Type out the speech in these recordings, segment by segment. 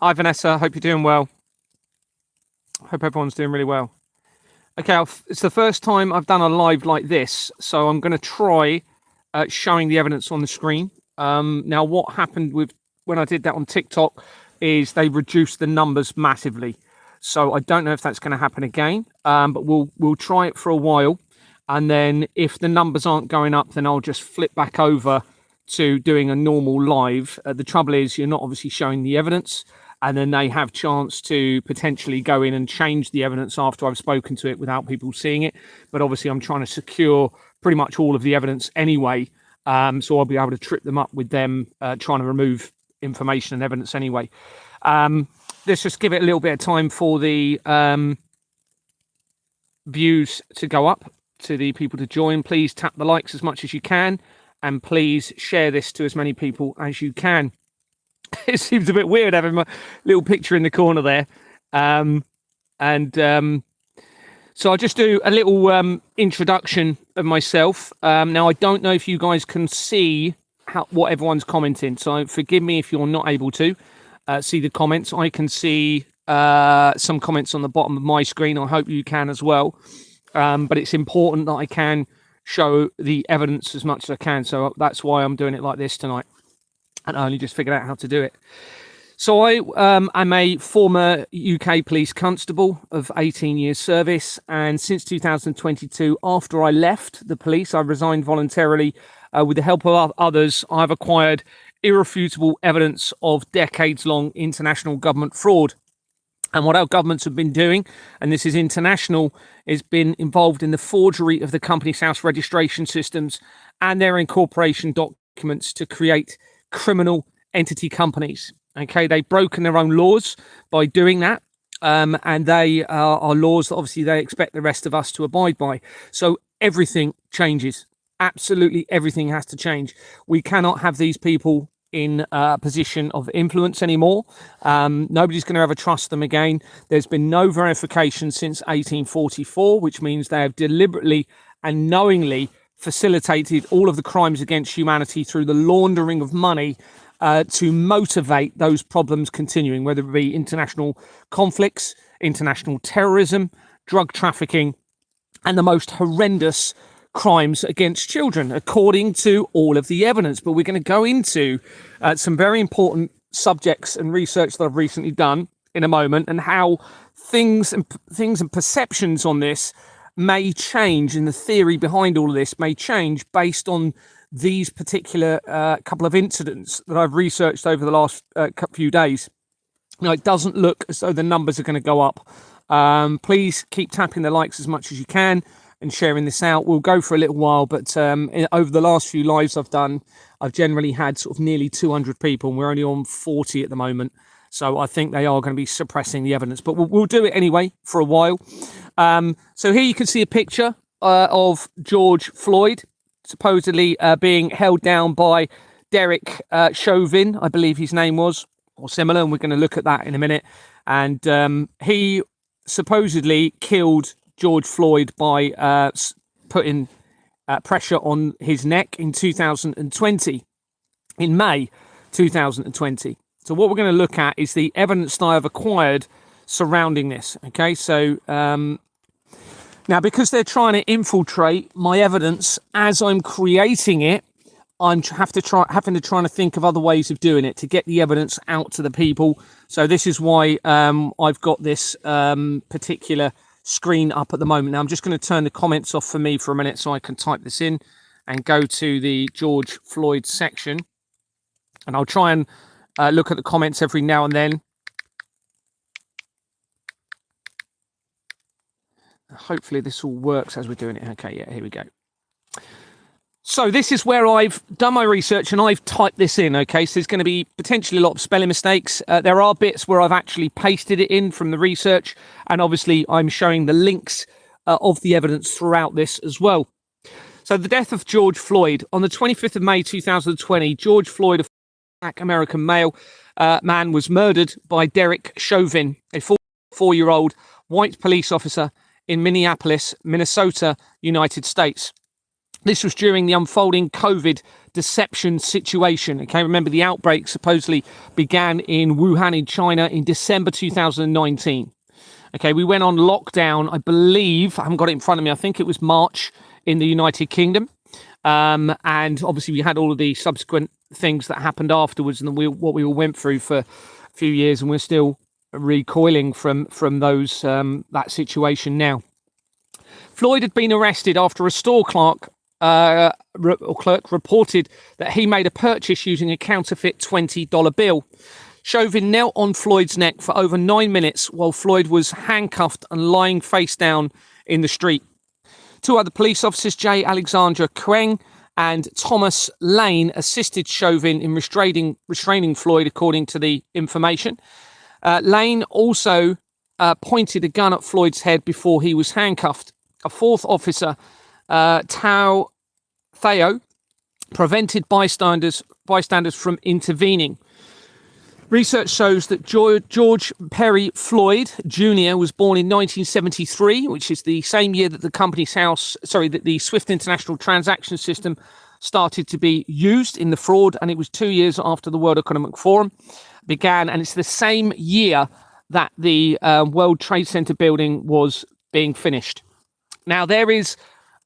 Hi, Vanessa. Hope you're doing well. Hope everyone's doing really well. Okay, it's the first time I've done a live like this, so I'm going to try showing the evidence on the screen. Now, what happened with when I did that on TikTok is they reduced the numbers massively. So I don't know if that's going to happen again, but we'll try it for a while, and then if the numbers aren't going up, then I'll just flip back over to doing a normal live. The trouble is, you're not obviously showing the evidence, and then they have chance to potentially go in and change the evidence after I've spoken to it without people seeing it. But obviously, I'm trying to secure pretty much all of the evidence anyway, so I'll be able to trip them up with them trying to remove information and evidence anyway. Let's just give it a little bit of time for the views to go up, to the people to join. Please tap the likes as much as you can, and please share this to as many people as you can. It seems a bit weird having my little picture in the corner there. So I'll just do a little introduction of myself. Now, I don't know if you guys can see what everyone's commenting, so forgive me if you're not able to see the comments. I can see some comments on the bottom of my screen. I hope you can as well. But it's important that I can show the evidence as much as I can. So that's why I'm doing it like this tonight. And I only just figured out how to do it. So I am a former UK police constable of 18 years service. And since 2022, after I left the police, I resigned voluntarily. With the help of others, I've acquired irrefutable evidence of decades-long international government fraud. And what our governments have been doing, and this is international, is been involved in the forgery of the Companies House registration systems and their incorporation documents to create criminal entity companies. Okay, they've broken their own laws by doing that. And they are laws that obviously they expect the rest of us to abide by. So everything changes. Absolutely everything has to change. We cannot have these people in a position of influence anymore. Nobody's going to ever trust them again. There's been no verification since 1844, which means they have deliberately and knowingly facilitated all of the crimes against humanity through the laundering of money to motivate those problems continuing, whether it be international conflicts, international terrorism, drug trafficking, and the most horrendous crimes against children, according to all of the evidence. But we're going to go into some very important subjects and research that I've recently done in a moment, and how things and perceptions on this may change, and the theory behind all of this may change based on these particular couple of incidents that I've researched over the last few days. Now, it doesn't look as though the numbers are going to go up. Please keep tapping the likes as much as you can and sharing this out. We'll go for a little while, but over the last few lives I've done, I've generally had sort of nearly 200 people, and we're only on 40 at the moment. So I think they are going to be suppressing the evidence, but we'll do it anyway for a while. So here you can see a picture of George Floyd, supposedly being held down by Derek Chauvin, I believe his name was, or similar, and we're going to look at that in a minute. And he supposedly killed George Floyd by putting pressure on his neck in 2020, in May 2020. So what we're going to look at is the evidence that I have acquired surrounding this. Okay, so now, because they're trying to infiltrate my evidence as I'm creating it, I'm having to try to think of other ways of doing it to get the evidence out to the people. So this is why I've got this particular screen up at the moment. Now, I'm just going to turn the comments off for me for a minute so I can type this in and go to the George Floyd section. And I'll try and look at the comments every now and then. Hopefully this all works as we're doing it. Okay, yeah, here we go. So this is where I've done my research and I've typed this in. Okay, so there's going to be potentially a lot of spelling mistakes. There are bits where I've actually pasted it in from the research, and obviously I'm showing the links of the evidence throughout this as well. So the death of George Floyd. On the 25th of May 2020, George Floyd, a black American male man, was murdered by Derek Chauvin, a 44-year-old white police officer in Minneapolis, Minnesota, United States. This was during the unfolding COVID deception situation. Okay, remember the outbreak supposedly began in Wuhan in China in December 2019. Okay, we went on lockdown, I believe, I haven't got it in front of me, I think it was March in the United Kingdom. And obviously we had all of the subsequent things that happened afterwards, and what we all went through for a few years, and we're still recoiling from those that situation now. Floyd had been arrested after a store clerk reported that he made a purchase using a counterfeit $20 bill. Chauvin knelt on Floyd's neck for over 9 minutes while Floyd was handcuffed and lying face down in the street. 2 other police officers, J. Alexandra Queng and Thomas Lane, assisted Chauvin in restraining Floyd, according to the information. Lane also pointed a gun at Floyd's head before he was handcuffed. A 4th officer, Tao Theo, prevented bystanders from intervening. Research shows that George Perry Floyd Jr. was born in 1973, which is the same year that that the Swift International Transaction System started to be used in the fraud, and it was 2 years after the World Economic Forum began, and it's the same year that the World Trade Center building was being finished. Now, there is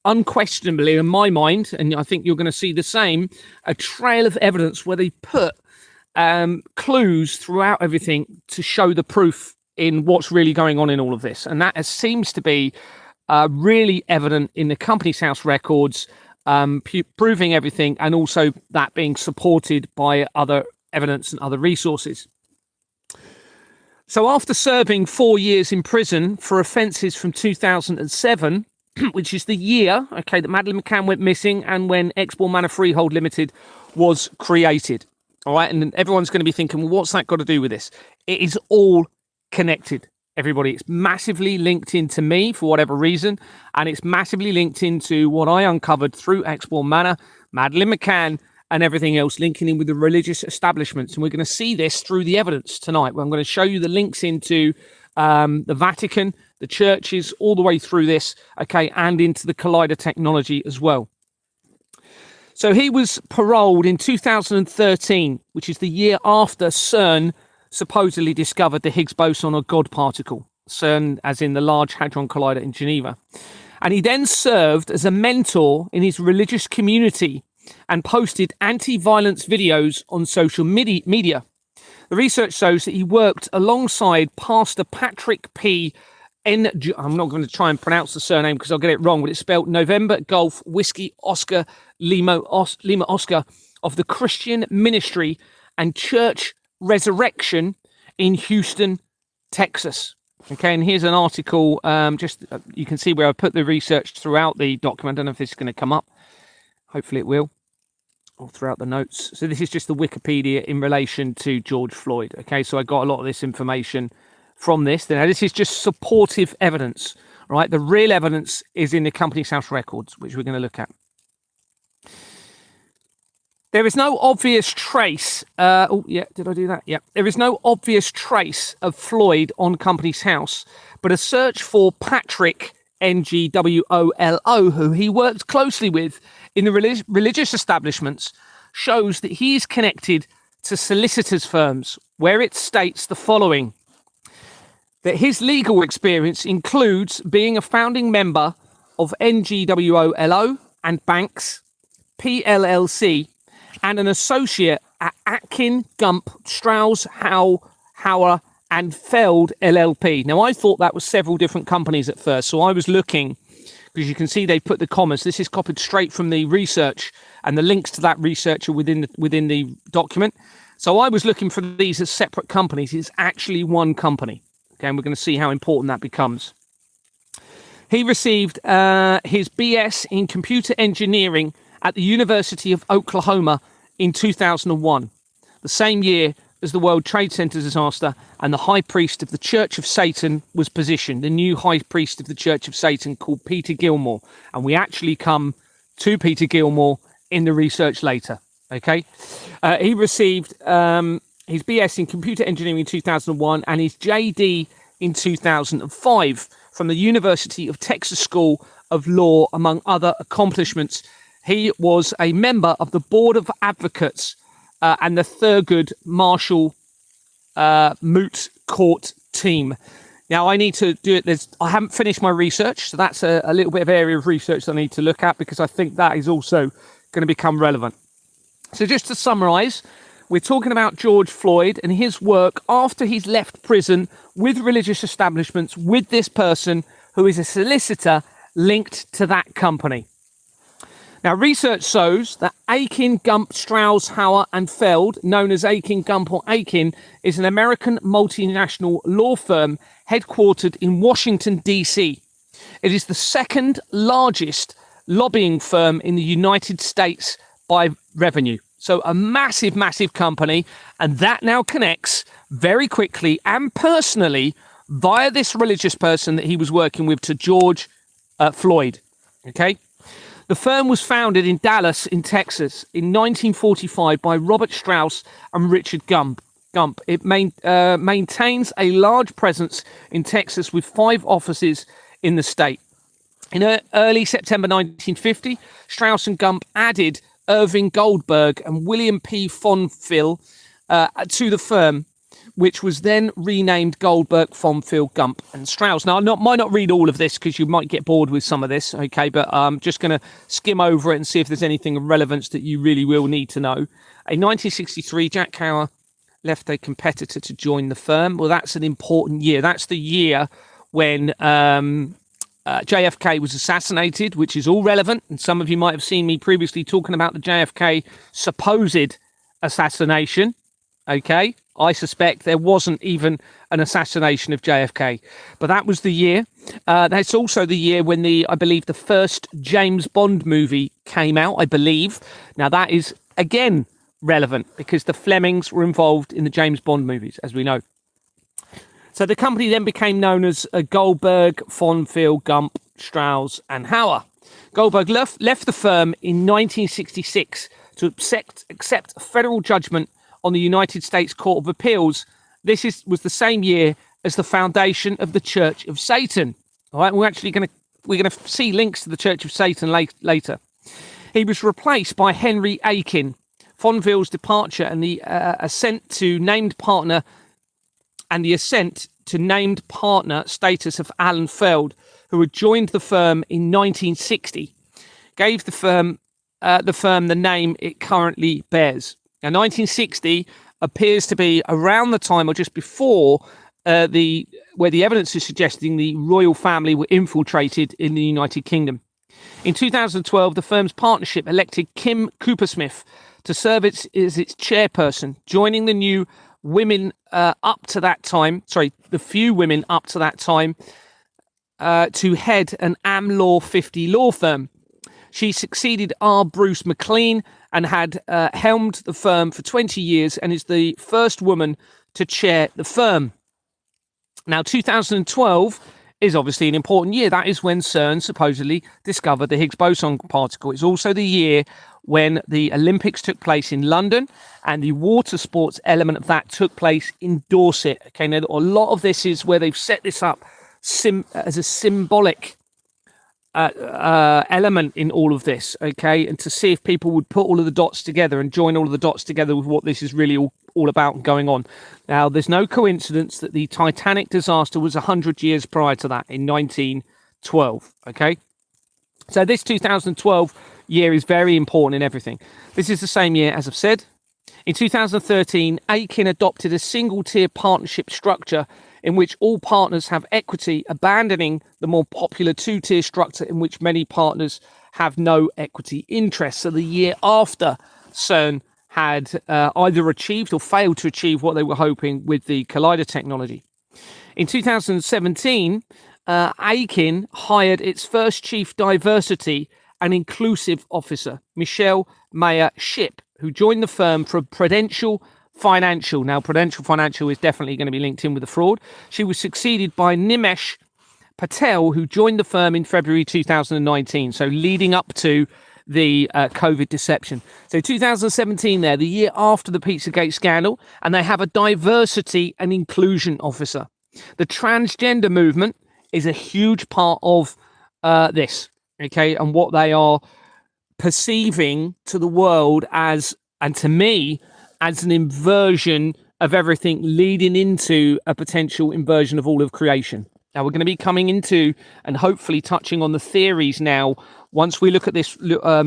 unquestionably, in my mind, and I think you're going to see the same, a trail of evidence where they put clues throughout everything to show the proof in what's really going on in all of this. And that seems to be really evident in the Companies House records, proving everything, and also that being supported by other evidence and other resources. So after serving 4 years in prison for offences from 2007, which is the year, that Madeleine McCann went missing and when Exporn Manor Freehold Limited was created. All right, and everyone's going to be thinking, well, what's that got to do with this? It is all connected, everybody. It's massively linked into me for whatever reason, and it's massively linked into what I uncovered through Exporn Manor, Madeleine McCann, and everything else, linking in with the religious establishments. And we're going to see this through the evidence tonight, where I'm going to show you the links into the Vatican, the churches, all the way through this, and into the collider technology as well. So he was paroled in 2013, which is the year after CERN supposedly discovered the Higgs boson or God particle. CERN as in the Large Hadron Collider in Geneva. And he then served as a mentor in his religious community and posted anti-violence videos on social media. The research shows that he worked alongside Pastor Patrick P. I'm not going to try and pronounce the surname because I'll get it wrong, but it's spelled November Golf Whiskey Oscar Lima Oscar of the Christian Ministry and Church Resurrection in Houston, Texas. And here's an article. You can see where I put the research throughout the document. I don't know if this is going to come up. Hopefully it will. Or throughout the notes. So this is just the Wikipedia in relation to George Floyd. So I got a lot of this information from this. Now, this is just supportive evidence, right? The real evidence is in the Companies House records, which we're going to look at. There is no obvious trace. Did I do that? Yeah. There is no obvious trace of Floyd on Companies House, but a search for Patrick NGWOLO, who he worked closely with in the religious establishments, shows that he is connected to solicitors' firms, where it states the following: that his legal experience includes being a founding member of NGWOLO and Banks, PLLC, and an associate at Atkin, Gump, Strauss, Hauer, and Feld LLP. Now, I thought that was several different companies at first, so I was looking, because you can see they put the commas. This is copied straight from the research, and the links to that research are within the document. So I was looking for these as separate companies. It's actually one company. And we're going to see how important that becomes. He received his BS in computer engineering at the University of Oklahoma in 2001, the same year as the World Trade Center disaster and the high priest of the Church of Satan was positioned, the new high priest of the Church of Satan called Peter Gilmore. And we actually come to Peter Gilmore in the research later. He received his BS in computer engineering in 2001 and his JD in 2005 from the University of Texas School of Law, among other accomplishments. He was a member of the Board of Advocates and the Thurgood Marshall Moot Court team. Now, I need to do it. I haven't finished my research, so that's a little bit of area of research that I need to look at, because I think that is also going to become relevant. So just to summarise, we're talking about George Floyd and his work after he's left prison with religious establishments with this person who is a solicitor linked to that company. Now, research shows that Aiken, Gump, Strauss, Hauer and Feld, known as Aiken, Gump or Aiken, is an American multinational law firm headquartered in Washington, D.C. It is the second largest lobbying firm in the United States by revenue. So a massive, massive company. And that now connects very quickly and personally via this religious person that he was working with to George Floyd. Okay. The firm was founded in Dallas, in Texas, in 1945 by Robert Strauss and Richard Gump. It maintains a large presence in Texas with 5 offices in the state. In early September 1950, Strauss and Gump added Irving Goldberg and William P. Fonfil to the firm, which was then renamed Goldberg, Fonfil, Gump and Strauss. Now, I might not read all of this because you might get bored with some of this, okay, but I'm just going to skim over it and see if there's anything of relevance that you really will need to know. In 1963, Jack Hauer left a competitor to join the firm. Well, that's an important year. That's the year when JFK was assassinated, which is all relevant. And some of you might have seen me previously talking about the JFK supposed assassination. Okay, I suspect there wasn't even an assassination of JFK, but that was the year. That's also the year when I believe the first James Bond movie came out, I believe. Now that is again relevant because the Flemings were involved in the James Bond movies, as we know. So the company then became known as Goldberg, Fonfil, Gump, Strauss and Hauer. Goldberg left the firm in 1966 to accept a federal judgment on the United States Court of Appeals. This was the same year as the foundation of the Church of Satan. All right, we're going to see links to the Church of Satan later. He was replaced by Henry Aiken. Fonfil's departure and the ascent to named partner status of Alan Feld, who had joined the firm in 1960, gave the firm the name it currently bears. Now, 1960 appears to be around the time or just before where the evidence is suggesting the royal family were infiltrated in the United Kingdom. In 2012, the firm's partnership elected Kim Coopersmith to serve as its chairperson, joining the few women up to that time to head an AmLaw 50 law firm. She succeeded R. Bruce McLean and had helmed the firm for 20 years and is the first woman to chair the firm. Now, 2012 is obviously an important year. That is when CERN supposedly discovered the Higgs boson particle. It's also the year when the Olympics took place in London and the water sports element of that took place in Dorset. Okay, now a lot of this is where they've set this up as a symbolic element in all of this, okay, and to see if people would put all of the dots together and join all of the dots together with what this is really all about and going on. Now, there's no coincidence that the Titanic disaster was 100 years prior to that in 1912, okay? So this 2012 year is very important in everything. This is the same year, as I've said. In 2013, Aiken adopted a single-tier partnership structure in which all partners have equity, abandoning the more popular 2-tier structure in which many partners have no equity interest. So the year after CERN had either achieved or failed to achieve what they were hoping with the collider technology. In 2017, Aiken hired its first chief diversity and inclusive officer, Michelle Mayer Shipp, who joined the firm from Prudential Financial. Now, Prudential Financial is definitely going to be linked in with the fraud. She was succeeded by Nimesh Patel, who joined the firm in February 2019, so leading up to the COVID deception. So 2017 there, the year after the Pizzagate scandal, and they have a diversity and inclusion officer. The transgender movement is a huge part of this, okay, and what they are perceiving to the world as, and to me, as an inversion of everything, leading into a potential inversion of all of creation. Now, we're going to be coming into and hopefully touching on the theories now. Once we look at this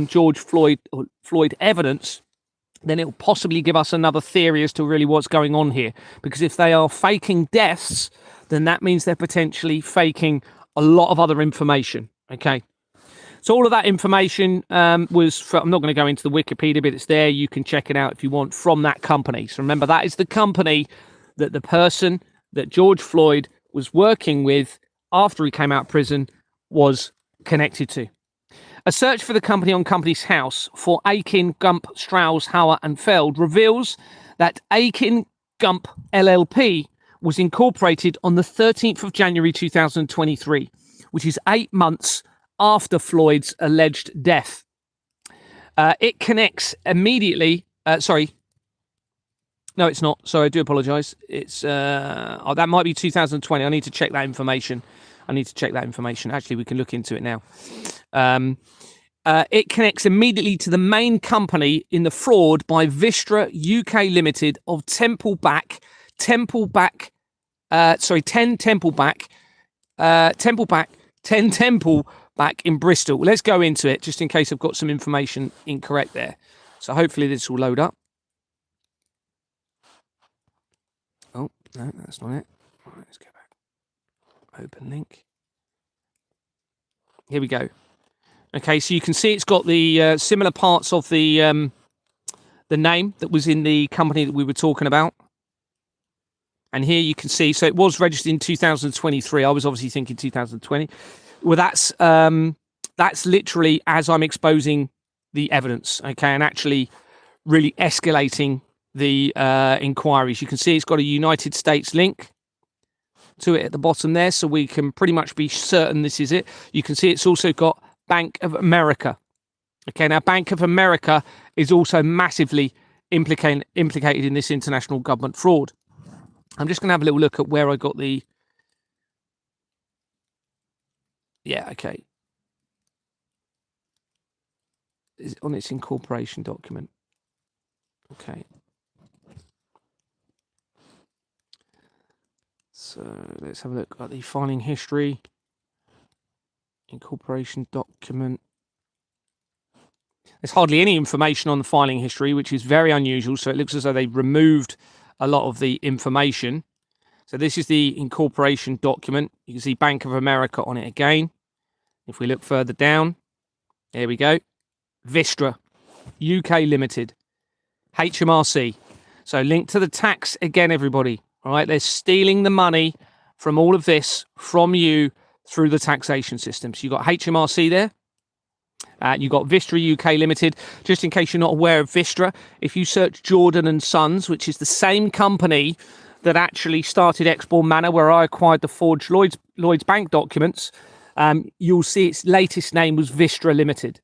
George Floyd evidence, then it will possibly give us another theory as to really what's going on here. Because if they are faking deaths, then that means they're potentially faking a lot of other information. Okay. So all of that information was I'm not going to go into the Wikipedia, but it's there. You can check it out if you want, from that company. So remember, that is the company that the person that George Floyd was working with after he came out of prison was connected to. A search for the company on Companies House for Aiken, Gump, Strauss, Hauer and Feld reveals that Aiken Gump LLP was incorporated on the 13th of January 2023, which is 8 months after Floyd's alleged death. It connects immediately. No, it's not. Sorry, I do apologise. It's that might be 2020. I need to check that information. Actually, we can look into it now. It connects immediately to the main company in the fraud by Vistra UK Limited of 10 Temple back in Bristol. Let's go into it just in case I've got some information incorrect there. So hopefully this will load up. Oh, no, that's not it. All right, let's go back. Open link. Here we go. Okay, so you can see it's got the similar parts of the name that was in the company that we were talking about. And here you can see, so it was registered in 2023. I was obviously thinking 2020. Well, that's literally as I'm exposing the evidence, okay, and actually really escalating the inquiries. You can see it's got a United States link to it at the bottom there, so we can pretty much be certain this is it. You can see it's also got Bank of America. Okay, now Bank of America is also massively implicated in this international government fraud. I'm just going to have a little look at where I got the... Yeah, okay. Is it on its incorporation document? Okay. So let's have a look at the filing history. Incorporation document. There's hardly any information on the filing history, which is very unusual. So it looks as though they've removed a lot of the information. So this is the incorporation document. You can see Bank of America on it again. If we look further down, there we go. Vistra, UK Limited, HMRC. So linked to the tax again, everybody. All right, they're stealing the money from all of this from you through the taxation system. So you've got HMRC there. You've got Vistra UK Limited. Just in case you're not aware of Vistra, if you search Jordan and Sons, which is the same company that actually started Exborn Manor, where I acquired the forged Lloyd's Bank documents, you'll see its latest name was Vistra Limited.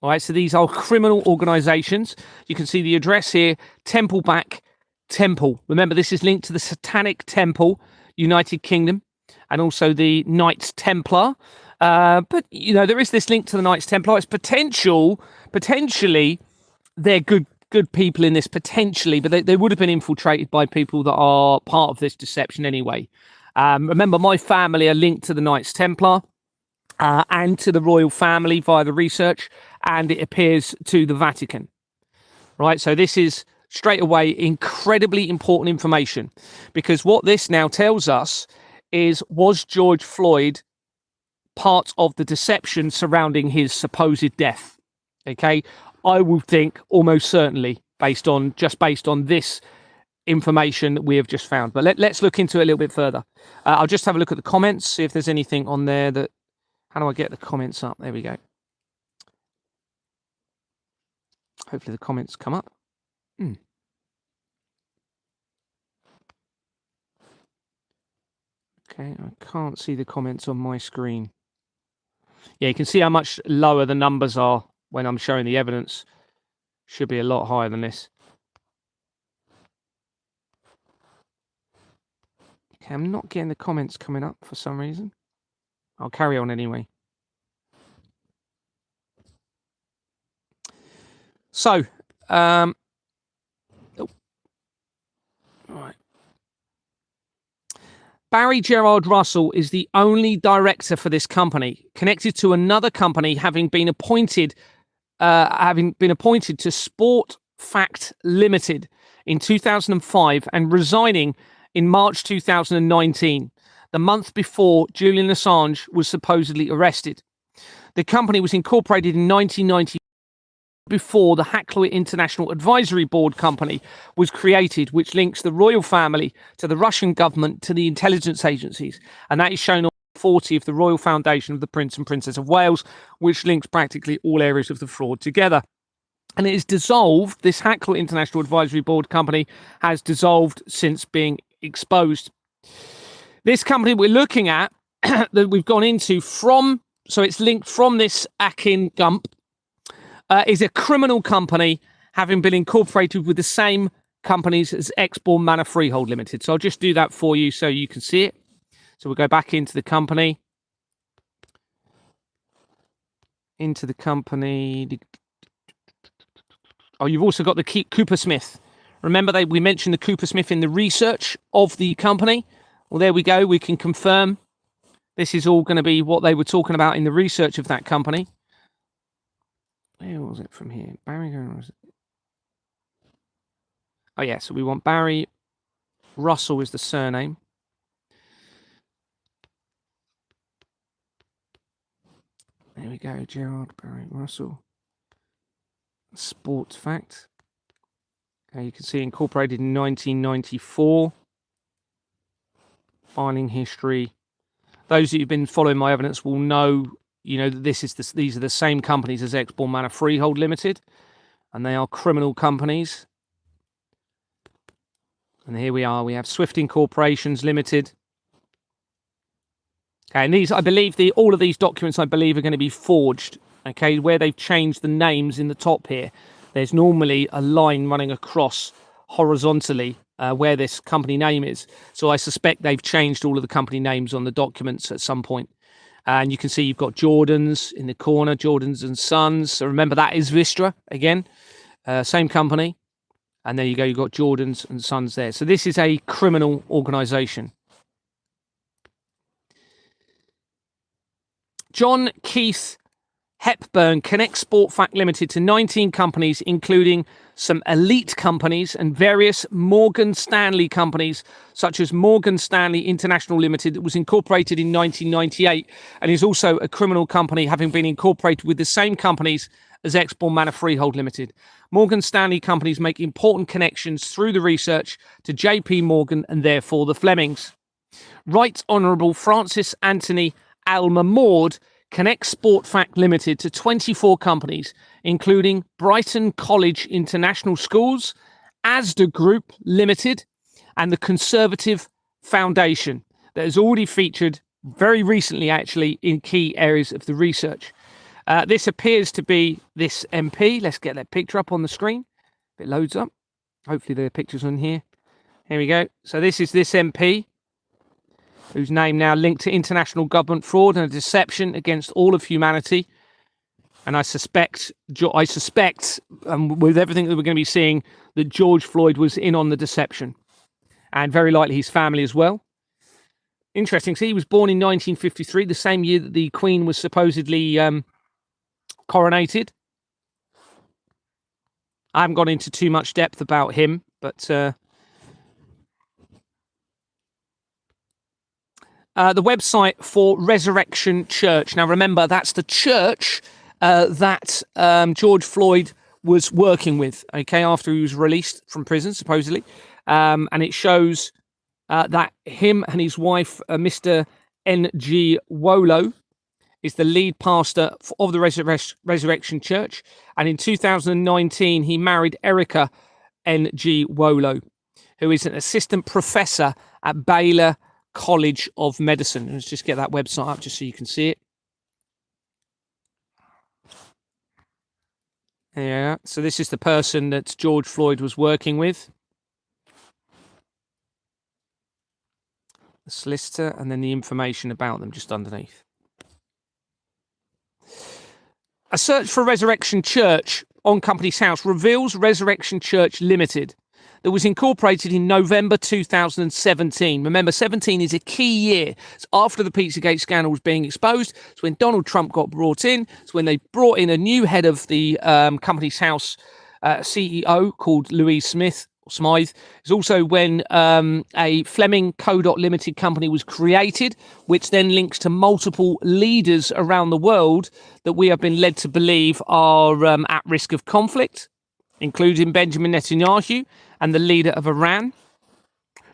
All right, so these are criminal organisations. You can see the address here, Temple. Remember, this is linked to the Satanic Temple, United Kingdom, and also the Knights Templar. But, you know, there is this link to the Knights Templar. It's potentially they're good people in this, potentially, but they would have been infiltrated by people that are part of this deception anyway. Remember, my family are linked to the Knights Templar and to the royal family via the research, and it appears to the Vatican. Right, so this is straight away incredibly important information, because what this now tells us is, was George Floyd part of the deception surrounding his supposed death? Okay, I would think almost certainly, based on this information that we have just found. But let's look into it a little bit further. I'll just have a look at the comments, see if there's anything on there that... How do I get the comments up? There we go. Hopefully the comments come up. Okay, I can't see the comments on my screen. Yeah, you can see how much lower the numbers are when I'm showing the evidence. Should be a lot higher than this. Okay, I'm not getting the comments coming up for some reason. I'll carry on anyway. So, right. Barry Gerard Russell is the only director for this company, connected to another company having been appointed to Sport Fact Limited in 2005 and resigning in March 2019, the month before Julian Assange was supposedly arrested. The company was incorporated in 1990 before the Hackler International Advisory Board company was created, which links the royal family to the Russian government to the intelligence agencies. And that is shown on 40 of the Royal Foundation of the Prince and Princess of Wales, which links practically all areas of the fraud together. And it is dissolved. This Hackler International Advisory Board company has dissolved since being exposed. This company we're looking at, that we've gone into so it's linked from this Akin Gump, is a criminal company having been incorporated with the same companies as Exborn Manor Freehold Limited. So I'll just do that for you so you can see it. So we'll go back into the company. Oh, you've also got the Cooper Smith. Remember, we mentioned the Cooper Smith in the research of the company. Well, there we go. We can confirm this is all going to be what they were talking about in the research of that company. Where was it from here? Barry. Oh, yeah. So we want Barry Russell is the surname. There we go. Gerard Barry Russell. Sports Fact. Okay, you can see incorporated in 1994. Filing history. Those who've been following my evidence will know, that these are the same companies as Exborn Manor Freehold Limited, and they are criminal companies. And here we are. We have Swifting Corporations Limited. Okay, and these, I believe, all of these documents, I believe, are going to be forged. Okay, where they've changed the names in the top here, there's normally a line running across horizontally where this company name is. So I suspect they've changed all of the company names on the documents at some point. And you can see you've got Jordan's in the corner, Jordan's and Sons. So remember, that is Vistra again, same company. And there you go, you've got Jordan's and Sons there. So this is a criminal organisation. John Keith Hepburn connects Sport Fact Limited to 19 companies, including some elite companies and various Morgan Stanley companies, such as Morgan Stanley International Limited, that was incorporated in 1998 and is also a criminal company, having been incorporated with the same companies as Exborn Manor Freehold Limited. Morgan Stanley companies make important connections through the research to JP Morgan and therefore the Flemings. Right Honourable Francis Anthony Alma Maud connects Sport Fact Limited to 24 companies, including Brighton College International Schools, Asda Group Limited, and the Conservative Foundation that has already featured very recently, actually, in key areas of the research. This appears to be this MP. Let's get that picture up on the screen. If it loads up. Hopefully there are pictures on here. Here we go. So this is this MP, whose name now linked to international government fraud and a deception against all of humanity. And I suspect, with everything that we're going to be seeing, that George Floyd was in on the deception. And very likely his family as well. Interesting. So he was born in 1953, the same year that the Queen was supposedly coronated. I haven't gone into too much depth about him, but the website for Resurrection Church. Now, remember, that's the church that George Floyd was working with, okay, after he was released from prison, supposedly. And it shows that him and his wife, Mr. N.G. Wolo, is the lead pastor of the Resurrection Church. And in 2019, he married Erica N.G. Wolo, who is an assistant professor at Baylor College of Medicine. Let's just get that website up just so you can see it. Yeah, so this is the person that George Floyd was working with. The solicitor, and then the information about them just underneath. A search for Resurrection Church on Companies House reveals Resurrection Church Limited that was incorporated in November 2017. Remember, 17 is a key year. It's after the Pizzagate scandal was being exposed. It's when Donald Trump got brought in. It's when they brought in a new head of the Companies House CEO called Louise Smythe. It's also when a Fleming Co. Limited company was created, which then links to multiple leaders around the world that we have been led to believe are at risk of conflict, including Benjamin Netanyahu and the leader of Iran.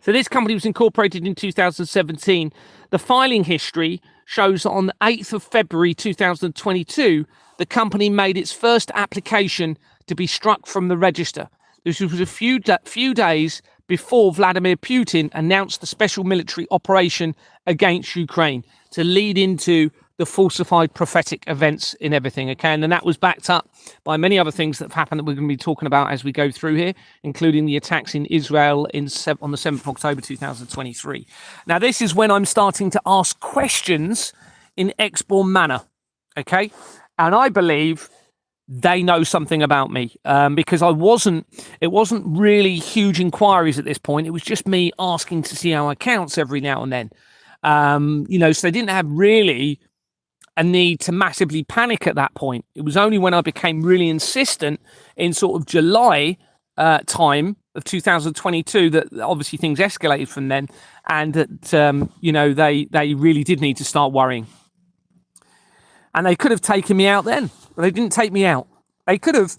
So this company was incorporated in 2017. The filing history shows that on the 8th of February 2022, the company made its first application to be struck from the register. This was a few days before Vladimir Putin announced the special military operation against Ukraine to lead into the falsified prophetic events in everything, okay? And then that was backed up by many other things that have happened that we're going to be talking about as we go through here, including the attacks in Israel on the 7th of October 2023. Now, this is when I'm starting to ask questions in Exborn manner, okay? And I believe they know something about me because it wasn't really huge inquiries at this point. It was just me asking to see our accounts every now and then. So they didn't have really a need to massively panic at that point. It was only when I became really insistent in sort of July time of 2022 that obviously things escalated from then, and that they really did need to start worrying. And they could have taken me out then, but they didn't take me out. They could have,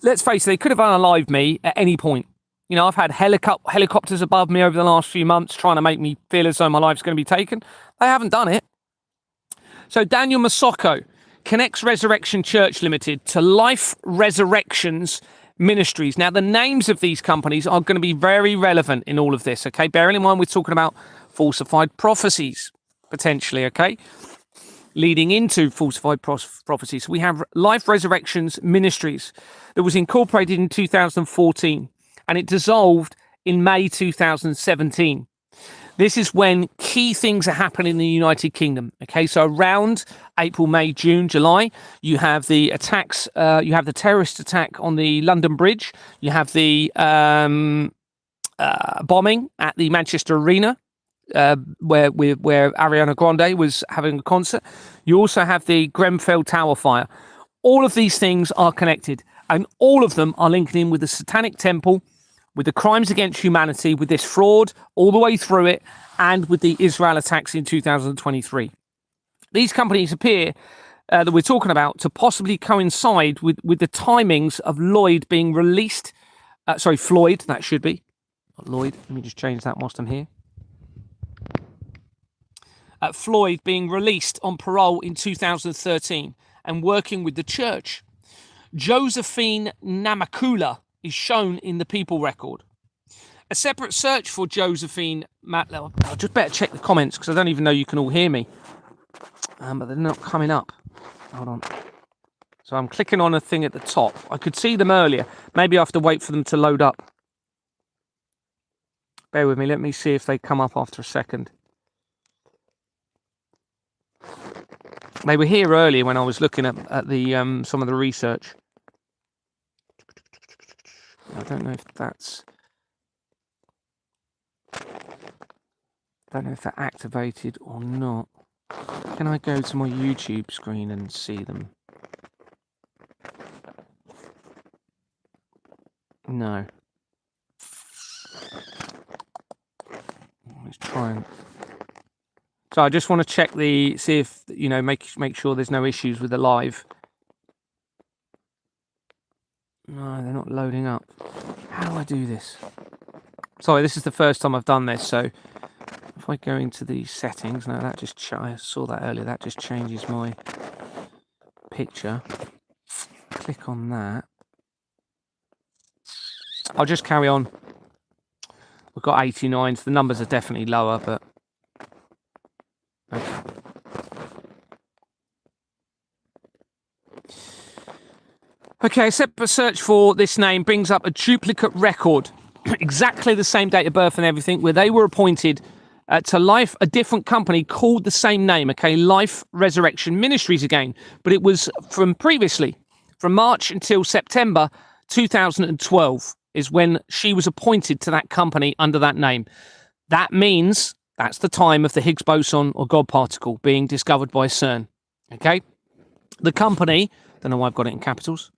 let's face it, they could have unalived me at any point. You know, I've had helicopters above me over the last few months trying to make me feel as though my life's going to be taken. They haven't done it. So Daniel Masocco connects Resurrection Church Limited to Life Resurrections Ministries. Now, the names of these companies are going to be very relevant in all of this, okay? Bearing in mind we're talking about falsified prophecies, potentially, okay? Leading into falsified prophecies. We have Life Resurrections Ministries that was incorporated in 2014 and it dissolved in May 2017. This is when key things are happening in the United Kingdom. Okay, so around April, May, June, July, you have the attacks, you have the terrorist attack on the London Bridge, you have the bombing at the Manchester Arena, where Ariana Grande was having a concert. You also have the Grenfell Tower fire. All of these things are connected, and all of them are linked in with the Satanic Temple, with the crimes against humanity, with this fraud all the way through it, and with the Israel attacks in 2023. These companies appear that we're talking about to possibly coincide with the timings of Floyd being released. Floyd, that should be. Not Lloyd. Let me just change that whilst I'm here. Floyd being released on parole in 2013 and working with the church. Josephine Namakula is shown in the People record. A separate search for Josephine I'll just better check the comments because I don't even know you can all hear me. But they're not coming up. Hold on. So I'm clicking on a thing at the top. I could see them earlier. Maybe I have to wait for them to load up. Bear with me. Let me see if they come up after a second. They were here earlier when I was looking at the some of the research. I don't know if that's... I don't know if they're activated or not. Can I go to my YouTube screen and see them? No. Let's try and... So I just want to check see if, make sure there's no issues with the live. No, they're not loading up. How do I do this? Sorry, this is the first time I've done this, so if I go into the settings, no, that just, I saw that earlier, that just changes my picture. Click on that. I'll just carry on. We've got 89, so the numbers are definitely lower, but... Okay. Okay, a separate search for this name brings up a duplicate record, exactly the same date of birth and everything, where they were appointed to Life, a different company called the same name, okay, Life Resurrection Ministries again, but it was from previously, From March until September 2012 is when she was appointed to that company under that name. That means that's the time of the Higgs boson or God particle being discovered by CERN. Okay? The company, don't know why I've got it in capitals.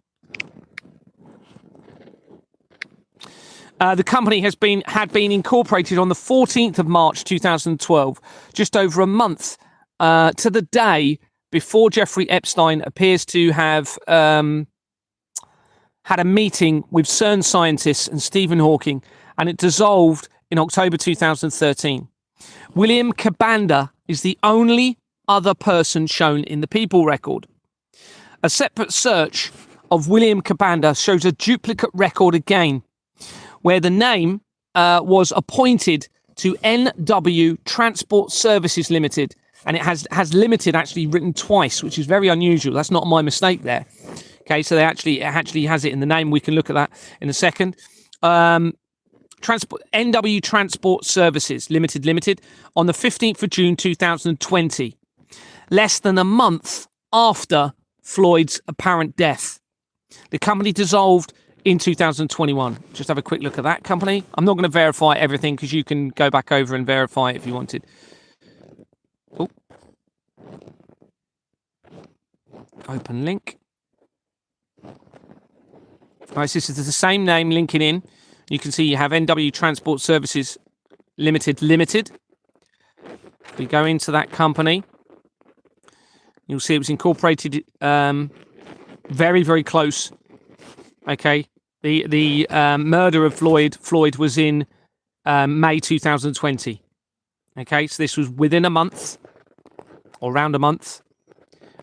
The company had been incorporated on the 14th of March 2012, just over a month to the day before Jeffrey Epstein appears to have had a meeting with CERN scientists and Stephen Hawking, and it dissolved in October 2013. William Cabanda is the only other person shown in the People record. A separate search of William Cabanda shows a duplicate record again, where the name was appointed to NW Transport Services Limited, and it has limited actually written twice, which is very unusual. That's not my mistake there. Okay, so it actually has it in the name. We can look at that in a second. NW Transport Services Limited on the 15th of June 2020, less than a month after Floyd's apparent death. The company dissolved in 2021. Just have a quick look at that company. I'm not going to verify everything because you can go back over and verify it if you wanted. Oh. Open link. Right, this is the same name linking in. You can see you have NW Transport Services Limited. If we go into that company, you'll see it was incorporated very, very close. Okay, the murder of Floyd was in May 2020. Okay, so this was within a month, or around a month,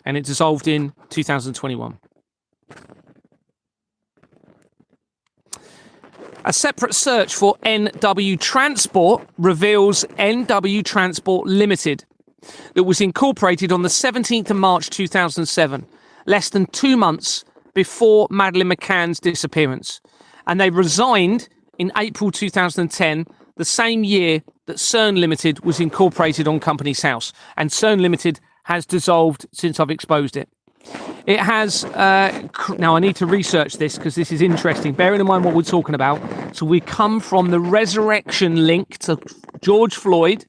and it dissolved in 2021. A separate search for NW Transport reveals NW Transport Limited that was incorporated on the 17th of March 2007, less than 2 months before Madeleine McCann's disappearance. And they resigned in April 2010, the same year that CERN Limited was incorporated on Companies House. And CERN Limited has dissolved since I've exposed it. It has, now I need to research this because this is interesting, bearing in mind what we're talking about. So we come from the resurrection link to George Floyd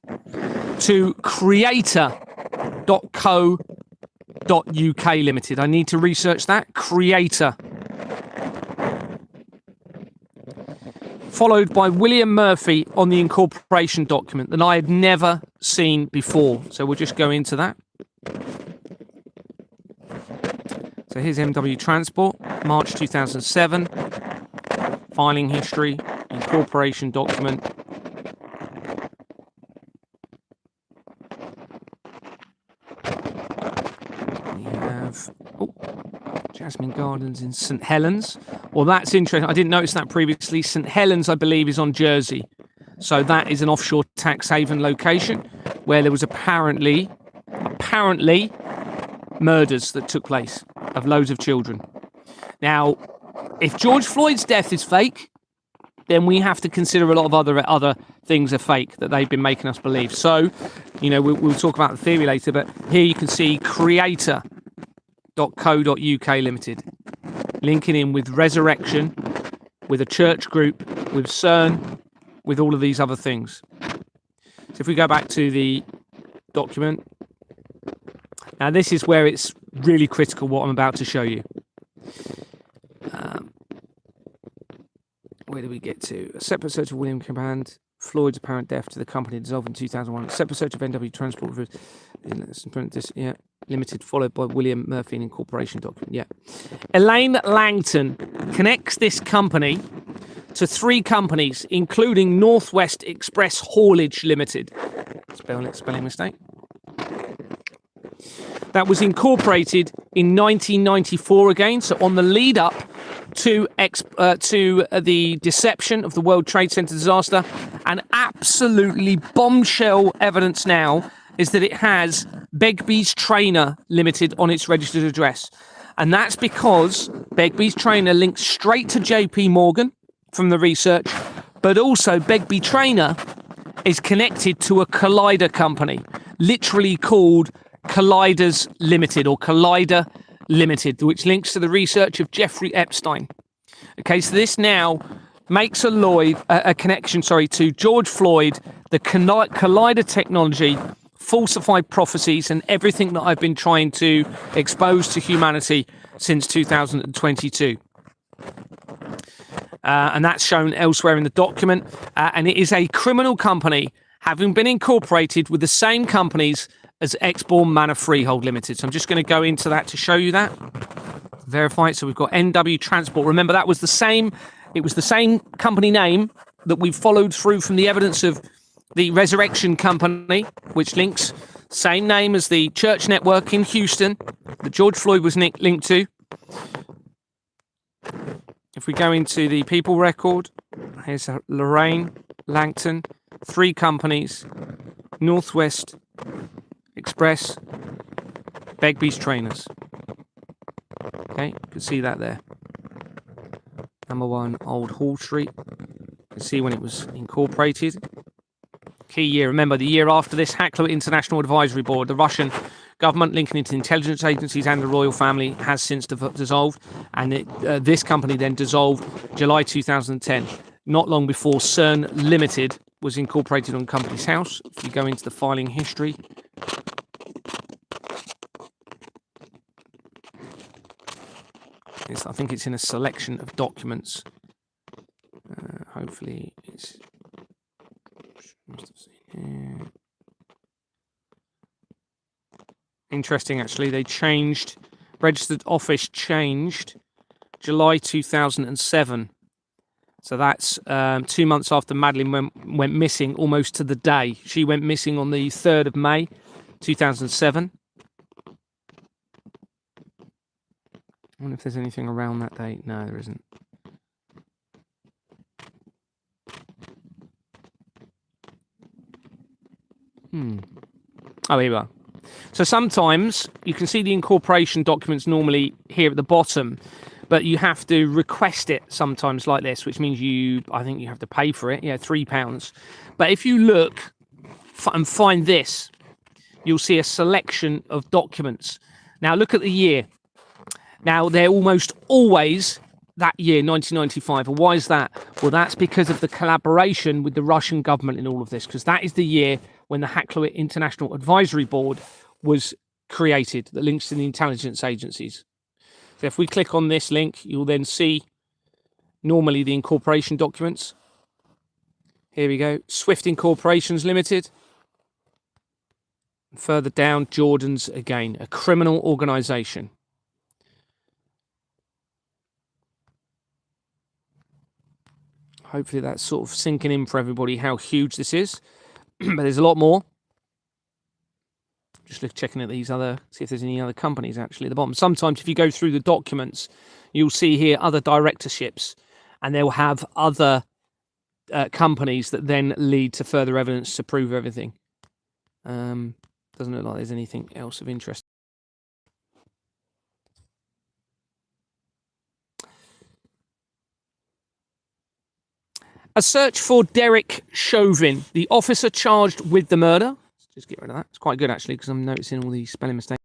to creator.co.uk limited. I need to research that. Creator. Followed by William Murphy on the incorporation document that I had never seen before. So we'll just go into that. So here's MW Transport, March 2007, filing history, incorporation document. We have Jasmine Gardens in St. Helens. Well, that's interesting. I didn't notice that previously. St. Helens, I believe, is on Jersey. So that is an offshore tax haven location where there was apparently murders that took place of loads of children. Now, if George Floyd's death is fake, then we have to consider a lot of other things are fake that they've been making us believe. So, you know, we'll talk about the theory later, but here you can see creator.co.uk limited, linking in with Resurrection, with a church group, with CERN, with all of these other things. So if we go back to the document, now this is where it's really critical what I'm about to show you. Where do we get to? A separate search of William Cabanda, Floyd's apparent death to the company dissolved in 2001. A separate search of NW Transport Limited, followed by William Murphy and incorporation document. Yeah. Elaine Langton connects this company to 3 companies, including Northwest Express Haulage Limited. Spelling mistake. That was incorporated in 1994 again, so on the lead up to the deception of the World Trade Center disaster. And absolutely bombshell evidence now is that it has Begbie's Trainer Limited on its registered address. And that's because Begbie's Trainer links straight to JP Morgan from the research, but also Begbie Trainer is connected to a Collider company, literally called Colliders Limited or Collider Limited, which links to the research of Jeffrey Epstein. Okay, so this now makes a connection, to George Floyd, the collider technology, falsified prophecies, and everything that I've been trying to expose to humanity since 2022. And that's shown elsewhere in the document. And it is a criminal company having been incorporated with the same companies as Exborn Manor Freehold Limited. So I'm just going to go into that to show you that. Verify it. So we've got NW Transport. Remember, that was the same. It was the same company name that we've followed through from the evidence of the Resurrection Company, which links, same name as the church network in Houston that George Floyd was linked to. If we go into the people record, here's Lorraine, Langton, 3 companies, Northwest Express, Begbie's Trainers. Okay, you can see that there. Number 1, Old Hall Street. You can see when it was incorporated. Key year, remember, the year after this, Hackler International Advisory Board, the Russian government linking into intelligence agencies and the royal family, has since dissolved. And this company then dissolved July 2010, not long before CERN Limited was incorporated on Companies House. If you go into the filing history, I think it's in a selection of documents. Hopefully it's... Interesting, actually. They changed... Registered office changed July 2007. So that's 2 months after Madeline went missing, almost to the day. She went missing on the 3rd of May, 2007. I wonder if there's anything around that date. No, there isn't. Oh, here we are. So sometimes you can see the incorporation documents normally here at the bottom, but you have to request it sometimes like this, which means I think you have to pay for it. Yeah, £3. But if you look and find this, you'll see a selection of documents. Now look at the year. Now, they're almost always that year, 1995. And why is that? Well, that's because of the collaboration with the Russian government in all of this, because that is the year when the Hackler International Advisory Board was created that links to the intelligence agencies. So if we click on this link, you'll then see normally the incorporation documents. Here we go. Swift Incorporations Limited. Further down, Jordan's again, a criminal organisation. Hopefully that's sort of sinking in for everybody how huge this is. But there's a lot more. Just checking at these other, see if there's any other companies actually at the bottom. Sometimes if you go through the documents, you'll see here other directorships, and they'll have other companies that then lead to further evidence to prove everything. Doesn't look like there's anything else of interest. A search for Derek Chauvin, the officer charged with the murder. Let's just get rid of that. It's quite good, actually, because I'm noticing all these spelling mistakes.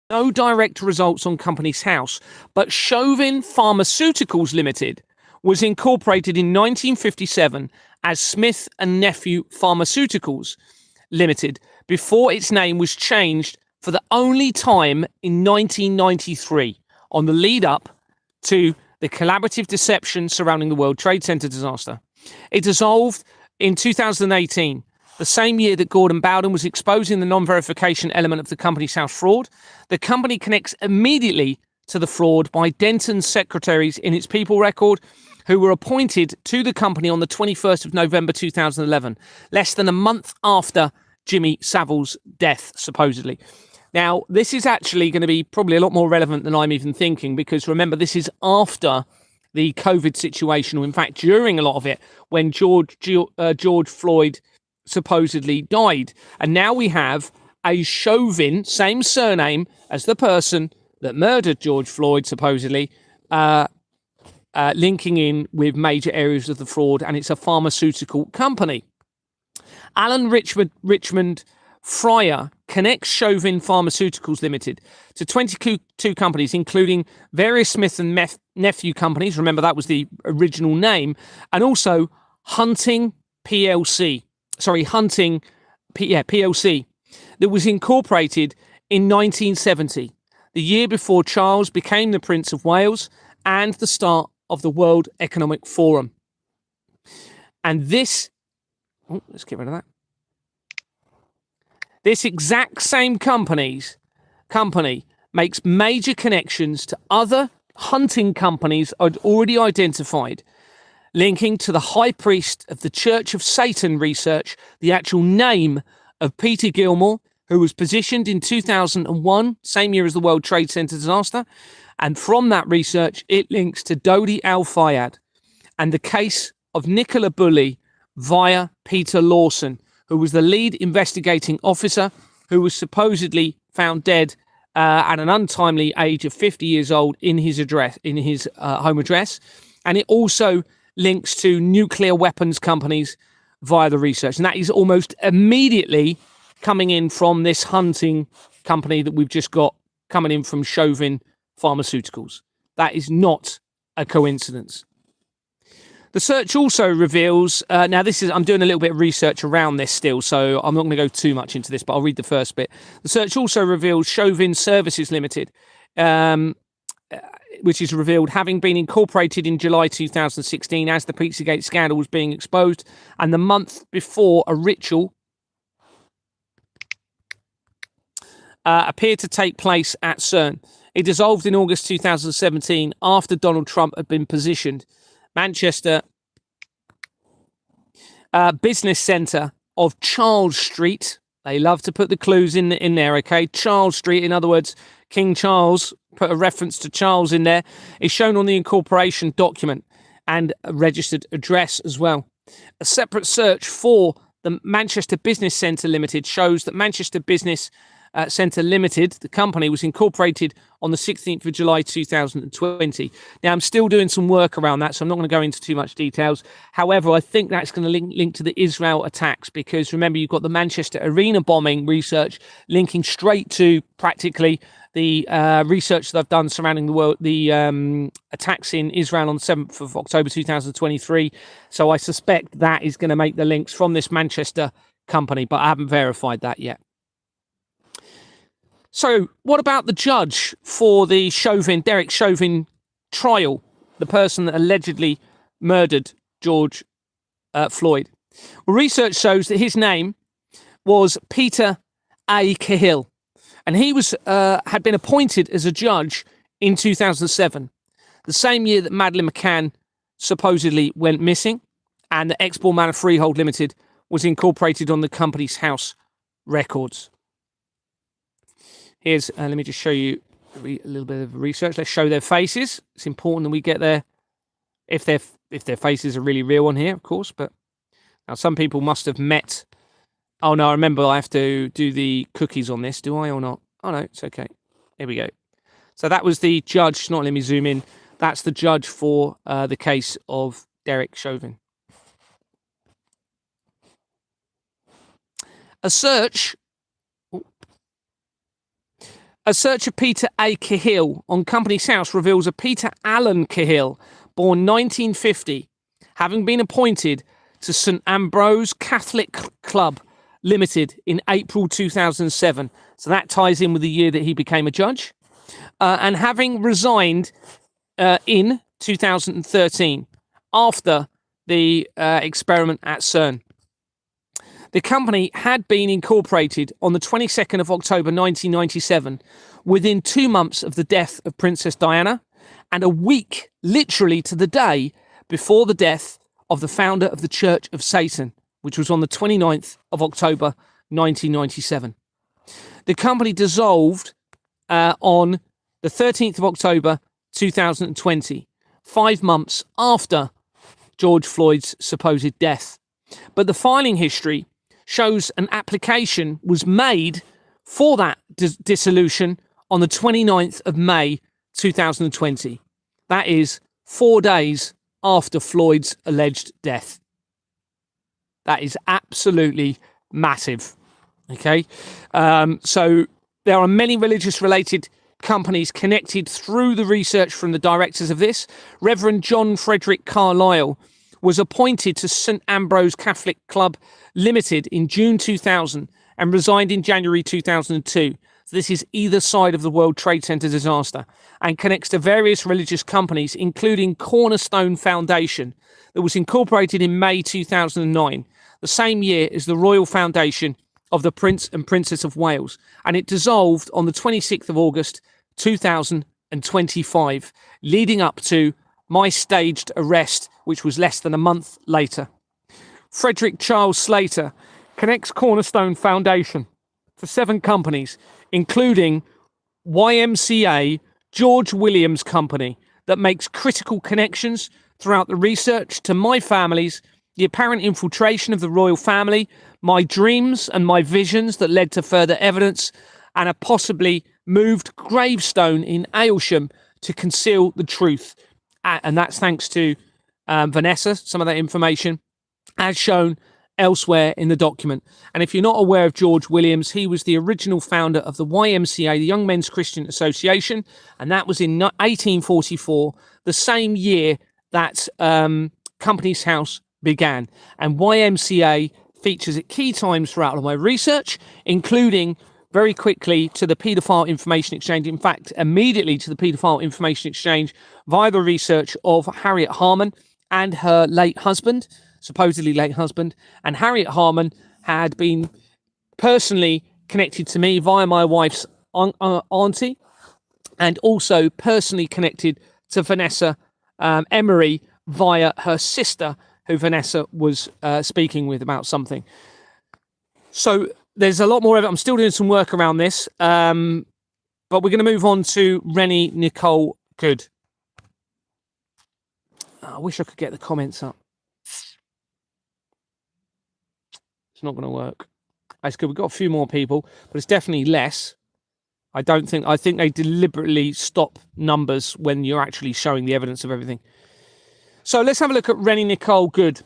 No direct results on Companies House, but Chauvin Pharmaceuticals Limited was incorporated in 1957 as Smith and Nephew Pharmaceuticals Limited before its name was changed for the only time in 1993 on the lead up to the collaborative deception surrounding the World Trade Center disaster. It dissolved in 2018, the same year that Gordon Bowden was exposing the non-verification element of the Companies House fraud. The company connects immediately to the fraud by Denton's secretaries in its people record, who were appointed to the company on the 21st of November 2011, less than a month after Jimmy Savile's death, supposedly. Now, this is actually going to be probably a lot more relevant than I'm even thinking, because remember, this is after the COVID situation, or in fact, during a lot of it, when George Floyd supposedly died. And now we have a Chauvin, same surname as the person that murdered George Floyd, supposedly, linking in with major areas of the fraud, and it's a pharmaceutical company. Alan Richmond Fryer connects Chauvin Pharmaceuticals Limited to 22 companies, including various Smith and Nephew companies. Remember, that was the original name. And also Hunting PLC. PLC. That was incorporated in 1970, the year before Charles became the Prince of Wales and the start of the World Economic Forum. And this, let's get rid of that. This exact same company makes major connections to other hunting companies I'd already identified, linking to the high priest of the Church of Satan research, the actual name of Peter Gilmore, who was positioned in 2001, same year as the World Trade Center disaster. And from that research, it links to Dodi Al-Fayed and the case of Nicola Bulley via Peter Lawson, who was the lead investigating officer who was supposedly found dead at an untimely age of 50 years old in his home address. And it also links to nuclear weapons companies via the research. And that is almost immediately coming in from this hunting company that we've just got coming in from Chauvin Pharmaceuticals. That is not a coincidence. The search also reveals, I'm doing a little bit of research around this still, so I'm not going to go too much into this, but I'll read the first bit. The search also reveals Chauvin Services Limited, which is revealed having been incorporated in July 2016 as the Pizzagate scandal was being exposed, and the month before a ritual appeared to take place at CERN. It dissolved in August 2017 after Donald Trump had been positioned. Manchester business centre of Charles Street. They love to put the clues in there, okay? Charles Street, in other words, King Charles, put a reference to Charles in there, is shown on the incorporation document and a registered address as well. A separate search for the Manchester Business Centre Limited shows that Manchester Business Centre Limited, the company, was incorporated on the 16th of July 2020. Now, I'm still doing some work around that, so I'm not going to go into too much details. However, I think that's going to link to the Israel attacks, because remember, you've got the Manchester Arena bombing research linking straight to practically the research that I've done surrounding the attacks in Israel on the 7th of October 2023. So I suspect that is going to make the links from this Manchester company, but I haven't verified that yet. So what about the judge for the Derek Chauvin trial, the person that allegedly murdered George Floyd? Well, research shows that his name was Peter A. Cahill, and he was had been appointed as a judge in 2007, the same year that Madeleine McCann supposedly went missing, and the Exball Manor Freehold Limited was incorporated on the company's house records. Here's, let me just show you a little bit of research. Let's show their faces. It's important that we get their, if their faces are really real on here, of course. But now some people must have met. Oh no, I remember I have to do the cookies on this. Do I or not? Oh no, it's okay. Here we go. So that was the judge. Not let me zoom in. That's the judge for the case of Derek Chauvin. A search of Peter A. Cahill on company's house reveals a Peter Allen Cahill, born 1950, having been appointed to St Ambrose Catholic Club Limited in April 2007. So that ties in with the year that he became a judge. And having resigned in 2013 after the experiment at CERN. The company had been incorporated on the 22nd of October 1997, within 2 months of the death of Princess Diana, and a week, literally to the day, before the death of the founder of the Church of Satan, which was on the 29th of October 1997. The company dissolved on the 13th of October 2020, 5 months after George Floyd's supposed death. But the filing history shows an application was made for that dissolution on the 29th of May 2020. That is 4 days after Floyd's alleged death. That is absolutely massive. Okay. So there are many religious-related companies connected through the research from the directors of this. Reverend John Frederick Carlyle was appointed to St Ambrose Catholic Club Limited in June 2000 and resigned in January 2002. So this is either side of the World Trade Center disaster and connects to various religious companies, including Cornerstone Foundation, that was incorporated in May 2009, the same year as the Royal Foundation of the Prince and Princess of Wales, and it dissolved on the 26th of August 2025, leading up to my staged arrest, which was less than a month later. Frederick Charles Slater connects Cornerstone Foundation to 7 companies, including YMCA George Williams Company, that makes critical connections throughout the research to my family's, the apparent infiltration of the royal family, my dreams and my visions that led to further evidence, and a possibly moved gravestone in Aylsham to conceal the truth. And that's thanks to Vanessa, some of that information, as shown elsewhere in the document. And if you're not aware of George Williams, he was the original founder of the YMCA, the Young Men's Christian Association, and that was in 1844, the same year that Companies House began. And YMCA features at key times throughout my research, including very quickly to the Paedophile Information Exchange. In fact, immediately to the Paedophile Information Exchange via the research of Harriet Harman and her late husband, supposedly late husband. And Harriet Harman had been personally connected to me via my wife's auntie, and also personally connected to Vanessa Emery via her sister, who Vanessa was speaking with about something. So there's a lot more of it. I'm still doing some work around this, but we're going to move on to Renee Nicole Good. I wish I could get the comments up. It's not going to work. That's good. We've got a few more people, but it's definitely less. I think they deliberately stop numbers when you're actually showing the evidence of everything. So let's have a look at Renee Nicole Good.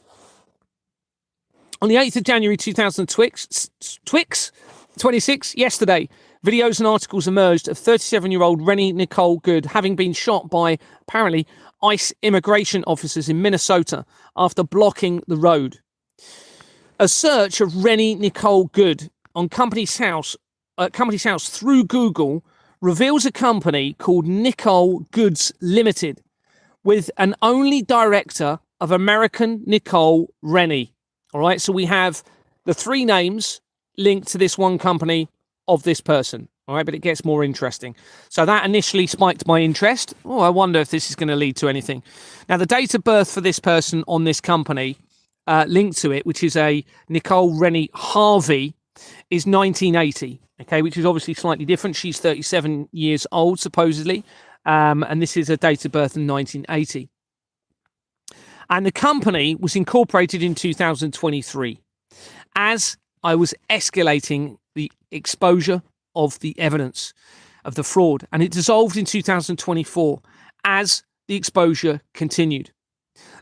On the 8th of January 2026, yesterday, videos and articles emerged of 37-year-old Renee Nicole Good having been shot by, apparently, ICE immigration officers in Minnesota after blocking the road. A search of Renee Nicole Good on Companies House through Google reveals a company called Nicole Goods Limited, with an only director of American Nicole Rennie. All right, so we have the 3 names linked to this one company of this person. All right, but it gets more interesting. So that initially spiked my interest. Oh, I wonder if this is going to lead to anything. Now, the date of birth for this person on this company linked to it, which is a Nicole Rennie Harvey, is 1980. Okay, which is obviously slightly different. She's 37 years old, supposedly. And this is a date of birth in 1980. And the company was incorporated in 2023 as I was escalating the exposure of the evidence of the fraud. And it dissolved in 2024 as the exposure continued.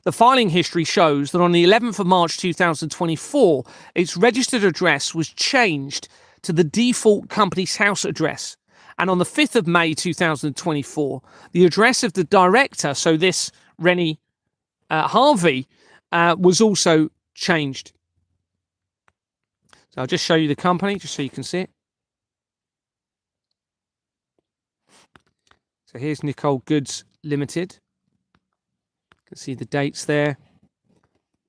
The filing history shows that on the 11th of March 2024, its registered address was changed to the default Companies House address. And on the 5th of May 2024, the address of the director, so this Rennie Harvey, was also changed. So I'll just show you the company, just so you can see it. So here's Nicole Goods Limited. You can see the dates there.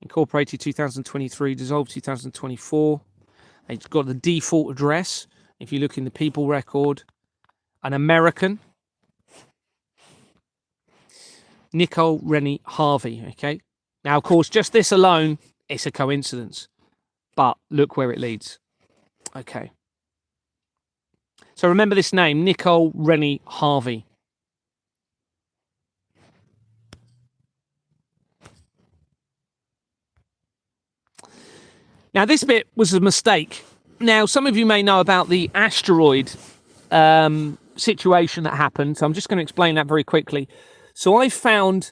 Incorporated 2023, dissolved 2024. It's got the default address. If you look in the people record, an American, Nicole Rennie Harvey. Okay. Now, of course, just this alone, it's a coincidence, but look where it leads. Okay. So remember this name, Nicole Rennie Harvey. Now, this bit was a mistake. Now, some of you may know about the asteroid situation that happened. So I'm just going to explain that very quickly. So I found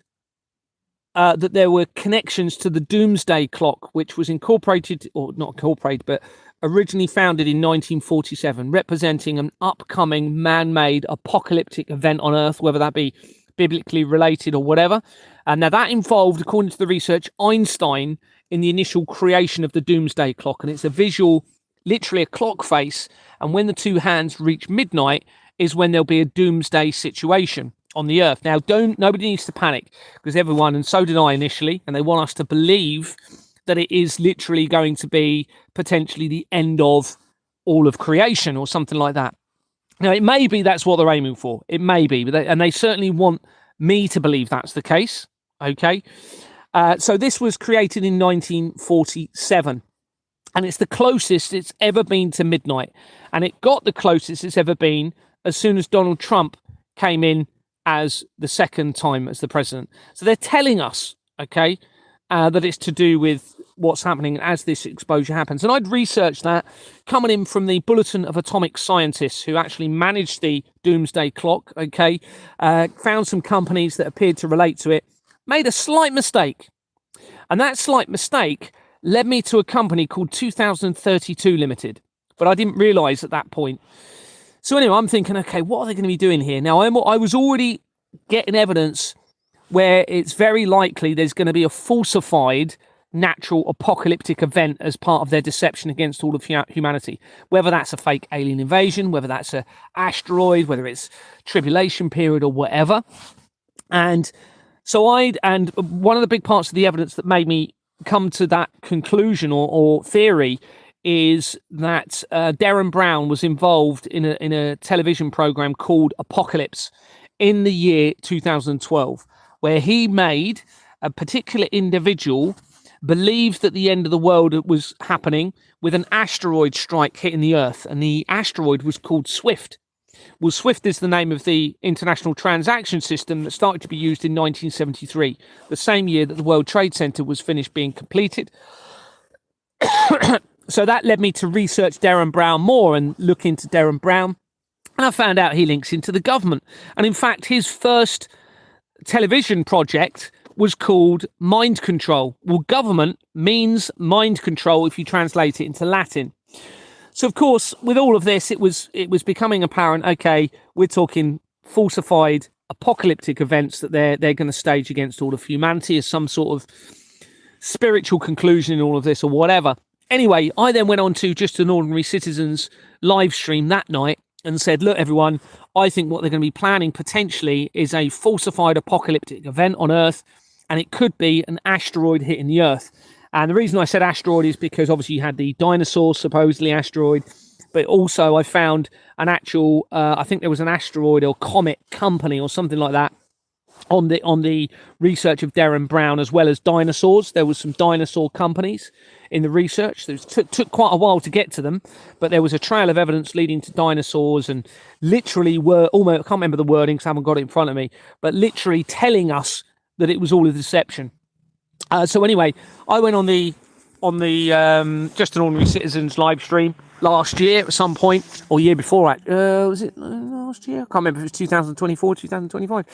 that there were connections to the Doomsday Clock, which was incorporated, or not incorporated, but originally founded in 1947, representing an upcoming man-made apocalyptic event on Earth, whether that be biblically related or whatever. And now that involved, according to the research, Einstein in the initial creation of the doomsday clock. And it's a visual, literally a clock face. And when the two hands reach midnight is when there'll be a doomsday situation on the Earth. Now, nobody needs to panic, because everyone, and so did I initially, and they want us to believe that it is literally going to be potentially the end of all of creation or something like that. Now, it may be that's what they're aiming for. It may be, and they certainly want me to believe that's the case. Okay. So this was created in 1947, and it's the closest it's ever been to midnight. And it got the closest it's ever been as soon as Donald Trump came in as the second time as the president. So they're telling us, okay, that it's to do with what's happening as this exposure happens. And I'd researched that, coming in from the Bulletin of Atomic Scientists, who actually managed the doomsday clock, okay, found some companies that appeared to relate to it, made a slight mistake. And that slight mistake led me to a company called 2032 Limited. But I didn't realise at that point. So anyway, I'm thinking, okay, what are they going to be doing here? Now, I was already getting evidence where it's very likely there's going to be a falsified natural apocalyptic event as part of their deception against all of humanity. Whether that's a fake alien invasion, whether that's an asteroid, whether it's tribulation period or whatever. And so one of the big parts of the evidence that made me come to that conclusion or theory is that Darren Brown was involved in a television program called Apocalypse in the year 2012, where he made a particular individual believe that the end of the world was happening with an asteroid strike hitting the Earth, and the asteroid was called Swift. Well, Swift is the name of the international transaction system that started to be used in 1973, the same year that the World Trade Center was finished being completed. So that led me to research Darren Brown more and look into Darren Brown. And I found out he links into the government. And in fact, his first television project was called Mind Control. Well, government means mind control if you translate it into Latin. So, of course, with all of this, it was becoming apparent, okay, we're talking falsified apocalyptic events that they're going to stage against all of humanity as some sort of spiritual conclusion in all of this or whatever. Anyway, I then went on to Just an Ordinary Citizen's live stream that night and said, look, everyone, I think what they're going to be planning potentially is a falsified apocalyptic event on Earth, and it could be an asteroid hitting the Earth. And the reason I said asteroid is because obviously you had the dinosaur, supposedly asteroid, but also I found an actual, I think there was an asteroid or comet company or something like that on the research of Darren Brown, as well as dinosaurs. There was some dinosaur companies in the research. It took quite a while to get to them, but there was a trail of evidence leading to dinosaurs, and literally were almost, I can't remember the wording because I haven't got it in front of me, but literally telling us that it was all a deception. So anyway, I went on the Just an Ordinary Citizen's live stream last year at some point, or year before. Was it last year? I can't remember if it was 2024, 2025.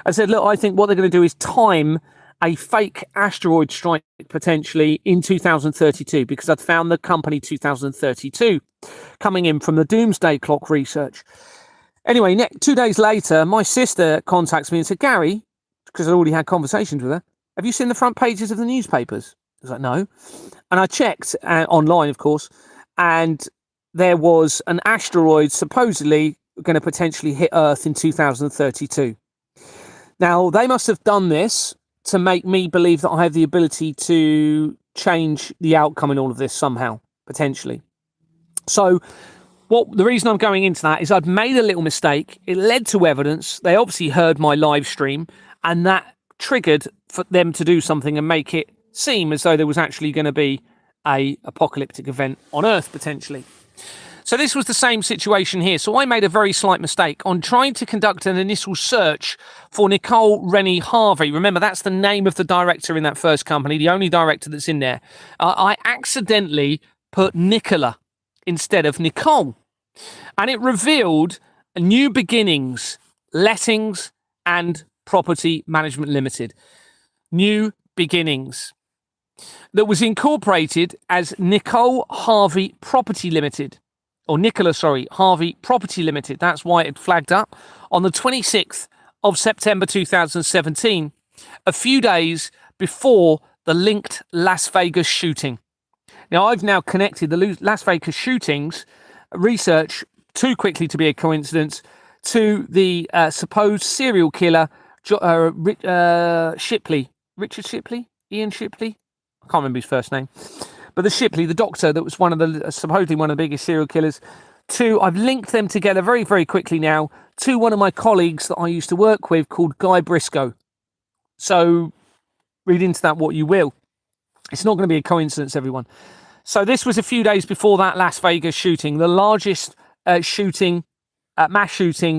I said, look, I think what they're going to do is time a fake asteroid strike potentially in 2032, because I'd found the company 2032 coming in from the Doomsday Clock research. Anyway, 2 days later, my sister contacts me and said, Gary, because I'd already had conversations with her, have you seen the front pages of the newspapers? I was like, no. And I checked online, of course, and there was an asteroid supposedly going to potentially hit Earth in 2032. Now, they must have done this to make me believe that I have the ability to change the outcome in all of this somehow, potentially. So the reason I'm going into that is I'd made a little mistake. It led to evidence. They obviously heard my live stream, and that triggered for them to do something and make it seem as though there was actually going to be a apocalyptic event on Earth potentially. So this was the same situation here. So I made a very slight mistake on trying to conduct an initial search for Nicole Renee Harvey. Remember, that's the name of the director in that first company, the only director that's in there. I accidentally put Nicola instead of Nicole, and it revealed New Beginnings, Lettings and Property Management Limited. New Beginnings. that was incorporated as Nicole Harvey Property Limited, or Nicola, Harvey Property Limited. That's why it flagged up on the 26th of September 2017, a few days before the linked Las Vegas shooting. Now, I've now connected the Las Vegas shootings research, too quickly to be a coincidence, to the supposed serial killer, Richard Shipley, Ian Shipley? I can't remember his first name. But the Shipley, the doctor that was supposedly one of the biggest serial killers, I've linked them together very, very quickly now to one of my colleagues that I used to work with called Guy Briscoe. So read into that what you will. It's not going to be a coincidence, everyone. So this was a few days before that Las Vegas shooting, the largest mass shooting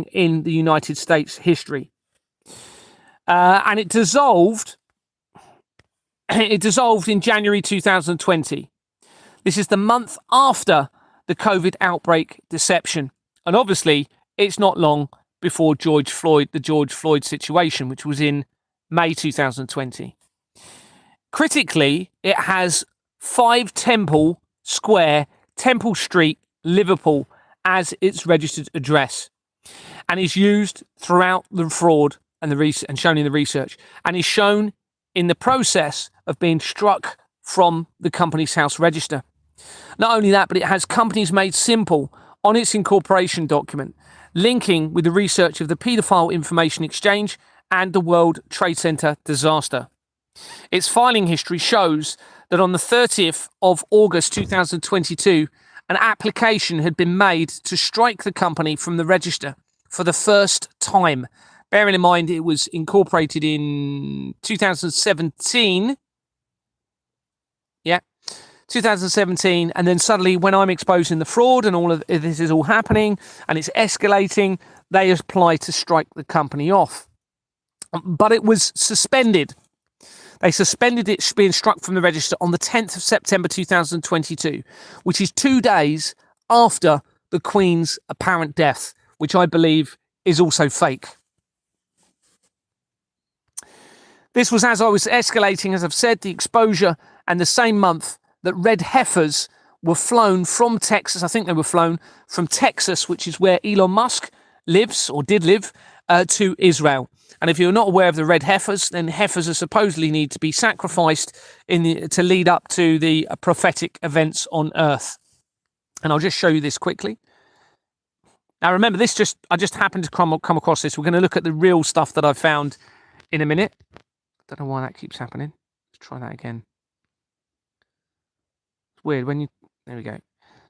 in the United States history. And it dissolved in January 2020. This is the month after the COVID outbreak deception. And obviously, it's not long before the George Floyd situation, which was in May 2020. Critically, it has 5 Temple Square, Temple Street, Liverpool as its registered address, and is used throughout the fraud and shown in the research, and is shown in the process of being struck from the company's house register. Not only that, but it has companies made simple on its incorporation document, linking with the research of the Paedophile Information Exchange and the World Trade Center disaster. Its filing history shows that on the 30th of August 2022, an application had been made to strike the company from the register for the first time. Bearing in mind it was incorporated in 2017. 2017, and then suddenly when I'm exposing the fraud and all of this is all happening and it's escalating, they apply to strike the company off. But it was suspended. They suspended it being struck from the register on the 10th of September 2022, which is 2 days after the Queen's apparent death, which I believe is also fake. This was as I was escalating, as I've said, the exposure, and the same month that red heifers were flown from Texas. I think they were flown from Texas, which is where Elon Musk lives or did live, to Israel. And if you're not aware of the red heifers, then heifers are supposedly need to be sacrificed to lead up to the prophetic events on earth. And I'll just show you this quickly. Now, remember, I just happened to come across this. We're going to look at the real stuff that I found in a minute. Don't know why that keeps happening. Let's try that again. It's weird there we go.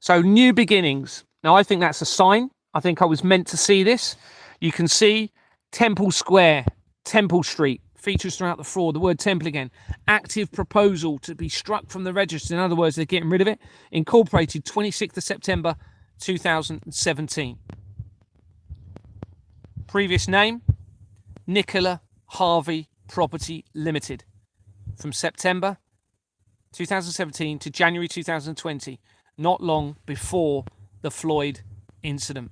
So, new beginnings. Now, I think that's a sign. I think I was meant to see this. You can see Temple Square, Temple Street, features throughout the fraud. The word temple again. Active proposal to be struck from the register. In other words, they're getting rid of it. Incorporated 26th of September 2017. Previous name, Nicola Harvey Property Limited. From September 2017 to January 2020, not long before the Floyd incident.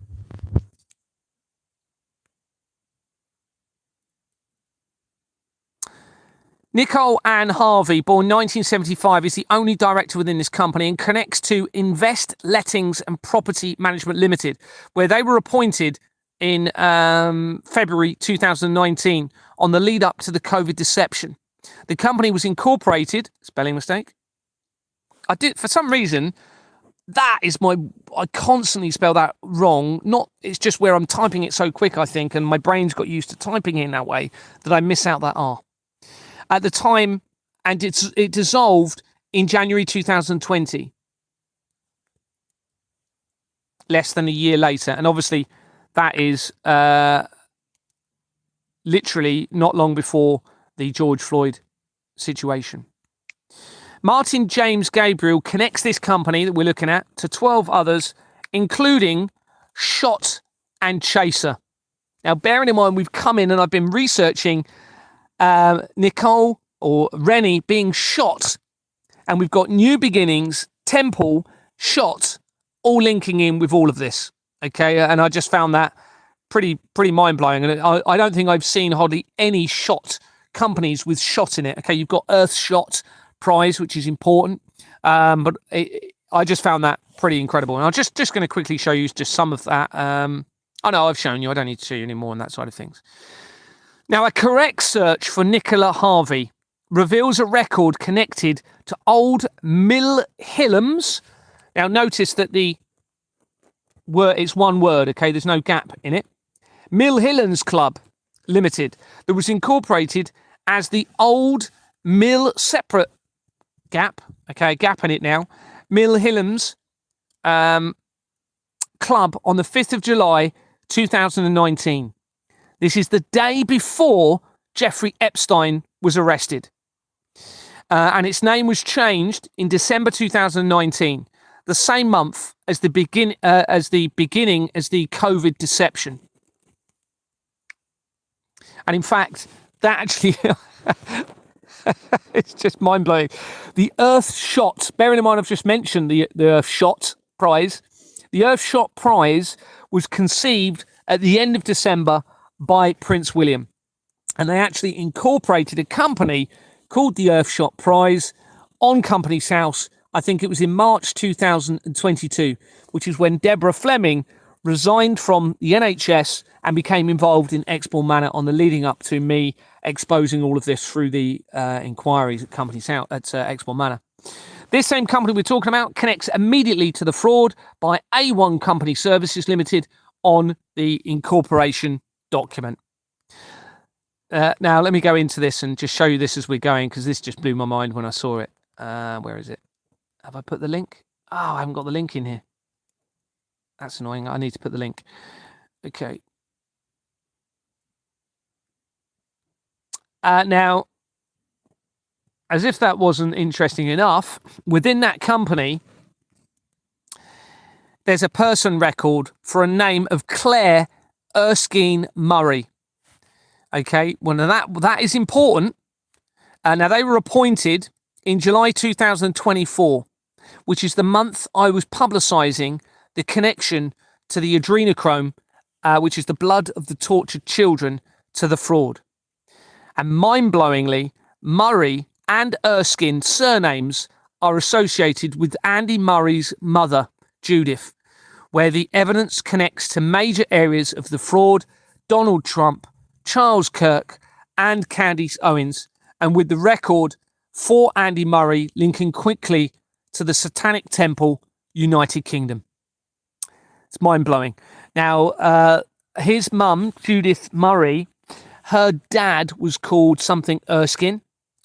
Nicole Ann Harvey, born 1975, is the only director within this company and connects to Invest Lettings and Property Management Limited, where they were appointed in February 2019 on the lead up to the COVID deception. The company was incorporated, spelling mistake. For some reason, I constantly spell that wrong. It's just where I'm typing it so quick, I think, and my brain's got used to typing it in that way that I miss out that R. At the time, and it dissolved in January 2020, less than a year later. And obviously, that is literally not long before the George Floyd situation. Martin James Gabriel connects this company that we're looking at to 12 others, including Shot and Chaser. Now, bearing in mind, we've come in and I've been researching Nicole or Renee being shot, and we've got New Beginnings, Temple, Shot, all linking in with all of this. Okay, and I just found that pretty mind-blowing, and I don't think I've seen hardly any shot companies with shot in it. Okay, you've got Earth Shot, prize, which is important. But I just found that pretty incredible. And I'm just going to quickly show you just some of that. I know I've shown you. I don't need to show you anymore on that side of things. Now, a correct search for Nicola Harvey reveals a record connected to old Mill Hillams. Now, notice that the word, it's one word, okay? There's no gap in it. Mill Hillams Club Limited, that was incorporated as the old Mill separate gap, okay, gap in it now, Mill Hillams Club on the 5th of July, 2019. This is the day before Jeffrey Epstein was arrested. And its name was changed in December 2019, the same month as the beginning as the COVID deception. And in fact, that actually it's just mind-blowing. The Earthshot, bearing in mind I've just mentioned the Earthshot prize. The Earthshot prize was conceived at the end of December by Prince William. And they actually incorporated a company called the Earthshot Prize on Company's House. I think it was in March 2022, which is when Deborah Fleming resigned from the NHS and became involved in Exbourne Manor on the leading up to me exposing all of this through the inquiries at Company's House at Exbourne Manor. This same company we're talking about connects immediately to the fraud by A1 Company Services Limited on the incorporation document. Now, let me go into this and just show you this as we're going, because this just blew my mind when I saw it. Where is it? Have I put the link? Oh, I haven't got the link in here. That's annoying. I need to put the link. Okay. Now, as if that wasn't interesting enough, within that company, there's a person record for a name of Claire Erskine Murray. Okay, well, now that is important. Now, they were appointed in July 2024, which is the month I was publicising the connection to the adrenochrome, which is the blood of the tortured children, to the fraud. And mind-blowingly, Murray and Erskine surnames are associated with Andy Murray's mother, Judith, where the evidence connects to major areas of the fraud, Donald Trump, Charles Kirk, and Candace Owens, and with the record for Andy Murray linking quickly to the Satanic Temple, United Kingdom. It's mind-blowing. Now, his mum, Judith Murray, her dad was called something Erskine.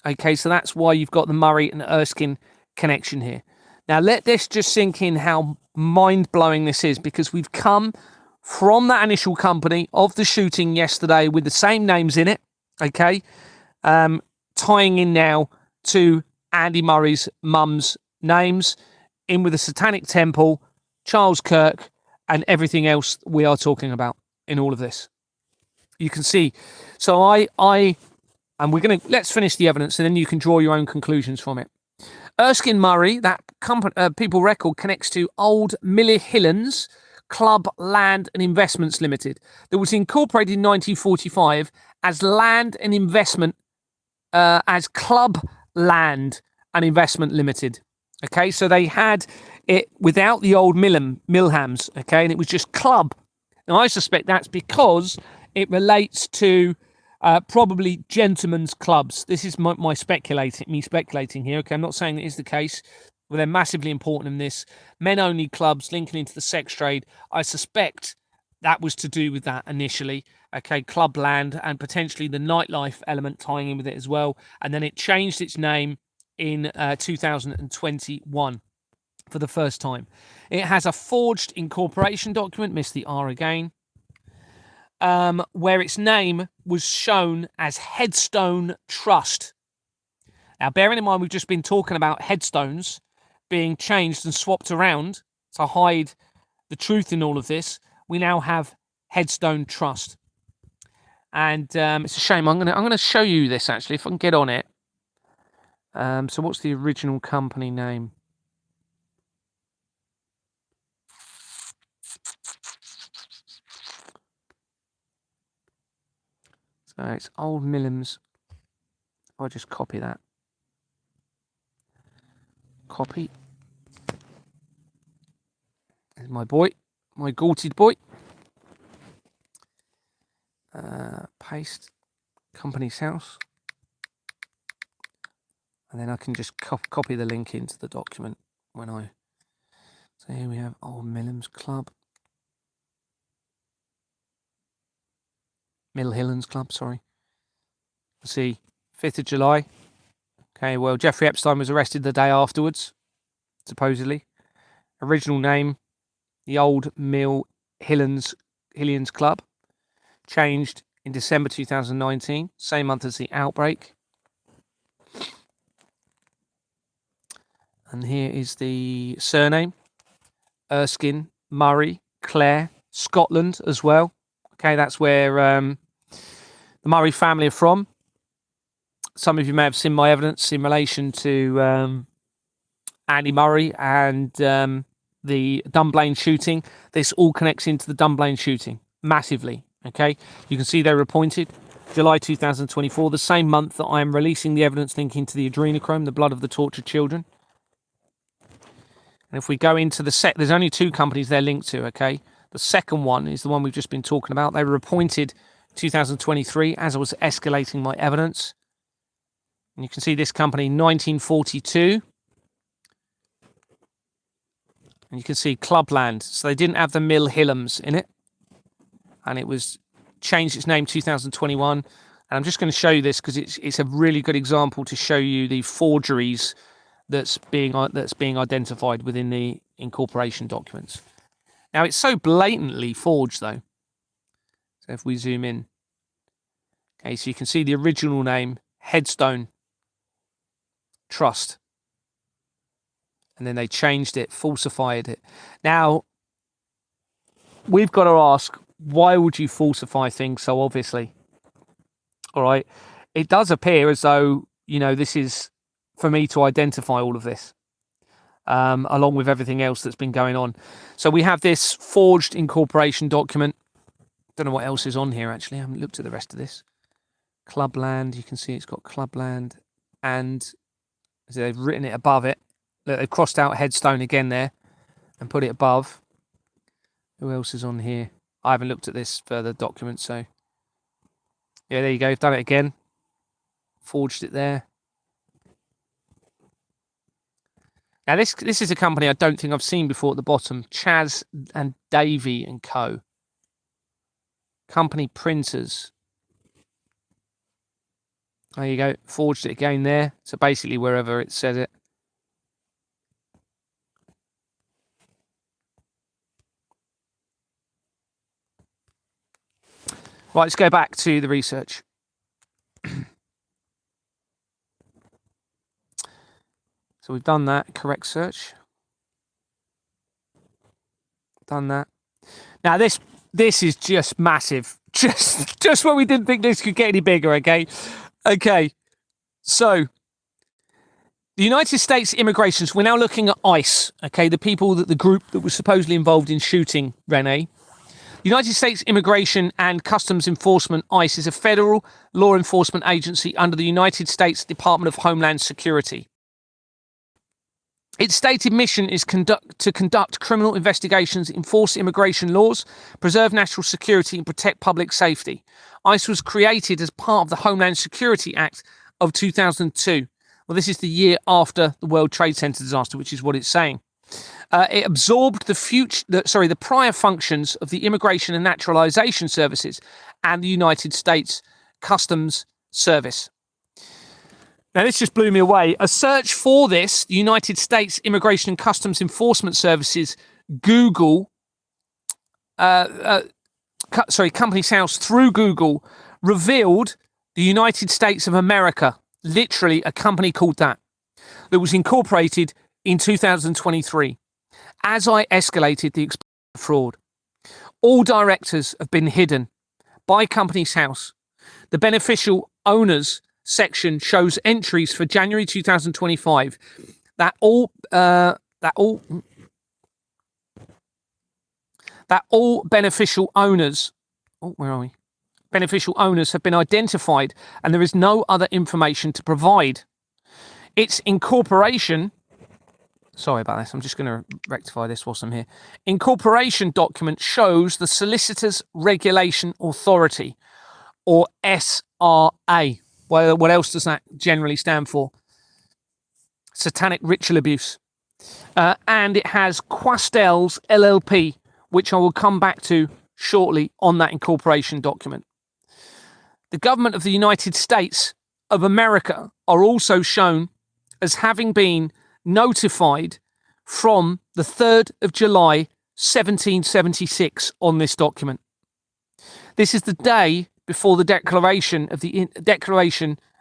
Okay, so that's why you've got the Murray and Erskine connection here. Now, let this just sink in how mind-blowing this is, because we've come from that initial company of the shooting yesterday with the same names in it, okay, tying in now to Andy Murray's mum's names, in with the Satanic Temple, Charles Kirk, and everything else we are talking about in all of this. You can see. So and we're going to, let's finish the evidence and then you can draw your own conclusions from it. Erskine Murray, that people record connects to Old Millie Hillans Club Land and Investments Limited, that was incorporated in 1945 as Land and Investment, as Club Land and Investment Limited. Okay, so they had it without the old Millhams, okay, and it was just Club. Now, I suspect that's because it relates to probably gentlemen's clubs. This is me speculating here. Okay, I'm not saying that is the case, but they're massively important in this. Men-only clubs linking into the sex trade. I suspect that was to do with that initially. Okay, Club Land, and potentially the nightlife element tying in with it as well. And then it changed its name in 2021 for the first time. It has a forged incorporation document, missed the R again, where its name was shown as Headstone Trust. Now, bearing in mind we've just been talking about headstones being changed and swapped around to hide the truth in all of this, we now have Headstone Trust. And it's a shame. I'm gonna show you this, actually, if I can get on it. So what's the original company name? So it's Old Millhams. I'll just copy that. copy. There's my boy, my gaulted boy. Paste, company's house. And then I can just copy the link into the document when I... So here we have Old Milham's Club. Mill Hillen's Club, sorry. See, 5th of July. Okay, well, Jeffrey Epstein was arrested the day afterwards, supposedly. Original name, the Old Mill Hillen's Club. Changed in December 2019, same month as the outbreak. And here is the surname. Erskine, Murray, Clare, Scotland as well. Okay, that's where the Murray family are from. Some of you may have seen my evidence in relation to Andy Murray and the Dunblane shooting. This all connects into the Dunblane shooting massively. Okay, you can see they were appointed July 2024, the same month that I am releasing the evidence linking to the adrenochrome, the blood of the tortured children. And if we go into the there's only 2 companies they're linked to, okay? The second one is the one we've just been talking about. They were appointed 2023 as I was escalating my evidence. And you can see this company, 1942. And you can see Clubland. So they didn't have the Mill Hillam's in it. And it was changed its name 2021. And I'm just going to show you this because it's a really good example to show you the forgeries that's being identified within the incorporation documents. Now, it's so blatantly forged, though. So if we zoom in. Okay, so you can see the original name, Headstone Trust. And then they changed it, falsified it. Now, we've got to ask, why would you falsify things so obviously? All right. It does appear as though, you know, this is for me to identify all of this, along with everything else that's been going on. So we have this forged incorporation document. Don't know what else is on here, actually. I haven't looked at the rest of this. Clubland. You can see it's got Clubland. And so they've written it above it. Look, they've crossed out Headstone again there and put it above. Who else is on here? I haven't looked at this further document, so... Yeah, there you go. Done it again. Forged it there. Now, this is a company I don't think I've seen before at the bottom. Chaz and Davey and Co. Company printers. There you go. Forged it again there. So basically wherever it says it. Right, let's go back to the research. So we've done that. Correct search. Done that. Now this is just massive. Just when we didn't think this could get any bigger, okay? Okay. So the United States immigrations, we're now looking at ICE, okay? The group that was supposedly involved in shooting Renee. United States Immigration and Customs Enforcement, ICE, is a federal law enforcement agency under the United States Department of Homeland Security. Its stated mission is to conduct criminal investigations, enforce immigration laws, preserve national security, and protect public safety. ICE was created as part of the Homeland Security Act of 2002. Well, this is the year after the World Trade Center disaster, which is what it's saying. It absorbed the prior functions of the Immigration and Naturalization Services and the United States Customs Service. Now, this just blew me away. A search for this, the United States Immigration and Customs Enforcement Services, Google, Company's House through Google, revealed the United States of America, literally a company called that was incorporated in 2023. As I escalated the fraud, all directors have been hidden by Company's House. The beneficial owners section shows entries for January 2025 that all beneficial owners. Oh, where are we? Beneficial owners have been identified, and there is no other information to provide. Its incorporation Sorry about this. I'm just going to rectify this whilst I'm here. Incorporation document shows the Solicitors Regulation Authority, or SRA. Well, what else does that generally stand for? Satanic Ritual Abuse. And it has Quastels LLP, which I will come back to shortly on that incorporation document. The government of the United States of America are also shown as having been notified from the 3rd of July 1776 on this document. This is the day before the Declaration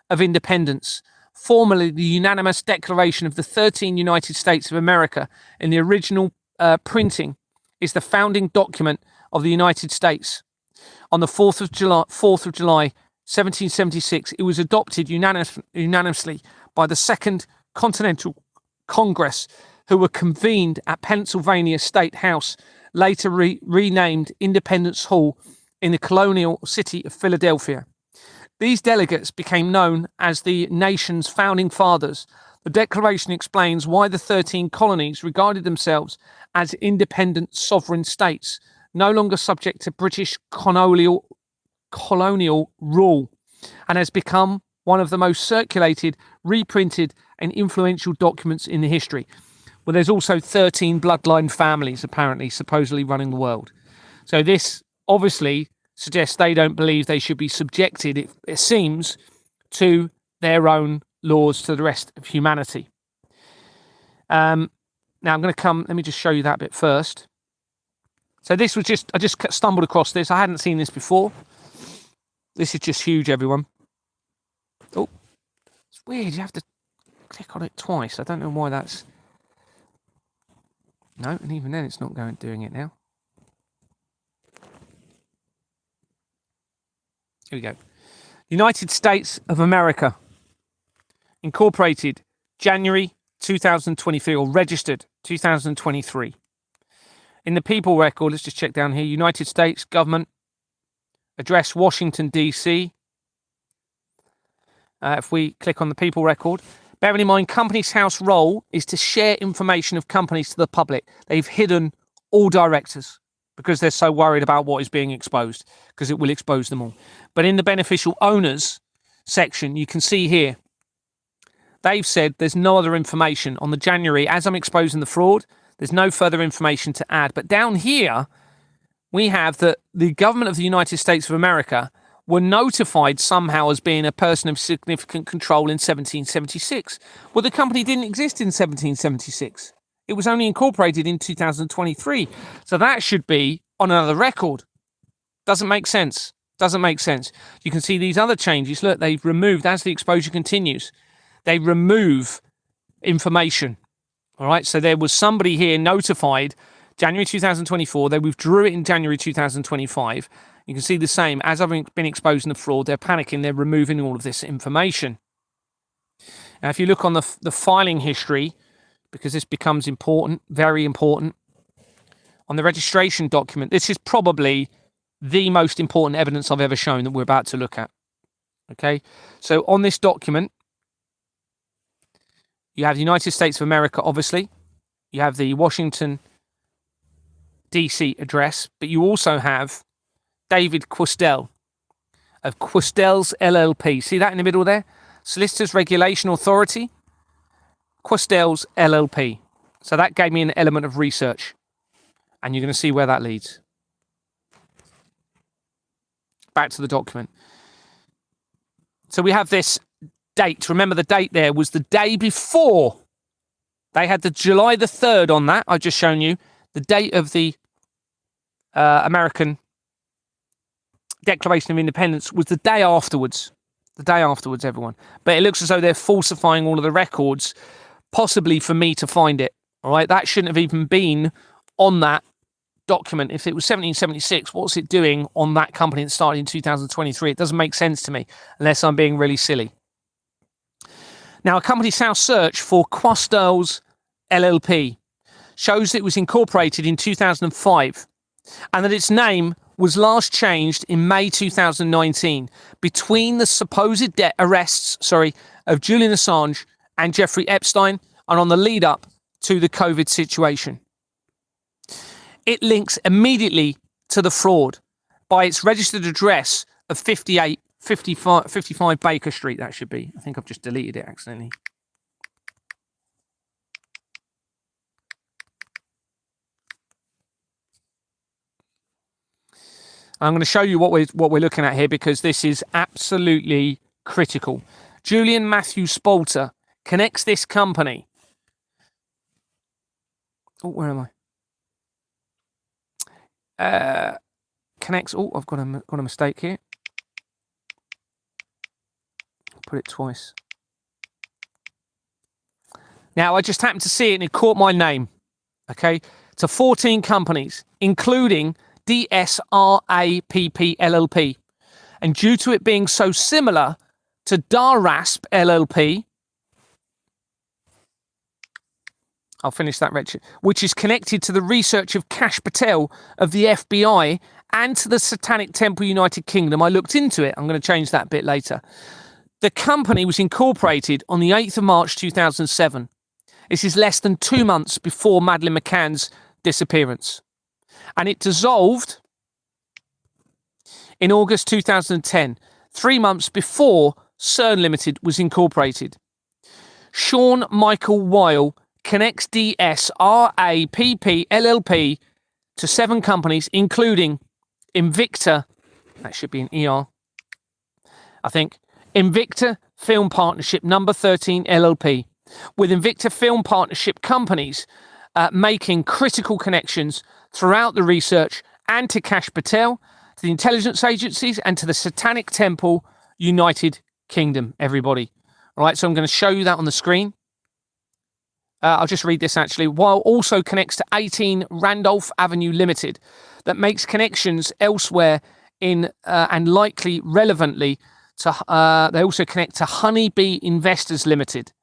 of Independence, formerly the unanimous declaration of the 13 United States of America. In the original printing is the founding document of the United States. On the 4th of July 1776, it was adopted unanimously by the Second Continental Congress, who were convened at Pennsylvania State House, later renamed Independence Hall, in the colonial city of Philadelphia. These delegates became known as the nation's founding fathers. The Declaration explains why the 13 colonies regarded themselves as independent sovereign states, no longer subject to British colonial rule, and has become one of the most circulated, reprinted, and influential documents in the history. Well, there's also 13 bloodline families, apparently, supposedly running the world. So this obviously suggests they don't believe they should be subjected, it seems, to their own laws to the rest of humanity. Now I'm going to let me just show you that bit first. So this was I just stumbled across this. I hadn't seen this before. This is just huge, everyone. Oh, it's weird. You have to click on it twice. I don't know why that's... No, and even then it's not doing it now. Here we go. United States of America. Incorporated January 2023, or registered 2023. In the People Record, let's just check down here. United States Government. Address Washington, D.C. If we click on the People Record, bearing in mind, Companies House role is to share information of companies to the public. They've hidden all directors because they're so worried about what is being exposed, because it will expose them all. But in the beneficial owners section, you can see here, they've said there's no other information on the January. As I'm exposing the fraud, there's no further information to add. But down here, we have that the government of the United States of America were notified somehow as being a person of significant control in 1776. Well, the company didn't exist in 1776. It was only incorporated in 2023. So that should be on another record. Doesn't make sense. Doesn't make sense. You can see these other changes. Look, they've removed, as the exposure continues, they remove information. All right, so there was somebody here notified January 2024. They withdrew it in January 2025. You can see the same. As I've been exposing the fraud, they're panicking. They're removing all of this information. Now, if you look on the filing history, because this becomes important, very important, on the registration document, this is probably the most important evidence I've ever shown that we're about to look at. Okay, so on this document, you have the United States of America, obviously. You have the Washington, D.C. address, but you also have David Quastel of Quastel's LLP. See that in the middle there? Solicitors Regulation Authority, Quastel's LLP. So that gave me an element of research, and you're going to see where that leads. Back to the document. So we have this date. Remember, the date there was the day before. They had the July the 3rd on that. I've just shown you. The date of the American Declaration of Independence was the day afterwards. The day afterwards, everyone. But it looks as though they're falsifying all of the records, possibly for me to find it. All right, that shouldn't have even been on that document. If it was 1776, what's it doing on that company that started in 2023? It doesn't make sense to me, unless I'm being really silly. Now, a Companies House search for Quastel's LLP shows it was incorporated in 2005 and that its name was last changed in May 2019 between the supposed arrests of Julian Assange and Jeffrey Epstein, and on the lead up to the COVID situation. It links immediately to the fraud by its registered address of 55 Baker Street, that should be. I think I've just deleted it accidentally. I'm going to show you what we're looking at here, because this is absolutely critical. Julian Matthew Spalter connects this company. Oh, where am I? Connects. Oh, I've got a mistake here. Put it twice. Now, I just happened to see it and it caught my name. Okay, to 14 companies, including DSRAPP LLP. And due to it being so similar to DARASP LLP, I'll finish that, Richard, which is connected to the research of Kash Patel of the FBI and to the Satanic Temple United Kingdom. I looked into it. I'm going to change that bit later. The company was incorporated on the 8th of March 2007. This is less than 2 months before Madeleine McCann's disappearance. And it dissolved in August 2010, 3 months before CERN Limited was incorporated. Sean Michael Weil connects DSRAPP LLP to 7 companies, including Invicta, that should be an ER, I think, Invicta Film Partnership number 13 LLP, with Invicta Film Partnership companies making critical connections throughout the research and to Kash Patel, to the intelligence agencies, and to the Satanic Temple United Kingdom, everybody. All right, so I'm going to show you that on the screen. I'll just read this actually. While also connects to 18 Randolph Avenue Limited, that makes connections elsewhere in and likely relevantly to. They also connect to Honeybee Investors Limited,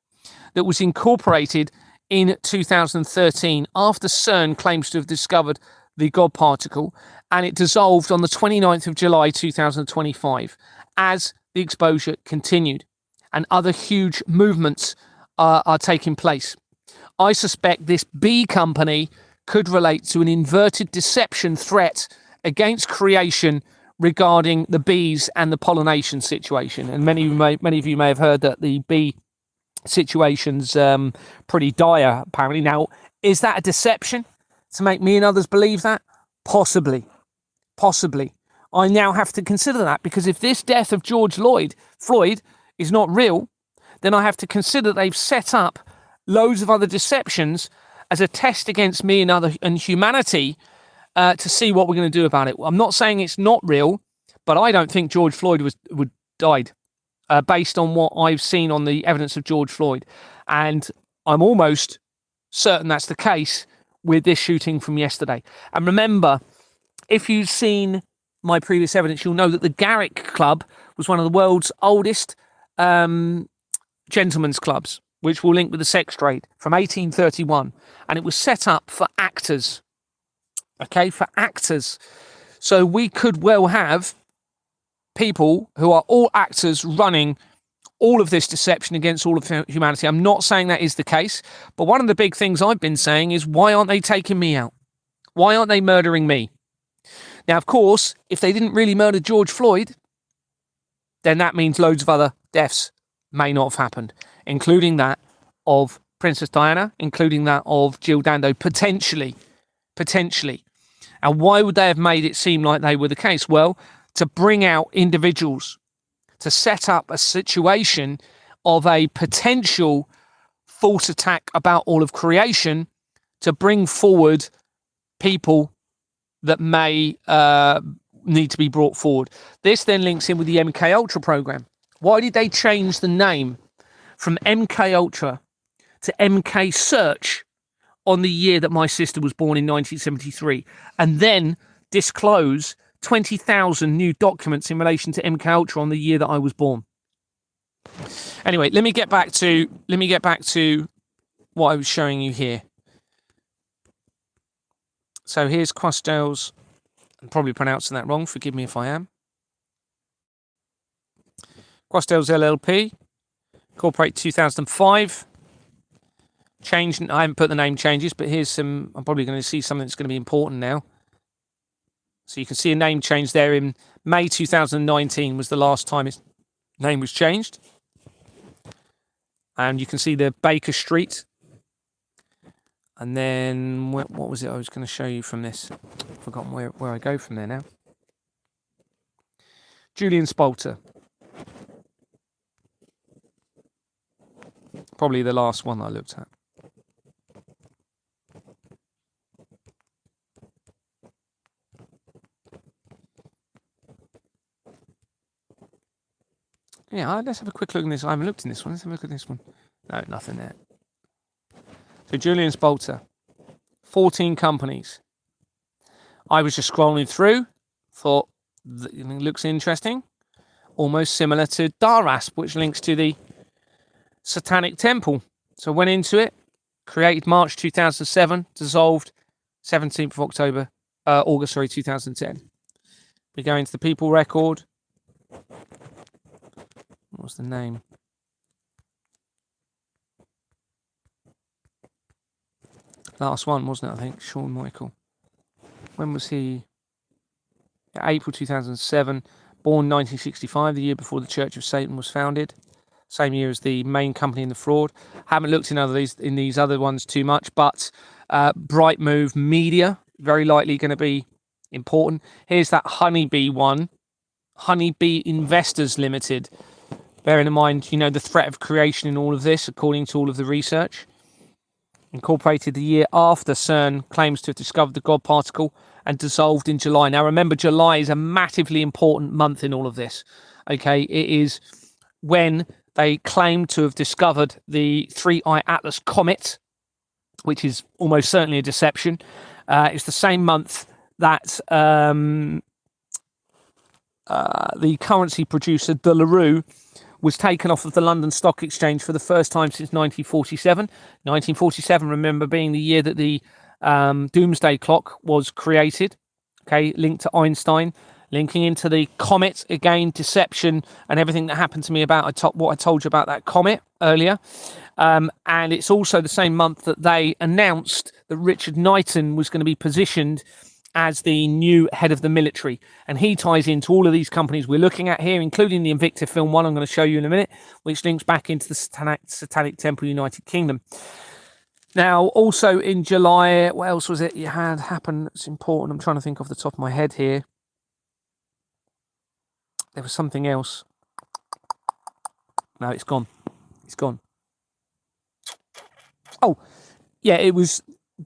that was incorporated in 2013 after CERN claims to have discovered the God particle, and it dissolved on the 29th of July 2025 as the exposure continued and other huge movements are taking place. I suspect this B company could relate to an inverted deception threat against creation regarding the bees and the pollination situation. And many of you may have heard that the bee situation's pretty dire, apparently. Now, is that a deception to make me and others believe that? Possibly. I now have to consider that, because if this death of George Floyd is not real, then I have to consider they've set up loads of other deceptions as a test against me and humanity to see what we're going to do about it. I'm not saying it's not real, but I don't think George Floyd would died based on what I've seen on the evidence of George Floyd. And I'm almost certain that's the case with this shooting from yesterday. And remember, if you've seen my previous evidence, you'll know that the Garrick Club was one of the world's oldest gentlemen's clubs, which will link with the sex trade, from 1831. And it was set up for actors. Okay, for actors. So we could well have people who are all actors running all of this deception against all of humanity. I'm not saying that is the case, but one of the big things I've been saying is, why aren't they taking me out? Why aren't they murdering me? Now, of course, if they didn't really murder George Floyd, then that means loads of other deaths may not have happened, including that of Princess Diana, including that of Jill Dando, potentially. And why would they have made it seem like they were the case? Well, to bring out individuals, to set up a situation of a potential false attack about all of creation, to bring forward people that may need to be brought forward. This then links in with the MK Ultra program. Why did they change the name from MK Ultra to MK Search on the year that my sister was born in 1973, and then disclose 20,000 new documents in relation to MK Ultra on the year that I was born? Anyway, let me get back to what I was showing you here. So here's Quastels. I'm probably pronouncing that wrong. Forgive me if I am. Quastels LLP, incorporated 2005. changed. I haven't put the name changes, but here's some. I'm probably going to see something that's going to be important now. So you can see a name change there in May 2019 was the last time its name was changed. And you can see the Baker Street. And then, what was it I was going to show you from this? I've forgotten where I go from there now. Julian Spalter. Probably the last one I looked at. Yeah, let's have a quick look at this. I haven't looked in this one. Let's have a look at this one. No, nothing there. So Julian Spalter, 14 companies. I was just scrolling through, thought it looks interesting. Almost similar to Darasp, which links to the Satanic Temple. So went into it, created March 2007, dissolved 17th of August 2010. We go into the People record. What's the name? Last one, wasn't it, I think? Shawn Michael. When was he? April 2007. Born 1965, the year before the Church of Satan was founded. Same year as the main company in the fraud. Haven't looked in these other ones too much, but Bright Move Media, very likely going to be important. Here's that Honeybee one. Honeybee Investors Limited. Bearing in mind, the threat of creation in all of this, according to all of the research. Incorporated the year after CERN claims to have discovered the God particle and dissolved in July. Now, remember, July is a massively important month in all of this. Okay, it is when they claim to have discovered the 3I Atlas comet, which is almost certainly a deception. It's the same month that the currency producer, De La Rue, was taken off of the London Stock Exchange for the first time since 1947. 1947, remember, being the year that the Doomsday Clock was created, okay, linked to Einstein, linking into the comet, again, deception, and everything that happened to me about what I told you about that comet earlier. And it's also the same month that they announced that Richard Knighton was going to be positioned as the new head of the military, and he ties into all of these companies we're looking at here, including the Invicta film one I'm going to show you in a minute, which links back into the Satanic Temple United Kingdom. Now, also in July, what else was it you had happen that's important? I'm trying to think off the top of my head here. There was something else. No, it's gone. It's gone. Oh, yeah, it was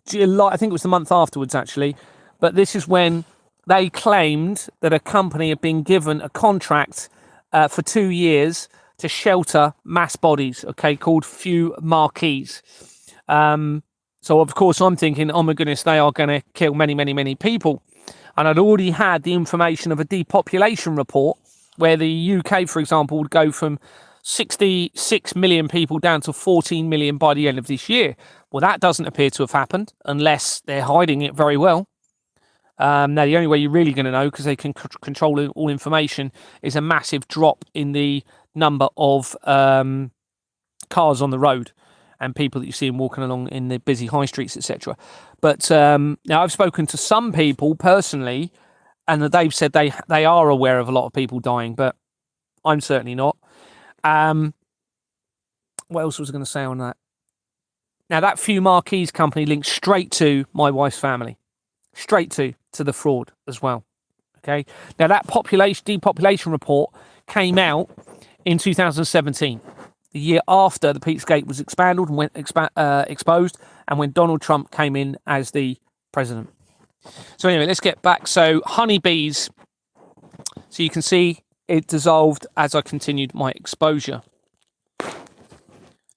July. I think it was the month afterwards, actually. But this is when they claimed that a company had been given a contract for 2 years to shelter mass bodies, okay, called Few Marquees. So, of course, I'm thinking, oh, my goodness, they are going to kill many, many, many people. And I'd already had the information of a depopulation report where the UK, for example, would go from 66 million people down to 14 million by the end of this year. Well, that doesn't appear to have happened unless they're hiding it very well. Now, the only way you're really going to know, because they can control all information, is a massive drop in the number of cars on the road and people that you see them walking along in the busy high streets, etc. But now I've spoken to some people personally, and they've said they are aware of a lot of people dying, but I'm certainly not. What else was I going to say on that? Now, that Few Marquees company links straight to my wife's family. Straight to the fraud as well. Okay. Now, that depopulation report came out in 2017, the year after the Peatsgate was expanded and went exposed, and when Donald Trump came in as the president. So anyway, let's get back. So honeybees. So you can see it dissolved as I continued my exposure,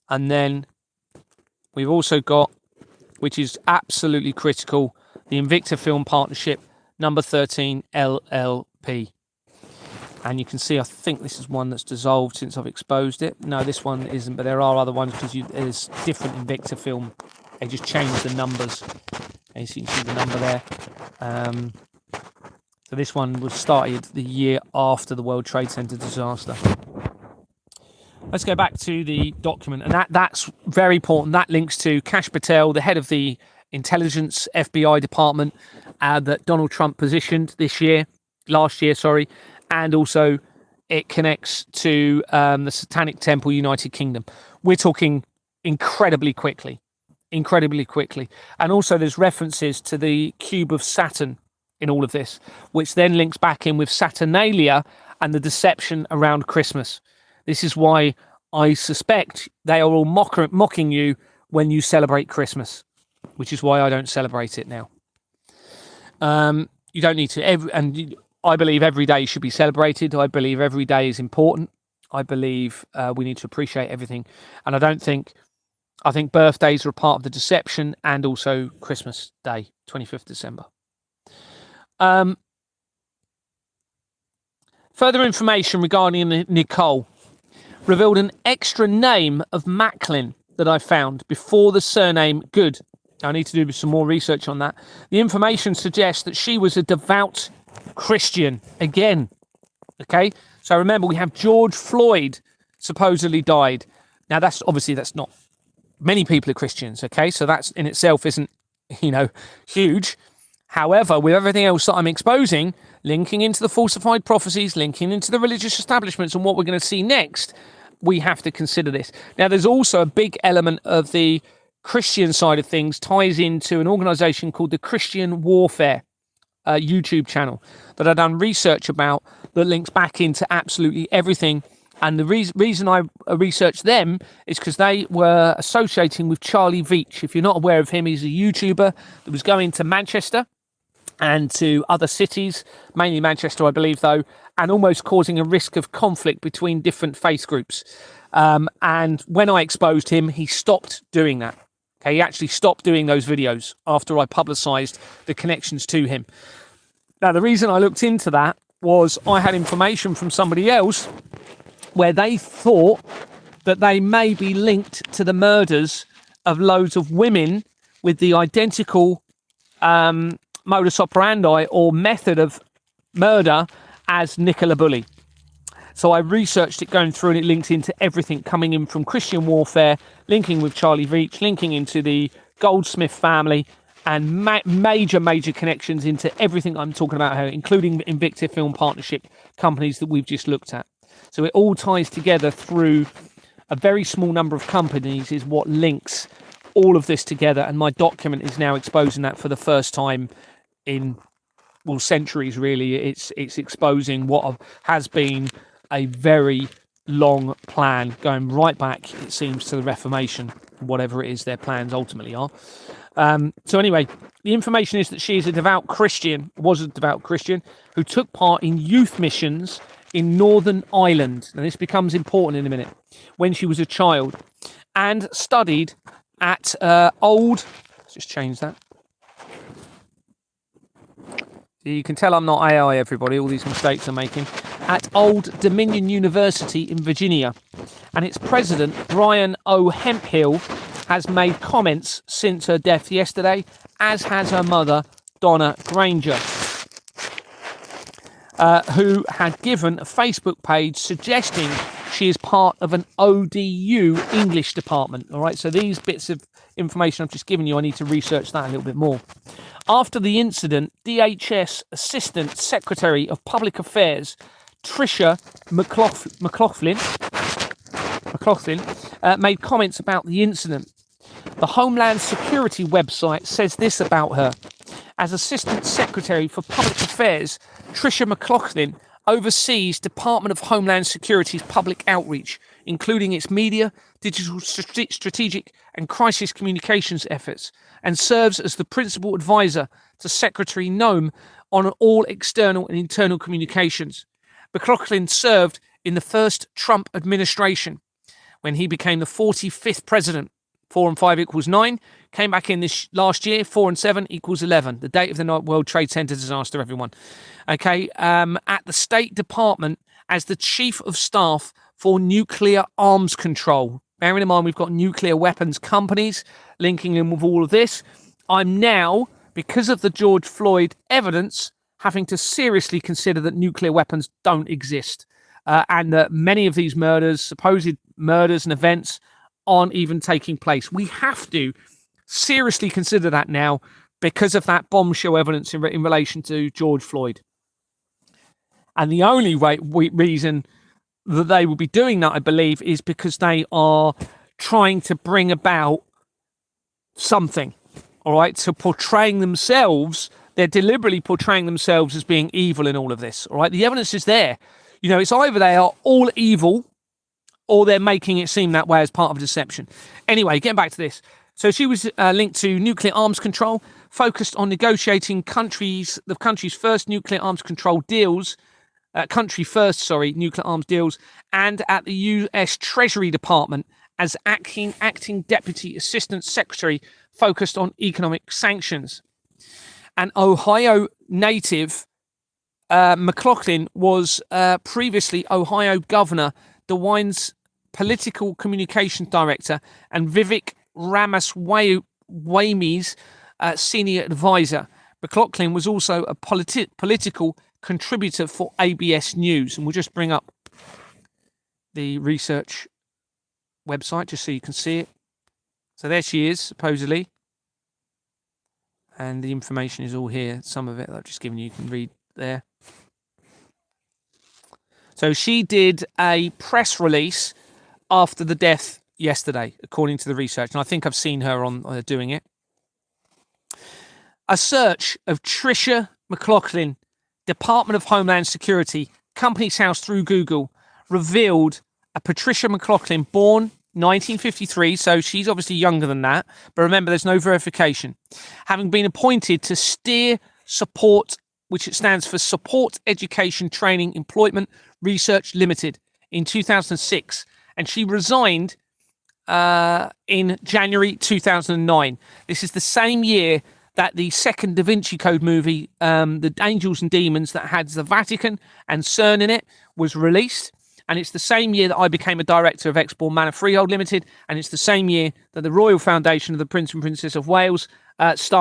and then we've also got, which is absolutely critical, the Invicta Film Partnership, number 13, LLP. And you can see, I think this is one that's dissolved since I've exposed it. No, this one isn't, but there are other ones because there's different Invicta Film. They just changed the numbers. Okay, so you can see the number there. So this one was started the year after the World Trade Center disaster. let's go back to the document, and that's very important. That links to Kash Patel, the head of the intelligence FBI department that Donald Trump positioned last year, and also it connects to the Satanic Temple United Kingdom. We're talking incredibly quickly. And also there's references to the cube of Saturn in all of this, which then links back in with Saturnalia and the deception around Christmas. This is why I suspect they are all mocking you when you celebrate Christmas, which is why I don't celebrate it now. You don't need to. I believe every day should be celebrated. I believe every day is important. I believe we need to appreciate everything. And I think birthdays are a part of the deception, and also Christmas Day, 25th December. Further information regarding Nicole revealed an extra name of Macklin that I found before the surname Good. I need to do some more research on that. The information suggests that she was a devout Christian again. Okay, so remember, we have George Floyd supposedly died. Now that's not many people are Christians. Okay, so that's in itself isn't huge. However, with everything else that I'm exposing, linking into the falsified prophecies, linking into the religious establishments, and what we're going to see next, we have to consider this. Now, there's also a big element of the Christian side of things ties into an organization called the Christian Warfare YouTube channel that I've done research about that links back into absolutely everything. And the reason I researched them is because they were associating with Charlie Veitch. If you're not aware of him, he's a YouTuber that was going to Manchester and to other cities, mainly Manchester, I believe, though, and almost causing a risk of conflict between different faith groups. And when I exposed him, he stopped doing that. Okay, he actually stopped doing those videos after I publicised the connections to him. Now, the reason I looked into that was I had information from somebody else where they thought that they may be linked to the murders of loads of women with the identical modus operandi or method of murder as Nicola Bulley. So I researched it going through, and it linked into everything coming in from Christian Warfare, linking with Charlie Veitch, linking into the Goldsmith family, and major connections into everything I'm talking about here, including Invicta Film Partnership companies that we've just looked at. So it all ties together through a very small number of companies is what links all of this together. And my document is now exposing that for the first time in, centuries, really. It's exposing what has been a very long plan going right back, it seems, to the Reformation, whatever it is their plans ultimately are. So anyway, the information is that she is was a devout Christian who took part in youth missions in Northern Ireland. And this becomes important in a minute. When she was a child, and studied at let's just change that. You can tell I'm not AI, everybody, all these mistakes I'm making. At Old Dominion University in Virginia. And its president, Brian O. Hemphill, has made comments since her death yesterday, as has her mother, Donna Granger, who had given a Facebook page suggesting she is part of an ODU English department. All right, so these bits of information I've just given you, I need to research that a little bit more. After the incident, DHS Assistant Secretary of Public Affairs, Tricia McLaughlin, made comments about the incident. The Homeland Security website says this about her. As Assistant Secretary for Public Affairs, Tricia McLaughlin oversees Department of Homeland Security's public outreach, including its media, digital strategic and crisis communications efforts, and serves as the principal advisor to Secretary Noem on all external and internal communications. McLaughlin served in the first Trump administration when he became the 45th president. 4 and 5 equals 9. Came back in this last year. 4 and 7 equals 11. The date of the World Trade Center disaster, everyone. Okay. At the State Department as the Chief of Staff for Nuclear Arms Control. Bearing in mind we've got nuclear weapons companies linking in with all of this. I'm now, because of the George Floyd evidence, having to seriously consider that nuclear weapons don't exist. and that many of these murders, supposed murders and events, aren't even taking place. We have to seriously consider that now because of that bombshell evidence in relation to George Floyd. And the only reason that they will be doing that, I believe, is because they are trying to bring about something, all right? So portraying themselves, they're deliberately portraying themselves as being evil in all of this, all right? The evidence is there. You know, it's either they are all evil or they're making it seem that way as part of a deception. Anyway, getting back to this. So she was linked to nuclear arms control, focused on negotiating the country's first nuclear arms control deals, nuclear arms deals, and at the US Treasury Department as acting Deputy Assistant Secretary focused on economic sanctions. An Ohio native, McLaughlin, was previously Ohio Governor DeWine's political communications director and Vivek Ramaswamy's senior advisor. McLaughlin was also a political contributor for ABS News. And we'll just bring up the research website just so you can see it. So there she is, supposedly. And the information is all here. Some of it I've just given you can read there. So she did a press release after the death yesterday, according to the research. And I think I've seen her on doing it. A search of Tricia McLaughlin, Department of Homeland Security, company's house through Google, revealed a Patricia McLaughlin, born 1953, so she's obviously younger than that. But remember, there's no verification. Having been appointed to steer support, which it stands for Support Education Training Employment Research Limited, in 2006. And she resigned in January 2009. This is the same year that the second Da Vinci Code movie, The Angels and Demons, that had the Vatican and CERN in it, was released. And it's the same year that I became a director of Exbourne Manor Freehold Limited. And it's the same year that the Royal Foundation of the Prince and Princess of Wales was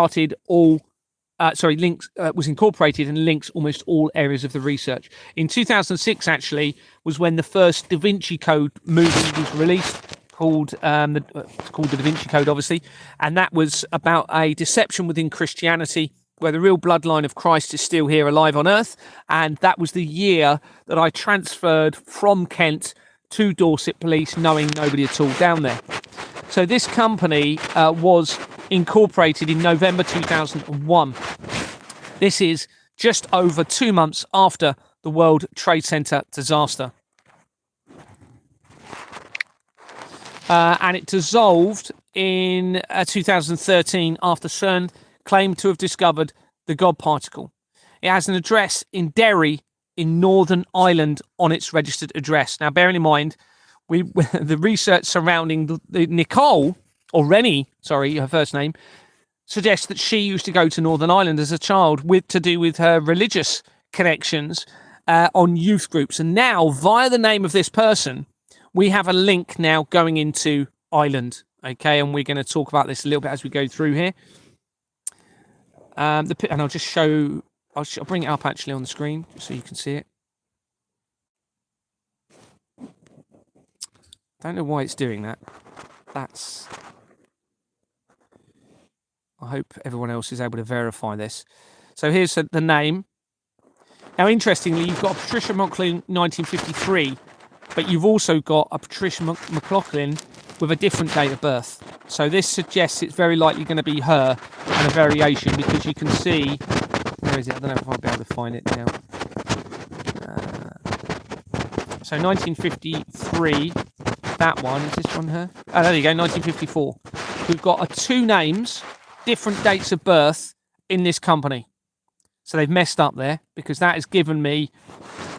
incorporated and links almost all areas of the research. In 2006, actually, was when the first Da Vinci Code movie was released, called the Da Vinci Code, obviously. And that was about a deception within Christianity, where the real bloodline of Christ is still here alive on earth. And that was the year that I transferred from Kent to Dorset Police, knowing nobody at all down there. So this company was incorporated in November 2001. This is just over 2 months after the World Trade Center disaster. And it dissolved in 2013 after CERN claimed to have discovered the God particle. It has an address in Derry in Northern Ireland on its registered address. Now, bearing in mind, the research surrounding the Nicole, or Renee, her first name, suggests that she used to go to Northern Ireland as a child to do with her religious connections on youth groups. And now, via the name of this person, we have a link now going into Ireland. Okay, and we're going to talk about this a little bit as we go through here. And I'll just show. I'll bring it up actually on the screen so you can see it. Don't know why it's doing that. I hope everyone else is able to verify this. So here's the name. Now, interestingly, you've got a Patricia McLaughlin 1953, but you've also got a Patricia McLaughlin with a different date of birth. So this suggests it's very likely going to be her and a variation, because you can see, where is it? I don't know if I'll be able to find it now. So 1953, that one, is this one her? Oh, there you go, 1954. We've got two names, different dates of birth in this company. So they've messed up there, because that has given me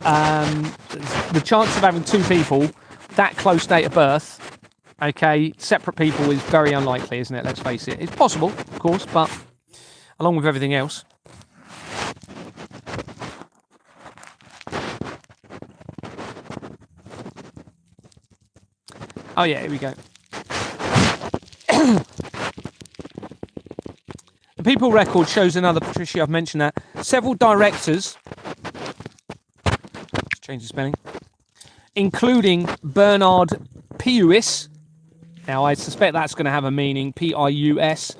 the chance of having two people that close date of birth. Okay, separate people is very unlikely, isn't it? Let's face it. It's possible, of course, but along with everything else. Oh yeah, here we go. The People record shows another Patricia, I've mentioned that. Several directors, let's change the spelling. including Bernard Pius. Now, I suspect that's going to have a meaning, Pius.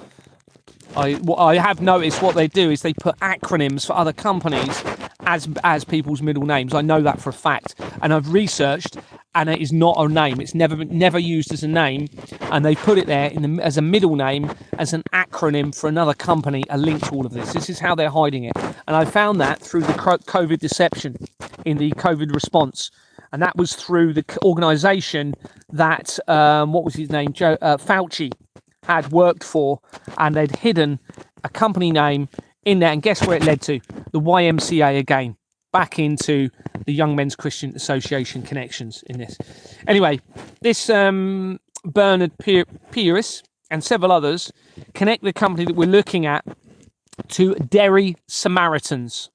I have noticed what they do is they put acronyms for other companies as people's middle names. I know that for a fact, and I've researched, and it is not a name. It's never used as a name, and they put it there as a middle name, as an acronym for another company, a link to all of this. This is how they're hiding it, and I found that through the COVID deception in the COVID response, and that was through the organisation that what was his name, Fauci had worked for, and they'd hidden a company name in there, and guess where it led to? The YMCA again, back into the Young Men's Christian Association connections in this. Anyway, this Bernard Pius and several others connect the company that we're looking at to Derry Samaritans,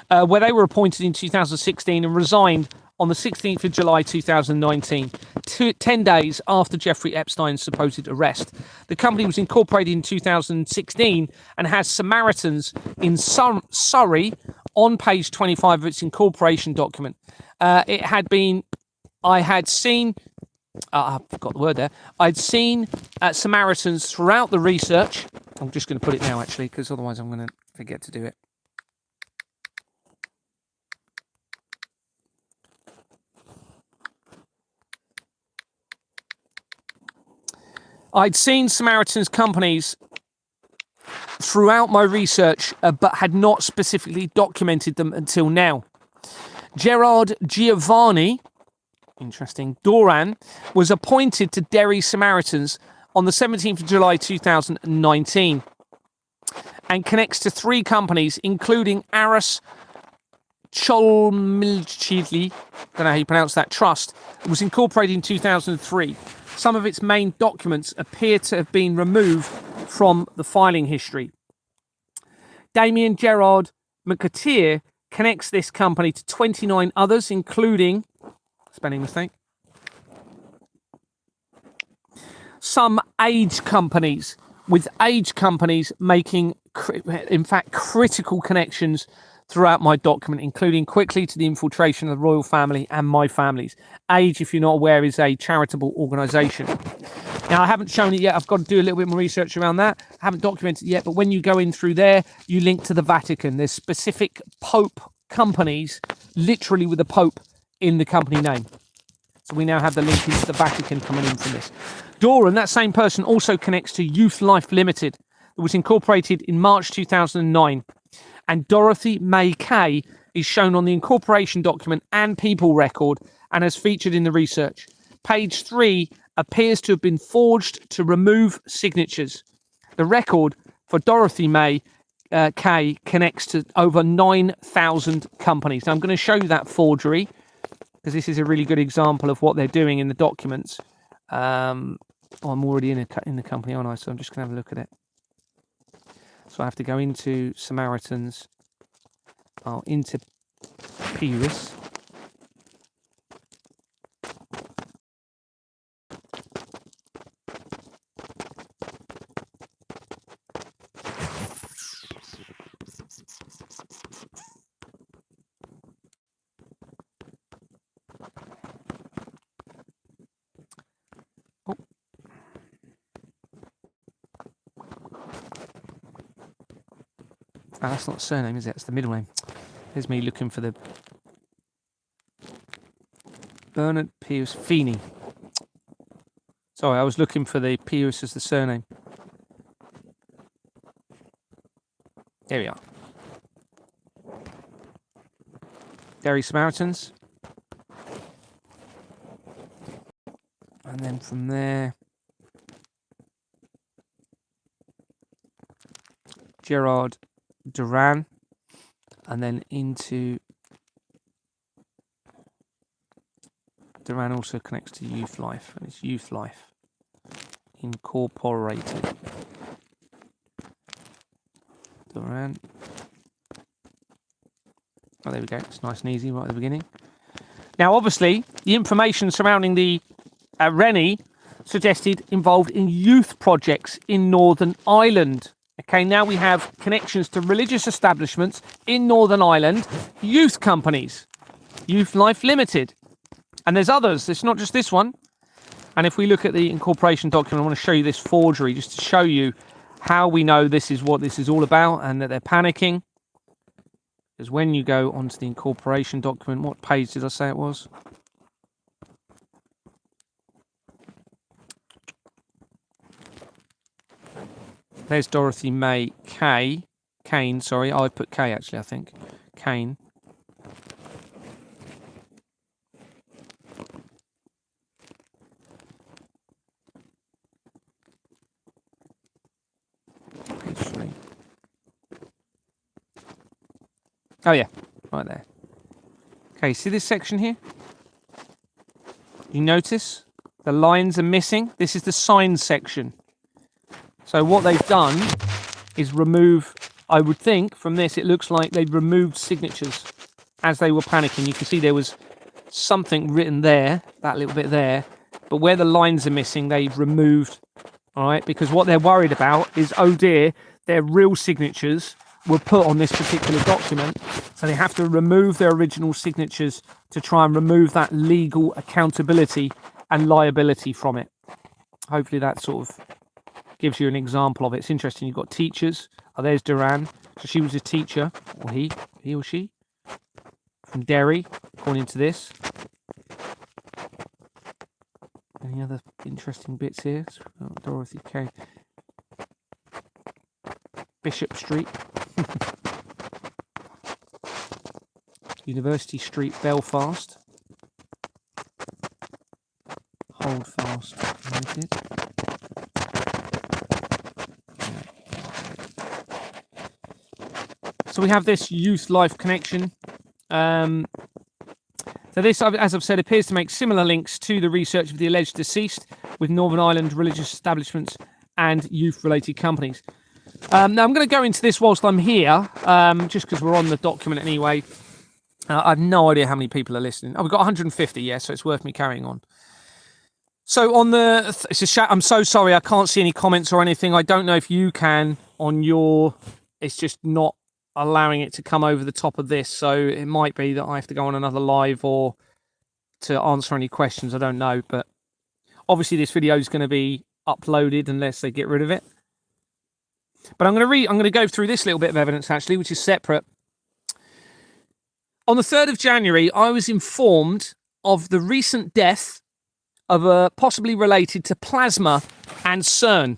where they were appointed in 2016 and resigned on the 16th of July 2019, 10 days after Jeffrey Epstein's supposed arrest. The company was incorporated in 2016 and has Samaritans in Surrey on page 25 of its incorporation document. I'd seen Samaritans throughout the research. I'm just going to put it now, actually, because otherwise I'm going to forget to do it. I'd seen Samaritans companies throughout my research, but had not specifically documented them until now. Gerard Giovanni, interesting, Doran, was appointed to Derry Samaritans on the 17th of July 2019 and connects to 3 companies, including Aris Cholmilchidli, don't know how you pronounce that, Trust. It was incorporated in 2003. Some of its main documents appear to have been removed from the filing history. Damien Gerard McAteer connects this company to 29 others, including, spelling mistake, some age companies, with age companies making, in fact, critical connections throughout my document, including quickly to the infiltration of the royal family and my families. Age, if you're not aware, is a charitable organisation. Now, I haven't shown it yet. I've got to do a little bit more research around that. I haven't documented it yet, but when you go in through there, you link to the Vatican. There's specific Pope companies, literally with the Pope in the company name. So we now have the link into the Vatican coming in from this. Doran, that same person, also connects to Youth Life Limited, that was incorporated in March 2009. And Dorothy May Kay is shown on the incorporation document and people record and as featured in the research. Page 3 appears to have been forged to remove signatures. The record for Dorothy May Kay connects to over 9,000 companies. Now, I'm going to show you that forgery because this is a really good example of what they're doing in the documents. I'm already in the company, aren't I? So I'm just going to have a look at it. So I have to go into Samaritans, into Pius. Oh, that's not the surname, is it? It's the middle name. Here's me looking for the Bernard Pius Feeney. Sorry, I was looking for the Pius as the surname. There we are. Derry Samaritans. And then from there, Gerard Duran, and then into Duran also connects to Youth Life, and it's Youth Life Incorporated. Duran. Oh, there we go. It's nice and easy right at the beginning. Now, obviously, the information surrounding the Rennie suggested involved in youth projects in Northern Ireland. Okay, now we have connections to religious establishments in Northern Ireland, youth companies, Youth Life Limited, And there's others. It's not just this one. And if we look at the incorporation document, I want to show you this forgery just to show you how we know this is what this is all about and that they're panicking. Because when you go onto the incorporation document, what page did I say it was? There's Dorothy May Kane, sorry. I put K actually, I think. Kane. Page 3. Oh yeah, right there. Okay, see this section here? You notice the lines are missing? This is the sign section. So what they've done is remove, I would think, from this, it looks like they've removed signatures as they were panicking. You can see there was something written there, that little bit there, but where the lines are missing, they've removed, all right? Because what they're worried about is, oh dear, their real signatures were put on this particular document, so they have to remove their original signatures to try and remove that legal accountability and liability from it. Hopefully that sort of gives you an example of it. It's interesting. You've got teachers. Oh, there's Duran. So she was a teacher, or he or she, from Derry, according to this. Any other interesting bits here? Oh, Dorothy K. Bishop Street. University Street, Belfast. Holdfast Limited. So we have this youth life connection. So this, as I've said, appears to make similar links to the research of the alleged deceased with Northern Ireland religious establishments and youth-related companies. Now I'm going to go into this whilst I'm here, just because we're on the document anyway. I have no idea how many people are listening. Oh, we've got 150, yeah, so it's worth me carrying on. So on the, I'm so sorry, I can't see any comments or anything. I don't know if you can on your, it's just not allowing it to come over the top of this, so it might be that I have to go on another live or to answer any questions. I don't know, but obviously this video is going to be uploaded unless they get rid of it. But I'm going to go through this little bit of evidence actually, which is separate. On the 3rd of January, I was informed of the recent death of a possibly related to plasma and CERN.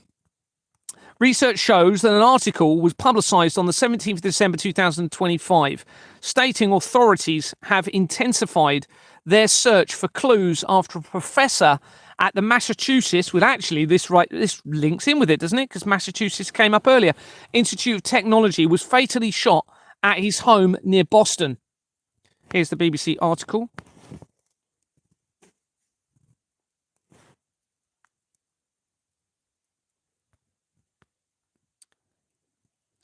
Research shows that an article was publicised on the 17th of December 2025, stating authorities have intensified their search for clues after a professor at the Massachusetts, with actually this links in with it, doesn't it? Because Massachusetts came up earlier. Institute of Technology was fatally shot at his home near Boston. Here's the BBC article.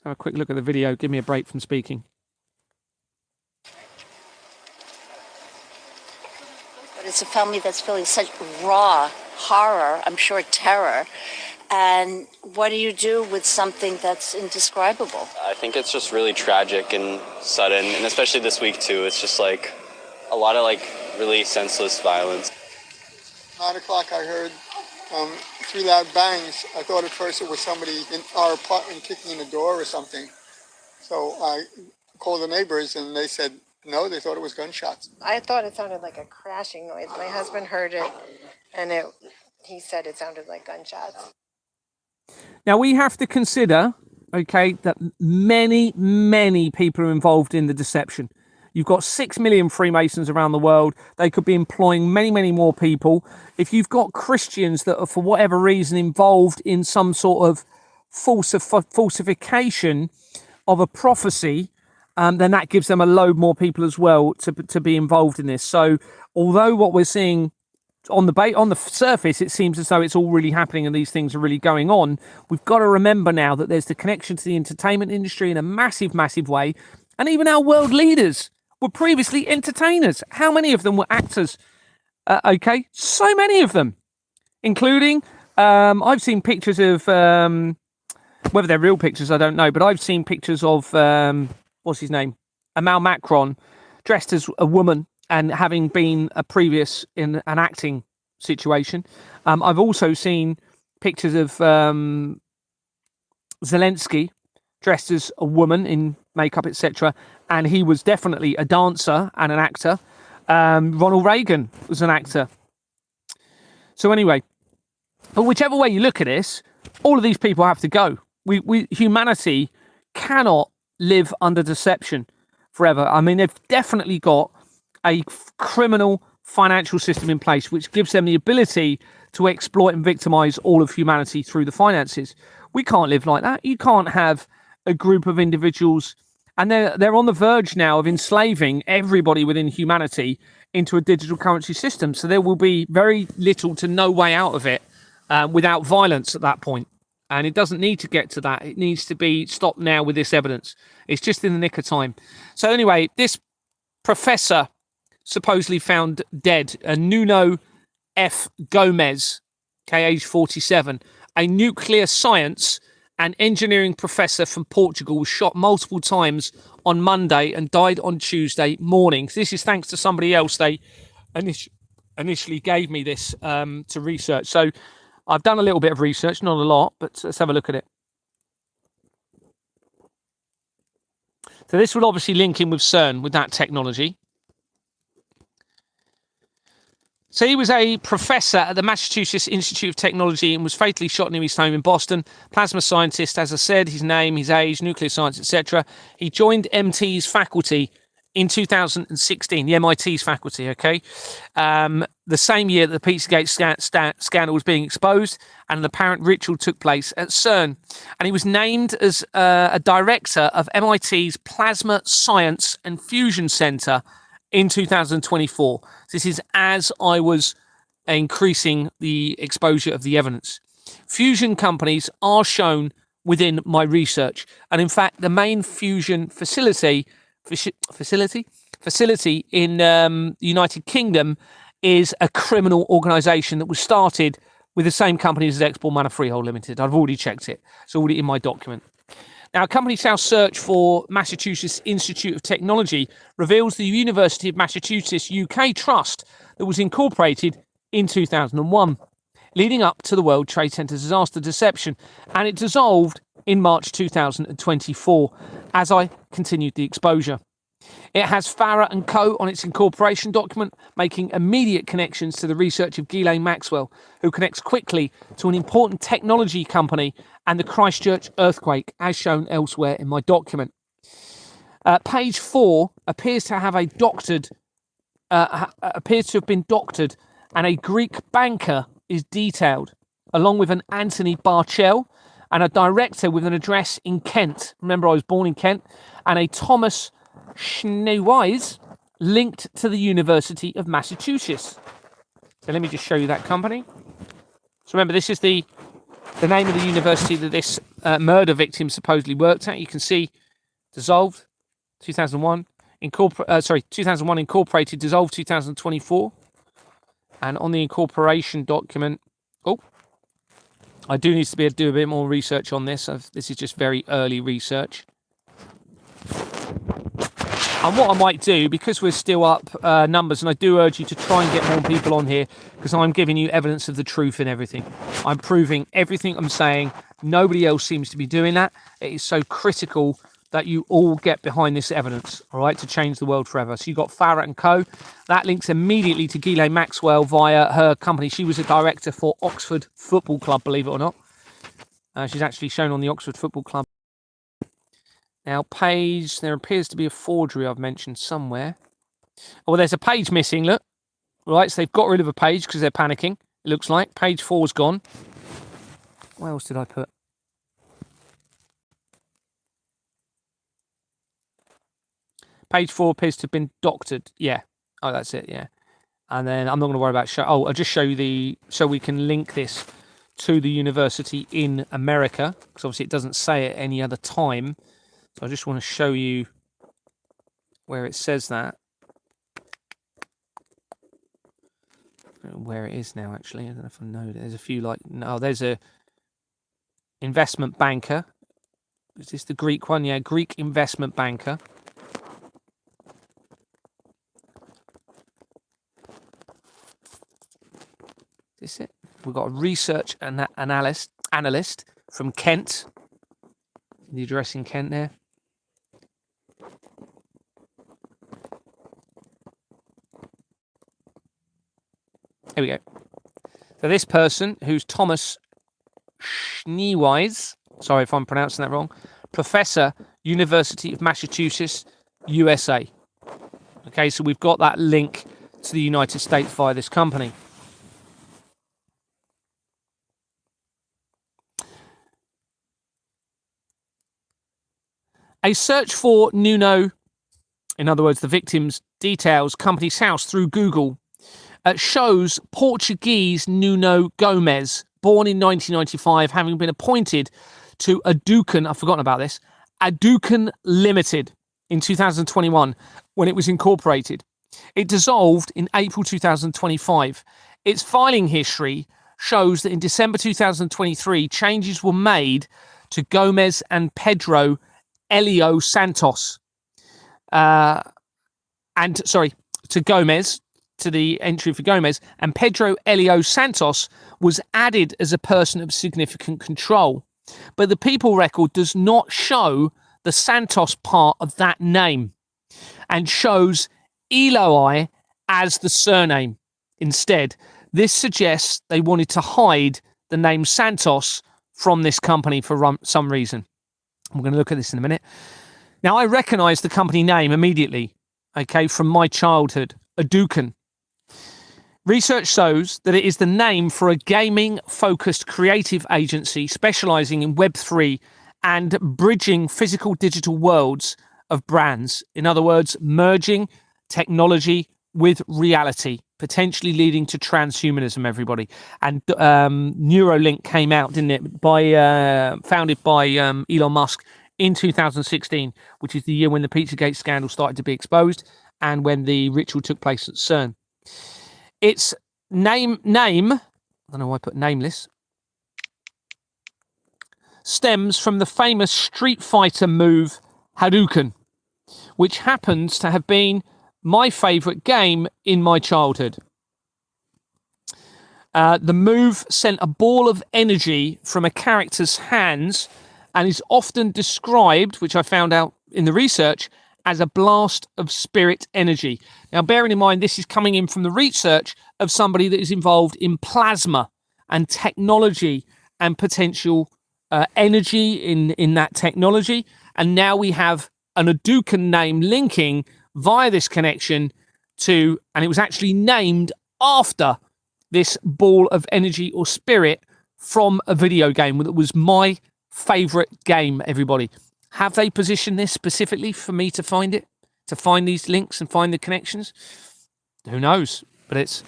Have a quick look at the video. Give me a break from speaking. But it's a family that's feeling such raw horror, I'm sure terror. And what do you do with something that's indescribable? I think it's just really tragic and sudden, and especially this week too. It's just like a lot of like really senseless violence. 9 o'clock I heard 3 loud bangs. I thought at first it was somebody in our apartment kicking in the door or something. So I called the neighbors and they said no, they thought it was gunshots. I thought it sounded like a crashing noise. My husband heard it and he said it sounded like gunshots. Now we have to consider, okay, that many, many people are involved in the deception. You've got 6 million Freemasons around the world. They could be employing many, many more people. If you've got Christians that are, for whatever reason, involved in some sort of falsification of a prophecy, then that gives them a load more people as well to be involved in this. So although what we're seeing on the surface, it seems as though it's all really happening and these things are really going on, we've got to remember now that there's the connection to the entertainment industry in a massive, massive way. And even our world leaders were previously entertainers. How many of them were actors? Okay, so many of them, including, I've seen pictures of, whether they're real pictures, I don't know, but I've seen pictures of, what's his name? Emmanuel Macron, dressed as a woman and having been a previous in an acting situation, I've also seen pictures of Zelensky dressed as a woman in makeup, etc. And he was definitely a dancer and an actor. Ronald Reagan was an actor. So anyway, but whichever way you look at this, all of these people have to go. Humanity cannot live under deception forever. I mean, they've definitely got a criminal financial system in place which gives them the ability to exploit and victimize all of humanity through the finances. We can't live like that. You can't have a group of individuals, and they're on the verge now of enslaving everybody within humanity into a digital currency system. So there will be very little to no way out of it without violence at that point. And it doesn't need to get to that. It needs to be stopped now with this evidence. It's just in the nick of time. So anyway, this professor supposedly found dead, Nuno F. Gomez, age 47, a nuclear science and engineering professor from Portugal, was shot multiple times on Monday and died on Tuesday morning. This is thanks to somebody else. They initially gave me this to research. So I've done a little bit of research, not a lot, but let's have a look at it. So this will obviously link in with CERN, with that technology. So he was a professor at the Massachusetts Institute of Technology and was fatally shot near his home in Boston. Plasma scientist, as I said, his name, his age, nuclear science, etc. He joined MT's faculty in 2016, the MIT's faculty, okay? The same year that the Pizzagate scandal was being exposed and an apparent ritual took place at CERN. And he was named as a director of MIT's Plasma Science and Fusion Center in 2024. This is as I was increasing the exposure of the evidence. Fusion companies are shown within my research. And in fact, the main fusion facility in the United Kingdom is a criminal organisation that was started with the same company as Export Manor Freehold Limited. I've already checked it. It's already in my document. Now, a company house search for Massachusetts Institute of Technology reveals the University of Massachusetts UK Trust that was incorporated in 2001, leading up to the World Trade Center disaster deception, and it dissolved in March 2024 as I continued the exposure. It has Farah and Co. on its incorporation document, making immediate connections to the research of Ghislaine Maxwell, who connects quickly to an important technology company and the Christchurch earthquake, as shown elsewhere in my document. Page 4 appears to have been doctored, and a Greek banker is detailed, along with an Anthony Barchell and a director with an address in Kent. Remember, I was born in Kent, and a Thomas Schneewise linked to the University of Massachusetts. So let me just show you that company. So remember, this is the name of the university that this murder victim supposedly worked at. You can see dissolved 2001, 2001 incorporated, dissolved 2024. And on the incorporation document, I do need to be able to do a bit more research on this. This is just very early research. And what I might do, because we're still up numbers, and I do urge you to try and get more people on here, because I'm giving you evidence of the truth in everything. I'm proving everything I'm saying. Nobody else seems to be doing that. It is so critical that you all get behind this evidence, all right, to change the world forever. So you've got Farah and Co. That links immediately to Ghislaine Maxwell via her company. She was a director for Oxford Football Club, believe it or not. She's actually shown on the Oxford Football Club. Now, page, there appears to be a forgery I've mentioned somewhere. Oh, well, there's a page missing, look. Right, so they've got rid of a page because they're panicking, it looks like. Page 4's gone. What else did I put? Page 4 appears to have been doctored. Yeah. Oh, that's it, yeah. And then I'm not going to worry about I'll just show you so we can link this to the university in America, because obviously it doesn't say at any other time. So I just want to show you where it says that. Where it is now, actually. I don't know if I know. There's a few there's a investment banker. Is this the Greek one? Yeah, Greek investment banker. this it? We've got a research analyst from Kent. The address in Kent there. Here we go. So this person, who's Thomas Schneewise, sorry if I'm pronouncing that wrong, Professor, University of Massachusetts, USA. Okay, so we've got that link to the United States via this company. A search for Nuno, in other words, the victim's details, company's house through Google, shows Portuguese Nuno Gomes, born in 1995, having been appointed to Aducan, I've forgotten about this, Aducan Limited in 2021 when it was incorporated. It dissolved in April 2025. Its filing history shows that in December 2023, changes were made to Gomez and Pedro Elio Santos. To Gomez, to the entry for Gomez, and Pedro Elio Santos was added as a person of significant control. But the people record does not show the Santos part of that name and shows Eloi as the surname instead. This suggests they wanted to hide the name Santos from this company for some reason. We're going to look at this in a minute. Now, I recognize the company name immediately, okay, from my childhood, Aducan. Research shows that it is the name for a gaming-focused creative agency specializing in Web3 and bridging physical digital worlds of brands. In other words, merging technology with reality, potentially leading to transhumanism, everybody. And Neuralink came out, didn't it, founded by Elon Musk in 2016, which is the year when the Pizzagate scandal started to be exposed and when the ritual took place at CERN. Its name, I don't know why I put nameless, stems from the famous Street Fighter move Hadouken, which happens to have been my favorite game in my childhood. The move sent a ball of energy from a character's hands and is often described, which I found out in the research, as a blast of spirit energy. Now, bearing in mind, this is coming in from the research of somebody that is involved in plasma and technology and potential energy in that technology. And now we have an Aducan name linking via this connection to, and it was actually named after this ball of energy or spirit from a video game that was my favorite game, everybody. Have they positioned this specifically for me to find it, to find these links and find the connections? Who knows? But it's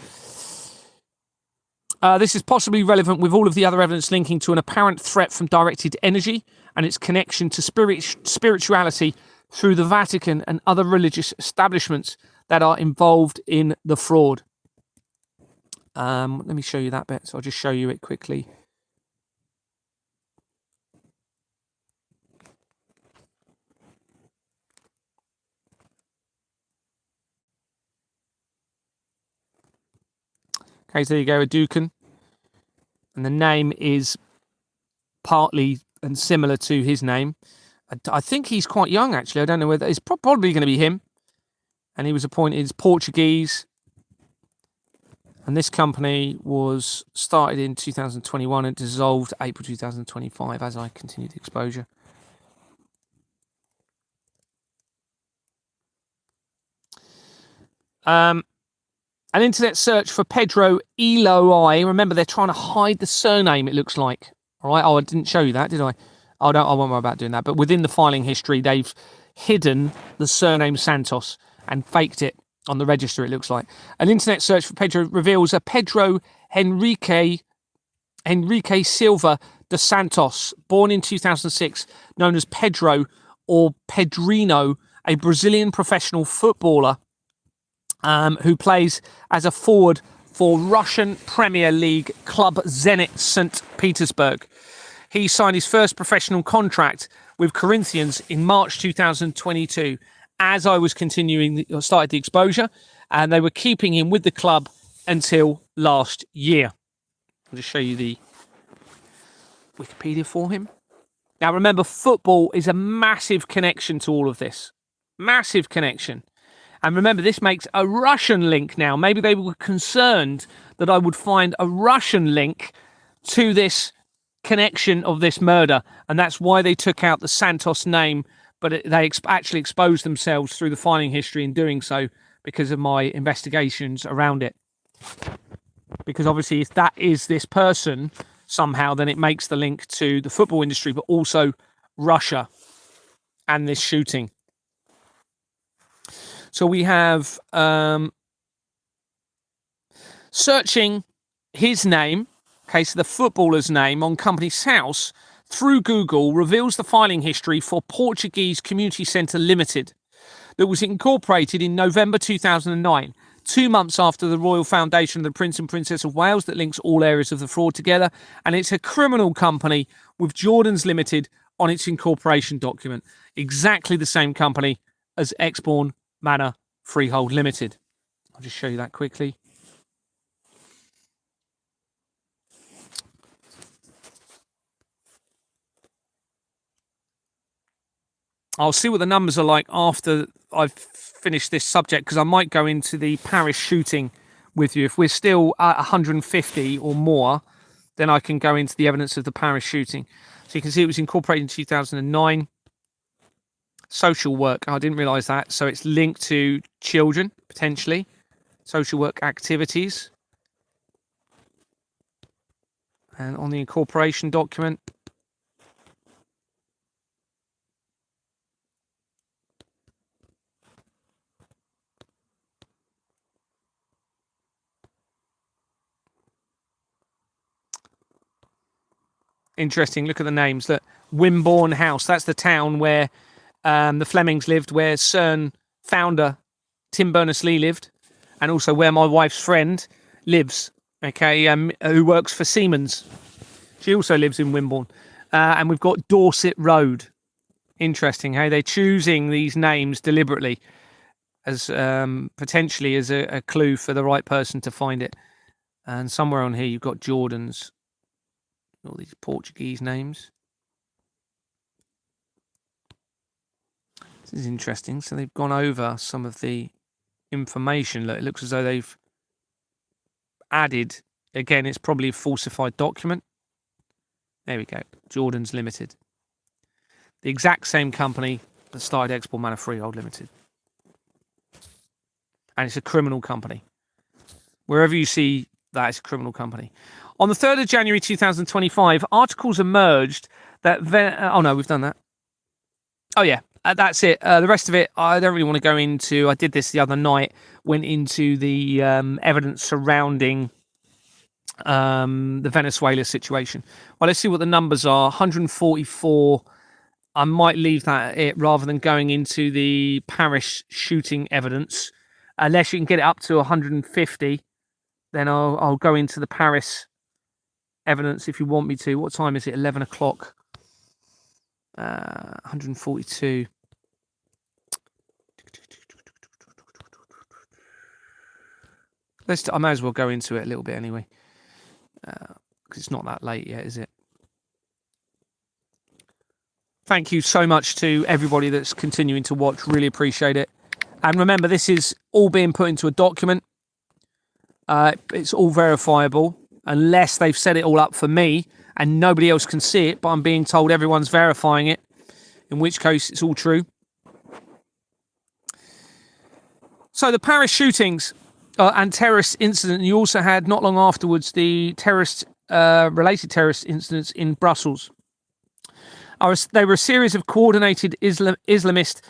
this is possibly relevant with all of the other evidence linking to an apparent threat from directed energy and its connection to spirituality through the Vatican and other religious establishments that are involved in the fraud. Let me show you that bit. So I'll just show you it quickly. Okay, so there you go, Aducan. And the name is partly and similar to his name. I think he's quite young, actually. I don't know whether it's probably going to be him. And he was appointed as Portuguese. And this company was started in 2021 and dissolved April 2025 as I continued the exposure. An internet search for Pedro Eloi. Remember, they're trying to hide the surname, it looks like. All right. Oh, I didn't show you that, did I? I won't worry about doing that. But within the filing history, they've hidden the surname Santos and faked it on the register, it looks like. An internet search for Pedro reveals a Pedro Henrique Silva dos Santos, born in 2006, known as Pedro or Pedrinho, a Brazilian professional footballer who plays as a forward for Russian Premier League club Zenit St. Petersburg. He signed his first professional contract with Corinthians in March 2022. As I was started the exposure, and they were keeping him with the club until last year. I'll just show you the Wikipedia for him. Now, remember, football is a massive connection to all of this. Massive connection. And remember, this makes a Russian link now. Maybe they were concerned that I would find a Russian link to this connection of this murder. And that's why they took out the Santos name. But they actually exposed themselves through the filing history in doing so because of my investigations around it. Because obviously, if that is this person somehow, then it makes the link to the football industry, but also Russia and this shooting. So we have searching his name, okay, so the footballer's name on Companies House through Google reveals the filing history for Portuguese Community Centre Limited that was incorporated in November 2009, 2 months after the Royal Foundation of the Prince and Princess of Wales that links all areas of the fraud together. And it's a criminal company with Jordans Limited on its incorporation document. Exactly the same company as Exbourne Manor Freehold Limited. I'll just show you that quickly. I'll see what the numbers are like after I've finished this subject, because I might go into the Paris shooting with you. If we're still at 150 or more, then I can go into the evidence of the Paris shooting. So you can see it was incorporated in 2009. Social work, I didn't realise that. So it's linked to children, potentially. Social work activities. And on the incorporation document, interesting, look at the names. That Wimborne House, that's the town where the Flemings lived, where CERN founder Tim Berners-Lee lived, and also where my wife's friend lives, okay, who works for Siemens. She also lives in Wimborne. And we've got Dorset Road. Interesting, hey? They're choosing these names deliberately as potentially as a clue for the right person to find it. And somewhere on here you've got Jordan's, all these Portuguese names. This is interesting. So they've gone over some of the information. Look, it looks as though they've added, again, it's probably a falsified document. There we go. Jordans Limited. The exact same company that started Exbourne Manor Freehold Limited. And it's a criminal company. Wherever you see that, it's a criminal company. On the 3rd of January 2025, articles emerged that... oh, no, we've done that. Oh, yeah. That's it. The rest of it, I don't really want to go into. I did this the other night. Went into the evidence surrounding the Venezuela situation. Well, let's see what the numbers are. 144. I might leave that at it rather than going into the Paris shooting evidence. Unless you can get it up to 150, then I'll go into the Paris evidence if you want me to. What time is it? 11 o'clock. 142. I may as well go into it a little bit anyway, because it's not that late yet, is it? Thank you so much to everybody that's continuing to watch. Really appreciate it. And remember, this is all being put into a document. It's all verifiable, unless they've set it all up for me and nobody else can see it, but I'm being told everyone's verifying it, in which case it's all true. So the Paris shootings and terrorist incident, you also had not long afterwards the related terrorist incidents in Brussels. They were a series of coordinated Islamist,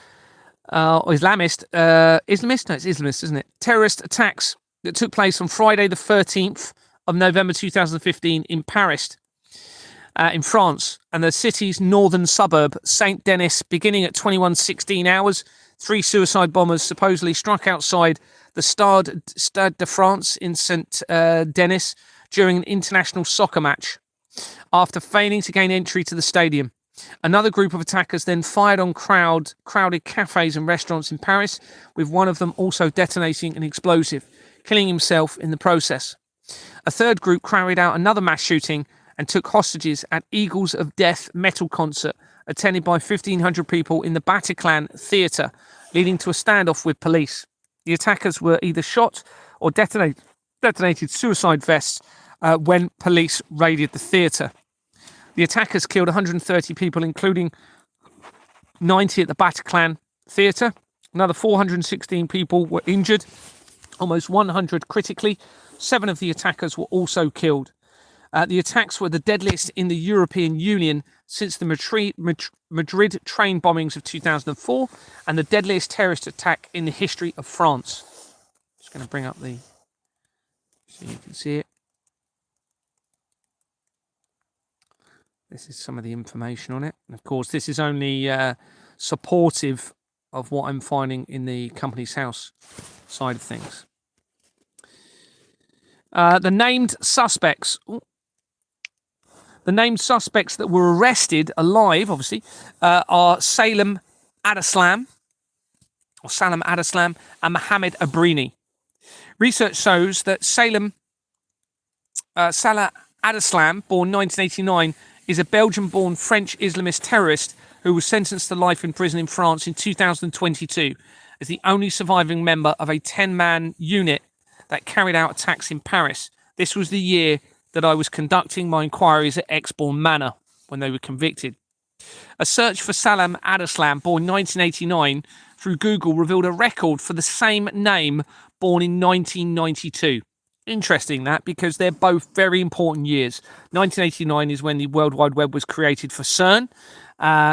isn't it? Terrorist attacks that took place on Friday the 13th of November 2015 in Paris, in France, and the city's northern suburb, Saint-Denis, beginning at 21:16 hours. 3 suicide bombers supposedly struck outside the Stade de France in Saint-Denis during an international soccer match, after failing to gain entry to the stadium. Another group of attackers then fired on crowded cafes and restaurants in Paris, with one of them also detonating an explosive, killing himself in the process. A third group carried out another mass shooting and took hostages at Eagles of Death metal concert attended by 1,500 people in the Bataclan Theatre, leading to a standoff with police. The attackers were either shot or detonated suicide vests when police raided the theatre. The attackers killed 130 people, including 90 at the Bataclan Theatre. Another 416 people were injured, almost 100 critically. 7 of the attackers were also killed. The attacks were the deadliest in the European Union since the Madrid train bombings of 2004 and the deadliest terrorist attack in the history of France. Just going to bring up so you can see it. This is some of the information on it. And of course, this is only supportive of what I'm finding in the Company's House side of things. The named suspects that were arrested alive, obviously, are Salam Adeslam and Mohammed Abrini. Research shows that Salah Adeslam, born 1989, is a Belgian-born French Islamist terrorist who was sentenced to life in prison in France in 2022 as the only surviving member of a 10-man unit that carried out attacks in Paris. This was the year that I was conducting my inquiries at Exbourne Manor when they were convicted. A search for Salam Adeslam, born 1989, through Google revealed a record for the same name, born in 1992. Interesting that, because they're both very important years. 1989 is when the World Wide Web was created for CERN,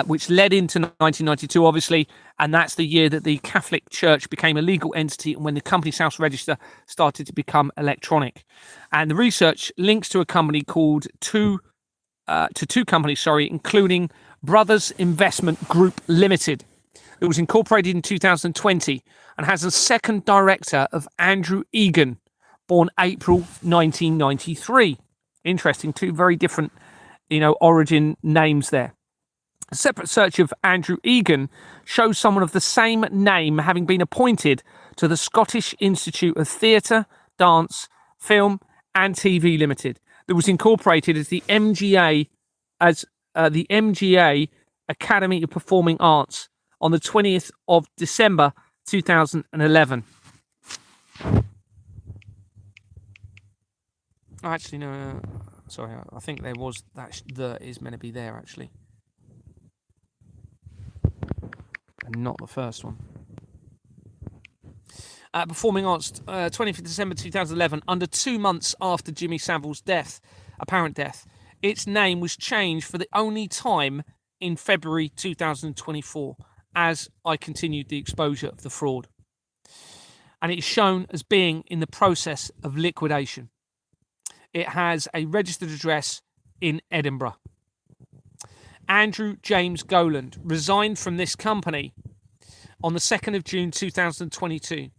which led into 1992, obviously, and that's the year that the Catholic Church became a legal entity and when the Company's House Register started to become electronic. And the research links to a company called two companies, including Brothers Investment Group Limited. It was incorporated in 2020 and has a second director of Andrew Egan, born April 1993. Interesting, two very different, origin names there. A separate search of Andrew Egan shows someone of the same name having been appointed to the Scottish Institute of Theatre, Dance, Film and TV Limited, that was incorporated as the MGA Academy of Performing Arts on the 20th of December 2011. Actually, no, sorry, I think there was that is meant to be there actually, and not the first one. Performing Arts, 20th of December 2011, under 2 months after Jimmy Savile's apparent death. Its name was changed for the only time in February 2024 as I continued the exposure of the fraud. And it is shown as being in the process of liquidation. It has a registered address in Edinburgh. Andrew James Goland resigned from this company on the 2nd of June 2022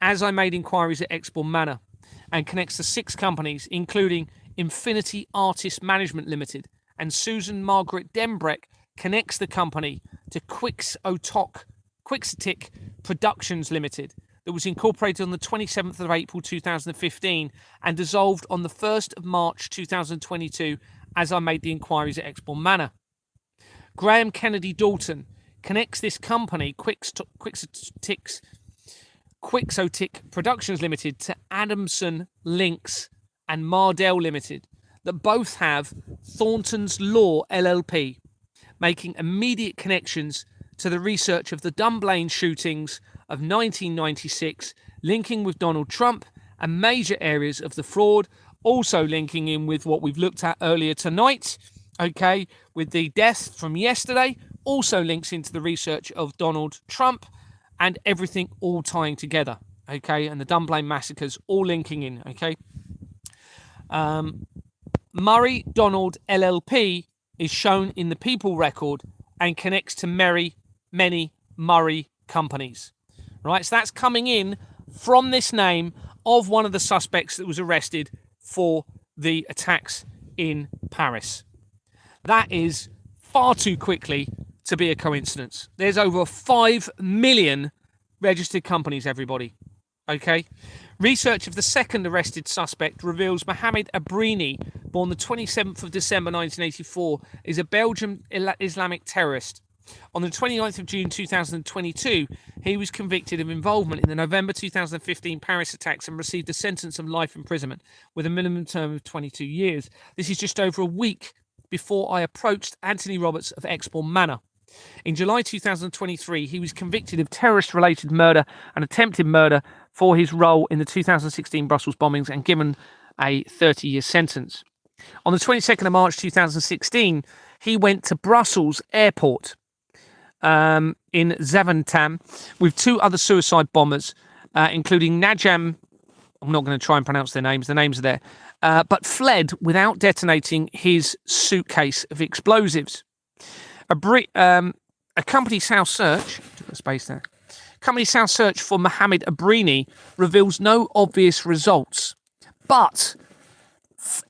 as I made inquiries at Exbourne Manor and connects to 6 companies, including Infinity Artist Management Limited, and Susan Margaret Dembreck connects the company to Quixotic Productions Limited, that was incorporated on the 27th of April 2015 and dissolved on the 1st of March 2022 as I made the inquiries at Exbourne Manor. Graham Kennedy Dalton connects this company, Quixotic Productions Limited, to Adamson Links and Mardell Limited, that both have Thornton's Law LLP, making immediate connections to the research of the Dunblane shootings of 1996, linking with Donald Trump and major areas of the fraud, also linking in with what we've looked at earlier tonight, with the death from yesterday, also links into the research of Donald Trump and everything all tying together, and the Dunblane massacres all linking in, Murray Donald LLP is shown in the People record and connects to many Murray companies. Right, so that's coming in from this name of one of the suspects that was arrested for the attacks in Paris. That is far too quickly to be a coincidence. There's over 5 million registered companies, everybody. Research of the second arrested suspect reveals Mohamed Abrini, born the 27th of December 1984, is a Belgian Islamic terrorist. On the 29th of June 2022, he was convicted of involvement in the November 2015 Paris attacks and received a sentence of life imprisonment with a minimum term of 22 years. This is just over a week before I approached Anthony Roberts of Exbourne Manor. In July 2023, he was convicted of terrorist-related murder and attempted murder for his role in the 2016 Brussels bombings and given a 30-year sentence. On the 22nd of March 2016, he went to Brussels airport in Zaventem with two other suicide bombers, including Najam. I'm not going to try and pronounce their names. The names are there. But fled without detonating his suitcase of explosives. A company's house search, took a space there. Company's house search for Mohamed Abrini reveals no obvious results, but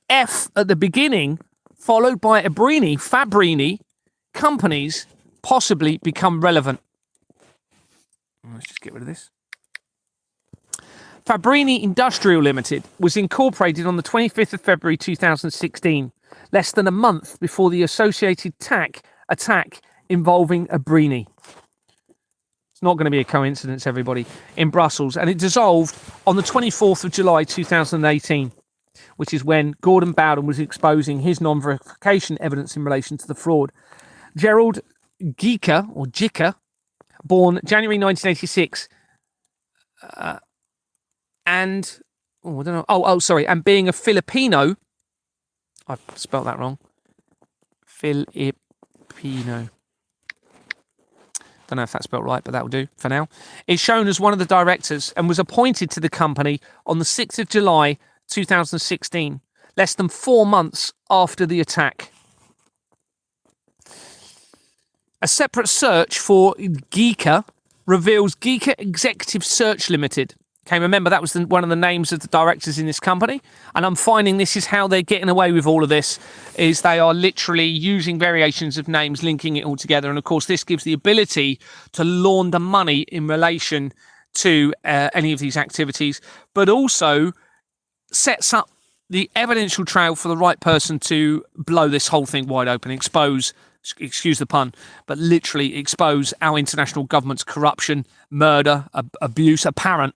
F at the beginning, followed by Fabrini, companies possibly become relevant. Let's just get rid of this. Fabrini Industrial Limited was incorporated on the 25th of February 2016, less than a month before the associated attack involving Abrini. It's not going to be a coincidence, everybody, in Brussels. And it dissolved on the 24th of July 2018, which is when Gordon Bowden was exposing his non-verification evidence in relation to the fraud. Gerald Gicker, born January 1986, and being a Filipino, I've spelled that wrong. Filipino. Don't know if that's spelled right, but that will do for now. Is shown as one of the directors and was appointed to the company on the 6th of July 2016, less than 4 months after the attack. A separate search for Geeka reveals Geeka Executive Search Limited. Okay, remember that was one of the names of the directors in this company, and I'm finding this is how they're getting away with all of this, is they are literally using variations of names, linking it all together, and of course this gives the ability to launder money in relation to any of these activities, but also sets up the evidential trail for the right person to blow this whole thing wide open, expose, excuse the pun, but literally expose our international government's corruption, murder, abuse, apparent.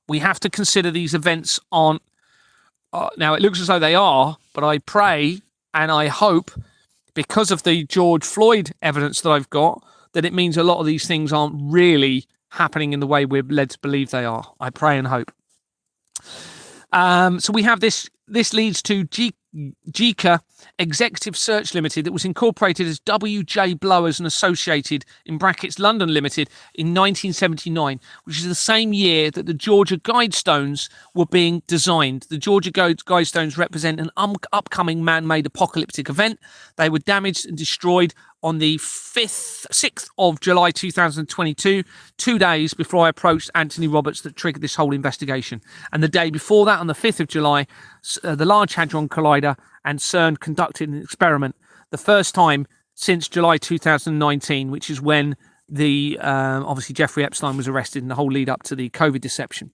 We have to consider these events aren't, now it looks as though they are, but I pray and I hope, because of the George Floyd evidence that I've got, that it means a lot of these things aren't really happening in the way we're led to believe they are. I pray and hope. So we have this leads to Geeka Executive Search Limited, that was incorporated as WJ Blowers and Associated in brackets London Limited in 1979, which is the same year that the Georgia Guidestones were being designed. The Georgia Guidestones represent an upcoming man-made apocalyptic event. They were damaged and destroyed on the 6th of July 2022, 2 days before I approached Anthony Roberts, that triggered this whole investigation. And the day before that, on the 5th of July, the Large Hadron Collider and CERN conducted an experiment, the first time since July 2019, which is when the obviously Jeffrey Epstein was arrested in the whole lead up to the COVID deception.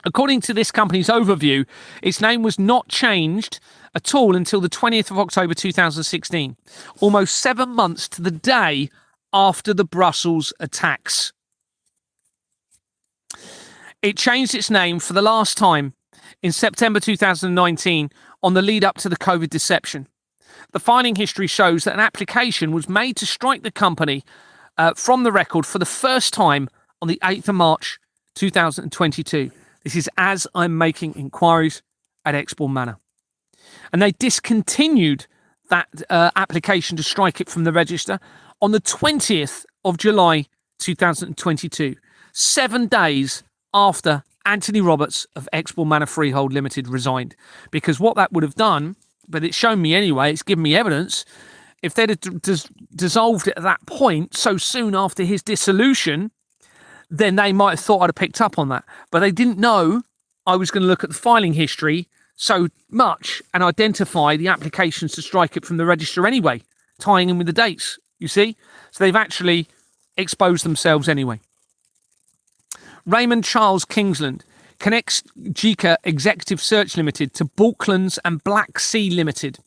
According to this company's overview, its name was not changed at all until the 20th of October 2016, almost 7 months to the day after the Brussels attacks. It changed its name for the last time in September 2019 on the lead up to the COVID deception. The filing history shows that an application was made to strike the company from the record for the first time on the 8th of March 2022. This is as I'm making inquiries at Exbourne Manor. And they discontinued that application to strike it from the register on the 20th of July 2022, 7 days after Anthony Roberts of Exbourne Manor Freehold Limited resigned. Because what that would have done, but it's shown me anyway, it's given me evidence, if they'd have dissolved it at that point so soon after his dissolution, then they might have thought I'd have picked up on that. But they didn't know I was going to look at the filing history so much and identify the applications to strike it from the register anyway, tying in with the dates, you see? So they've actually exposed themselves anyway. Raymond Charles Kingsland. connects JICA Executive Search Limited to Balklands and Black Sea Limited,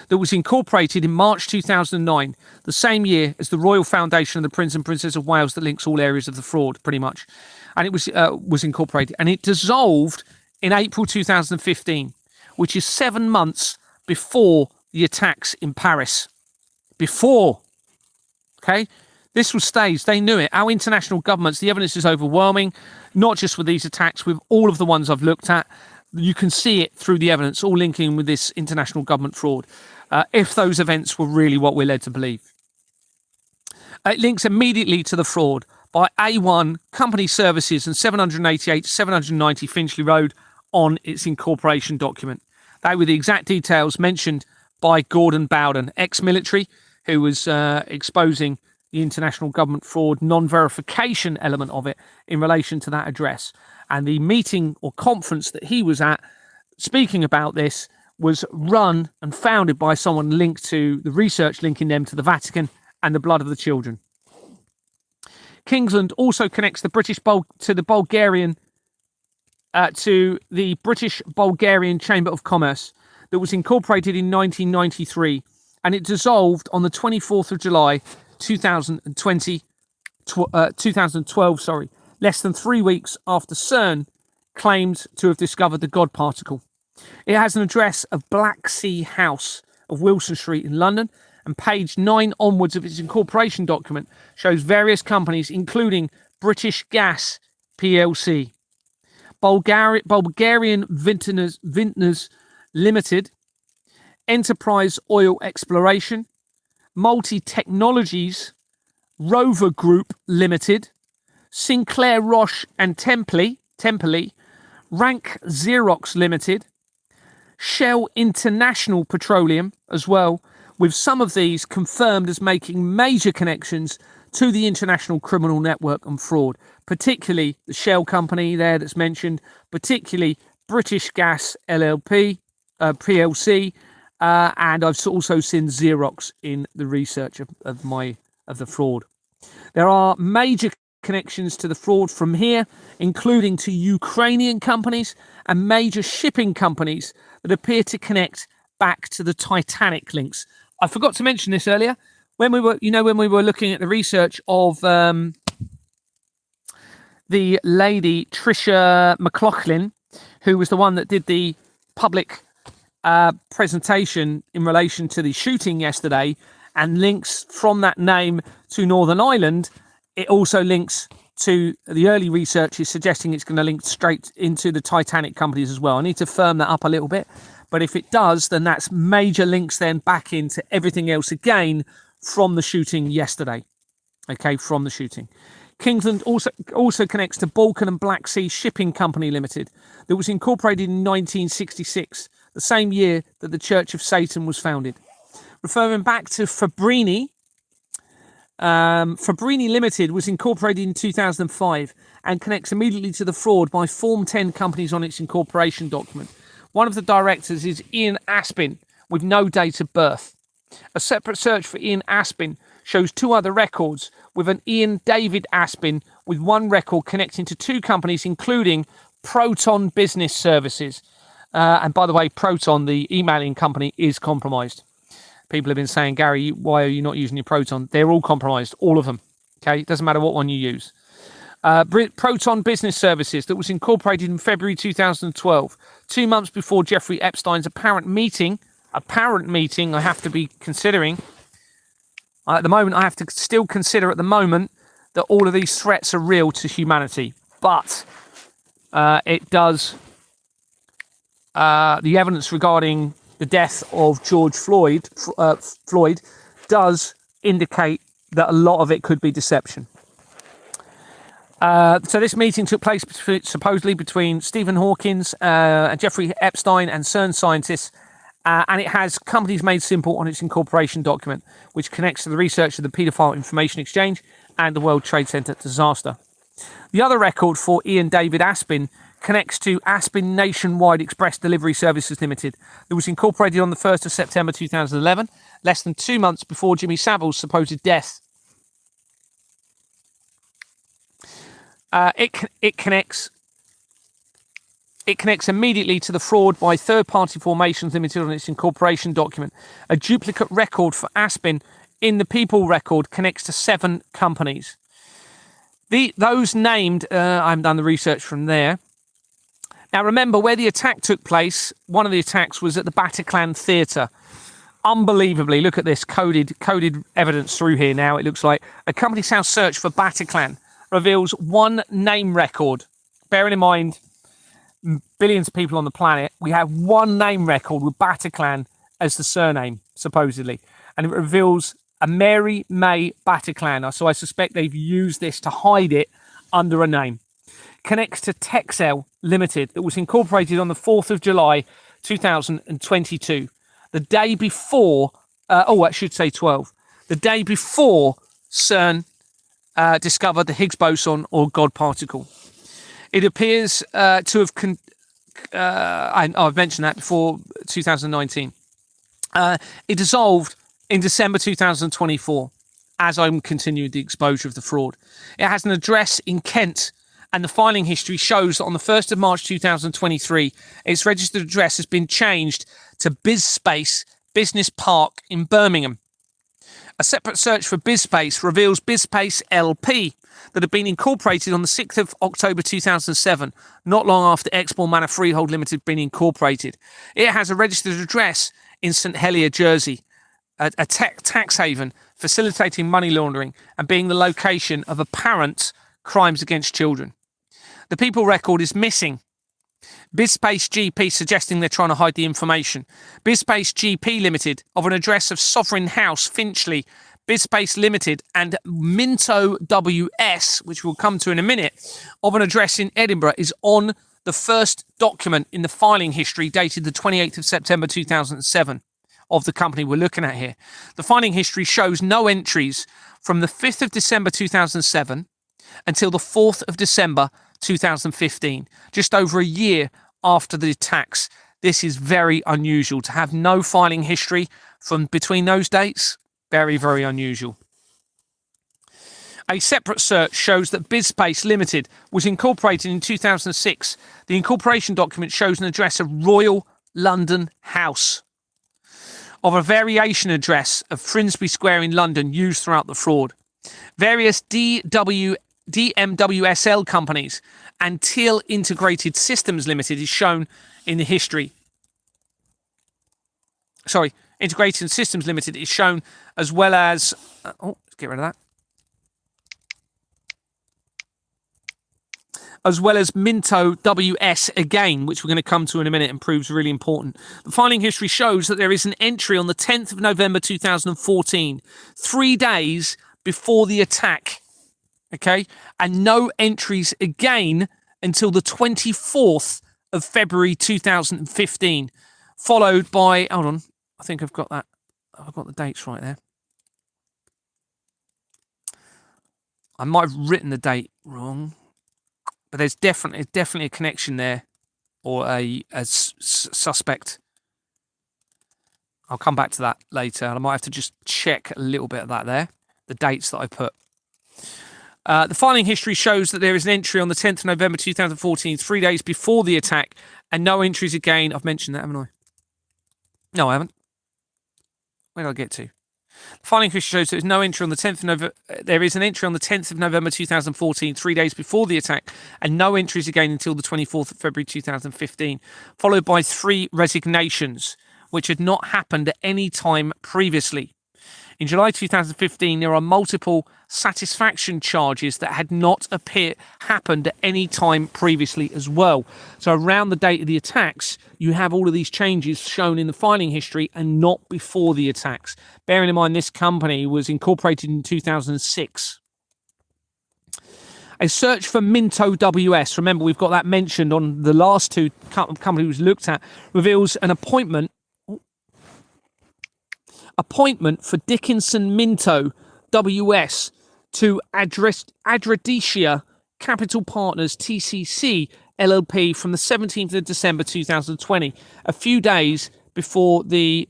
that was incorporated in March 2009, the same year as the Royal Foundation of the Prince and Princess of Wales, that links all areas of the fraud, pretty much. And it was incorporated, and it dissolved in April 2015, which is 7 months before the attacks in Paris. Before, okay? This was staged. They knew it. Our international governments, the evidence is overwhelming, not just with these attacks, with all of the ones I've looked at. You can see it through the evidence, all linking with this international government fraud, if those events were really what we're led to believe. It links immediately to the fraud by A1 Company Services and 788 790 Finchley Road on its incorporation document. They were the exact details mentioned by Gordon Bowden, ex-military, who was exposing the international government fraud non-verification element of it in relation to that address. And the meeting or conference that he was at speaking about this was run and founded by someone linked to the research linking them to the Vatican and the blood of the children. Kingsland also connects the British to the British Bulgarian Chamber of Commerce that was incorporated in 1993, and it dissolved on the 24th of July 2012, less than 3 weeks after CERN claimed to have discovered the God particle. It has an address of Black Sea House of Wilson Street in London, and page 9 onwards of its incorporation document shows various companies, including British Gas PLC, Bulgarian Vintners Limited, Enterprise Oil Exploration, Multi Technologies, Rover Group Limited, Sinclair Roche and Templey, Rank Xerox Limited, Shell International Petroleum as well, with some of these confirmed as making major connections to the international criminal network and fraud, particularly the Shell company there that's mentioned, particularly British Gas LLP, PLC, and I've also seen Xerox in the research of the fraud. There are major connections to the fraud from here, including to Ukrainian companies and major shipping companies that appear to connect back to the Titanic links. I forgot to mention this earlier when we were looking at the research of the lady Tricia McLaughlin, who was the one that did the public presentation in relation to the shooting yesterday, and links from that name to Northern Ireland. It also links to the early research is suggesting it's going to link straight into the Titanic companies as well. I need to firm that up a little bit, but if it does, then that's major links then back into everything else again from the shooting yesterday. Okay, from the shooting. Kingsland also connects to Balkan and Black Sea Shipping Company Limited that was incorporated in 1966, the same year that the Church of Satan was founded. Referring back to Fabrini, Fabrini Limited was incorporated in 2005 and connects immediately to the fraud by Form 10 companies on its incorporation document. One of the directors is Ian Aspin with no date of birth. A separate search for Ian Aspin shows 2 other records with an Ian David Aspin with 1 record connecting to 2 companies, including Proton Business Services. And by the way, Proton, the emailing company, is compromised. People have been saying, Gary, why are you not using your Proton? They're all compromised, all of them. Okay, it doesn't matter what one you use. Proton Business Services that was incorporated in February 2012, 2 months before Jeffrey Epstein's apparent meeting, I have to be considering. At the moment, I have to still consider at the moment that all of these threats are real to humanity. But it does, the evidence regarding the death of George Floyd does indicate that a lot of it could be deception. So this meeting took place supposedly between Stephen Hawkins, Jeffrey Epstein and CERN scientists, and it has companies made simple on its incorporation document, which connects to the research of the Paedophile Information Exchange and the World Trade Center disaster. The other record for Ian David Aspin connects to Aspin Nationwide Express Delivery Services Limited that was incorporated on the 1st of September 2011, less than 2 months before Jimmy Savile's supposed death. It connects It connects immediately to the fraud by Third Party Formations Limited on its incorporation document. A duplicate record for Aspin in the People record connects to 7 companies. Those named, I haven't done the research from there. Now, remember where the attack took place. One of the attacks was at the Bataclan Theatre. Unbelievably, look at this coded evidence through here now. It looks like a company's house search for Bataclan reveals 1 name record. Bearing in mind, billions of people on the planet, we have 1 name record with Bataclan as the surname, supposedly. And it reveals a Mary May Bataclan. So I suspect they've used this to hide it under a name. Connects to Texel Limited that was incorporated on the 4th of July 2022, the day before, I should say 12, the day before CERN discovered the Higgs boson or God particle. It appears to have, I've mentioned that before, 2019. It dissolved in December 2024 as I'm continuing the exposure of the fraud. It has an address in Kent, and the filing history shows that on the 1st of March 2023, its registered address has been changed to BizSpace Business Park in Birmingham. A separate search for BizSpace reveals BizSpace LP that had been incorporated on the 6th of October 2007, not long after Exmoor Manor Freehold Limited had been incorporated. It has a registered address in St Helier, Jersey, a tax haven facilitating money laundering and being the location of apparent crimes against children. The People record is missing. BizSpace GP suggesting they're trying to hide the information. BizSpace GP Limited of an address of Sovereign House, Finchley, BizSpace Limited and Minto WS, which we'll come to in a minute, of an address in Edinburgh is on the first document in the filing history dated the 28th of September 2007 of the company we're looking at here. The filing history shows no entries from the 5th of December 2007 until the 4th of December 2015, just over a year after the attacks. This is very unusual to have no filing history from between those dates. Very, very unusual. A separate search shows that BizSpace Limited was incorporated in 2006. The incorporation document shows an address of Royal London House, of a variation address of Finsbury Square in London used throughout the fraud. Various DMWSL companies and Teal Integrated Systems Limited is shown in the history. Integrated Systems Limited is shown as well as... let's get rid of that. As well as Minto WS again, which we're going to come to in a minute and proves really important. The filing history shows that there is an entry on the 10th of November 2014, 3 days before the attack. Okay, and no entries again until the 24th of February 2015, followed by, hold on, I think I've got that. I've got the dates right there. I might have written the date wrong, but there's definitely a connection there, or a suspect. I'll come back to that later. I might have to just check a little bit of that there, the dates that I put. The filing history shows that there is an entry on the 10th of November 2014, 3 days before the attack, and no entries again. I've mentioned that, haven't I? No, I haven't. Where did I get to? The filing history shows there is no entry on the 10th of November. There is an entry on the 10th of November 2014, 3 days before the attack, and no entries again until the 24th of February 2015, followed by 3 resignations, which had not happened at any time previously. In July 2015, there are multiple satisfaction charges that had not happened at any time previously as well. So around the date of the attacks, you have all of these changes shown in the filing history and not before the attacks. Bearing in mind, this company was incorporated in 2006. A search for Minto WS, remember we've got that mentioned on the last 2 companies we looked at, reveals an appointment for Dickinson Minto WS to Adredicia Capital Partners TCC LLP from the 17th of December 2020, a few days before the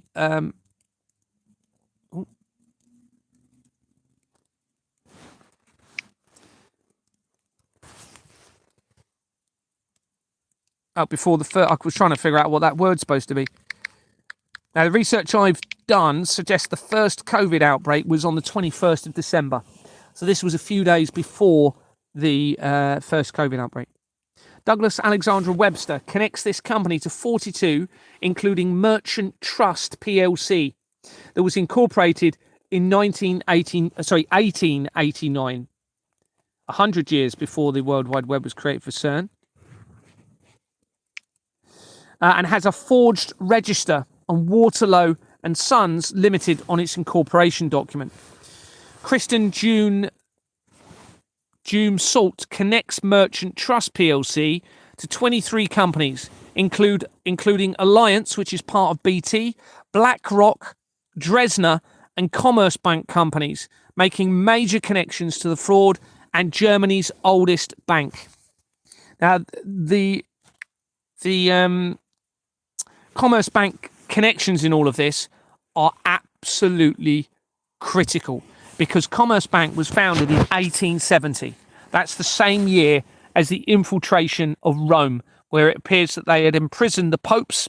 before the first. I was trying to figure out what that word's supposed to be. Now, the research I've done suggests the first COVID outbreak was on the 21st of December. So this was a few days before the first COVID outbreak. Douglas Alexandra Webster connects this company to 42, including Merchant Trust PLC, that was incorporated in 1889, 100 years before the World Wide Web was created for CERN, and has a forged register on Waterlow and Sons Limited on its incorporation document. Kristen June Salt connects Merchant Trust PLC to 23 companies, including Alliance, which is part of BT, BlackRock, Dresdner, and Commerce Bank companies, making major connections to the fraud and Germany's oldest bank. Now, the Commerce Bank connections in all of this are absolutely critical, because Commerce Bank was founded in 1870. That's the same year as the infiltration of Rome, where it appears that they had imprisoned the popes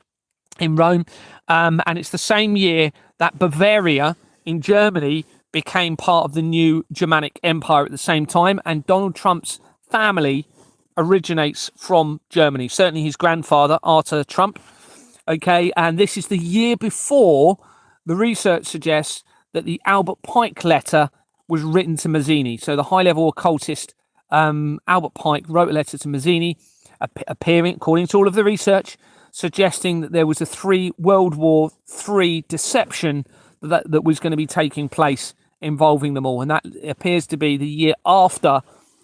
in Rome, and it's the same year that Bavaria in Germany became part of the new Germanic Empire at the same time, and Donald Trump's family originates from Germany, certainly his grandfather, Arthur Trump. Okay, and this is the year before the research suggests that the Albert Pike letter was written to Mazzini. So the high-level occultist Albert Pike wrote a letter to Mazzini, appearing, according to all of the research, suggesting that there was a World War III deception that was going to be taking place involving them all. And that appears to be the year after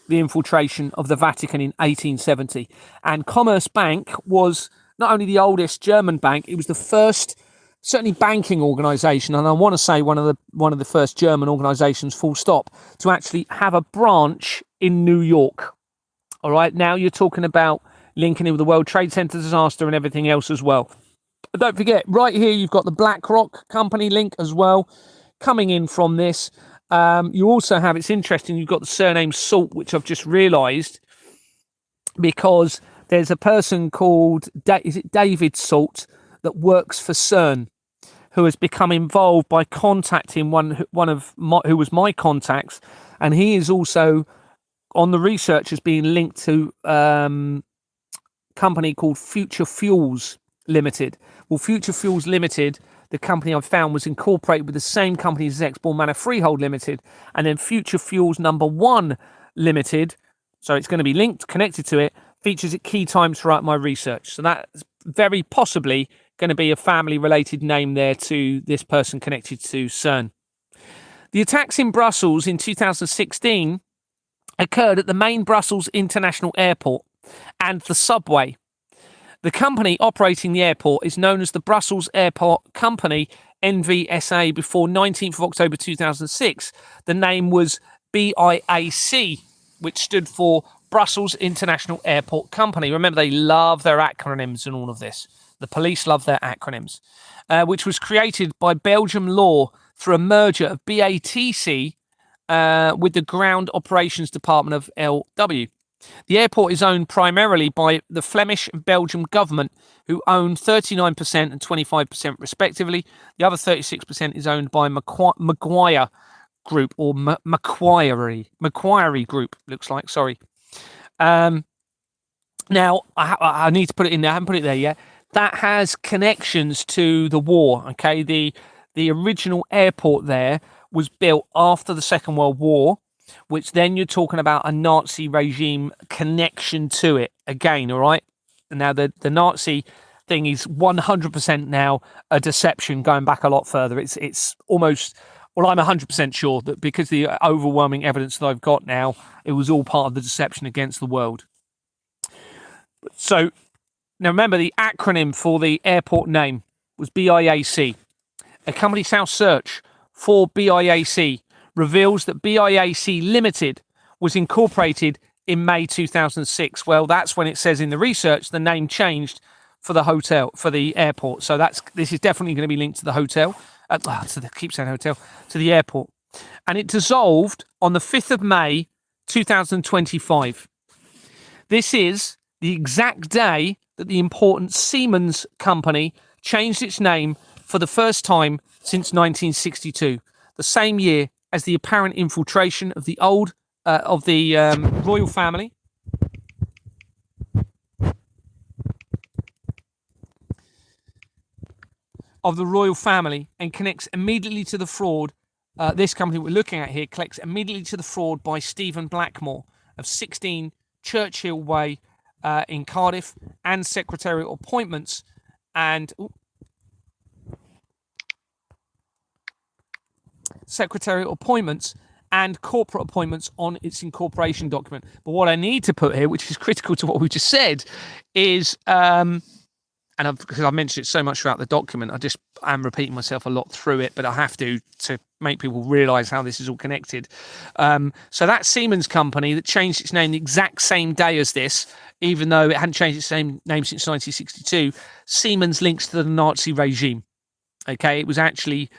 the infiltration of the Vatican in 1870. And Commerce Bank was not only the oldest German bank, it was the first, certainly, banking organisation, and I want to say one of the first German organisations, full stop, to actually have a branch in New York. All right, now you're talking about linking it with the World Trade Center disaster and everything else as well. But don't forget, right here you've got the BlackRock company link as well, coming in from this. You also have, it's interesting, you've got the surname Salt, which I've just realised, because there's a person called, is it David Salt, that works for CERN, who has become involved by contacting who was my contacts, and he is also on the research as being linked to company called Future Fuels Limited. Well, Future Fuels Limited, the company I found, was incorporated with the same company as Exborn Manor Freehold Limited, and then Future Fuels Number 1 Limited, so it's going to be linked, connected to it, features at key times throughout my research. So that's very possibly going to be a family-related name there to this person connected to CERN. The attacks in Brussels in 2016 occurred at the main Brussels International Airport and the subway. The company operating the airport is known as the Brussels Airport Company, NVSA. Before 19th of October 2006, the name was BIAC, which stood for Brussels International Airport Company. Remember, they love their acronyms and all of this. The police love their acronyms, which was created by Belgium law through a merger of BATC with the Ground Operations Department of LW. The airport is owned primarily by the Flemish and Belgian government, who own 39% and 25% respectively. The other 36% is owned by Macquarie Group, or Macquarie Group, looks like, sorry. Now, I need to put it in there. I haven't put it there yet. That has connections to the war, okay? The original airport there was built after the Second World War, which then you're talking about a Nazi regime connection to it again, all right? Now, the Nazi thing is 100% now a deception going back a lot further. It's almost, well, I'm 100% sure that because the overwhelming evidence that I've got now, it was all part of the deception against the world. So, now remember, the acronym for the airport name was BIAC. A company house search for BIAC reveals that BIAC Limited was incorporated in May 2006. Well, that's when it says in the research the name changed for the hotel, for the airport. So this is definitely going to be linked to the hotel. Keep saying hotel, to the airport. And it dissolved on the 5th of May 2025. This is the exact day that the important Siemens company changed its name for the first time since 1962, the same year as the apparent infiltration of the royal family and connects immediately to the fraud. This company we're looking at here connects immediately to the fraud by Stephen Blackmore of 16 Churchill Way in Cardiff, and secretarial appointments and corporate appointments on its incorporation document. But what I need to put here, which is critical to what we just said, is because I've mentioned it so much throughout the document, I am repeating myself a lot through it, but I have to make people realise how this is all connected. So that Siemens company that changed its name the exact same day as this, even though it hadn't changed its name since 1962, Siemens links to the Nazi regime. Okay, it was actually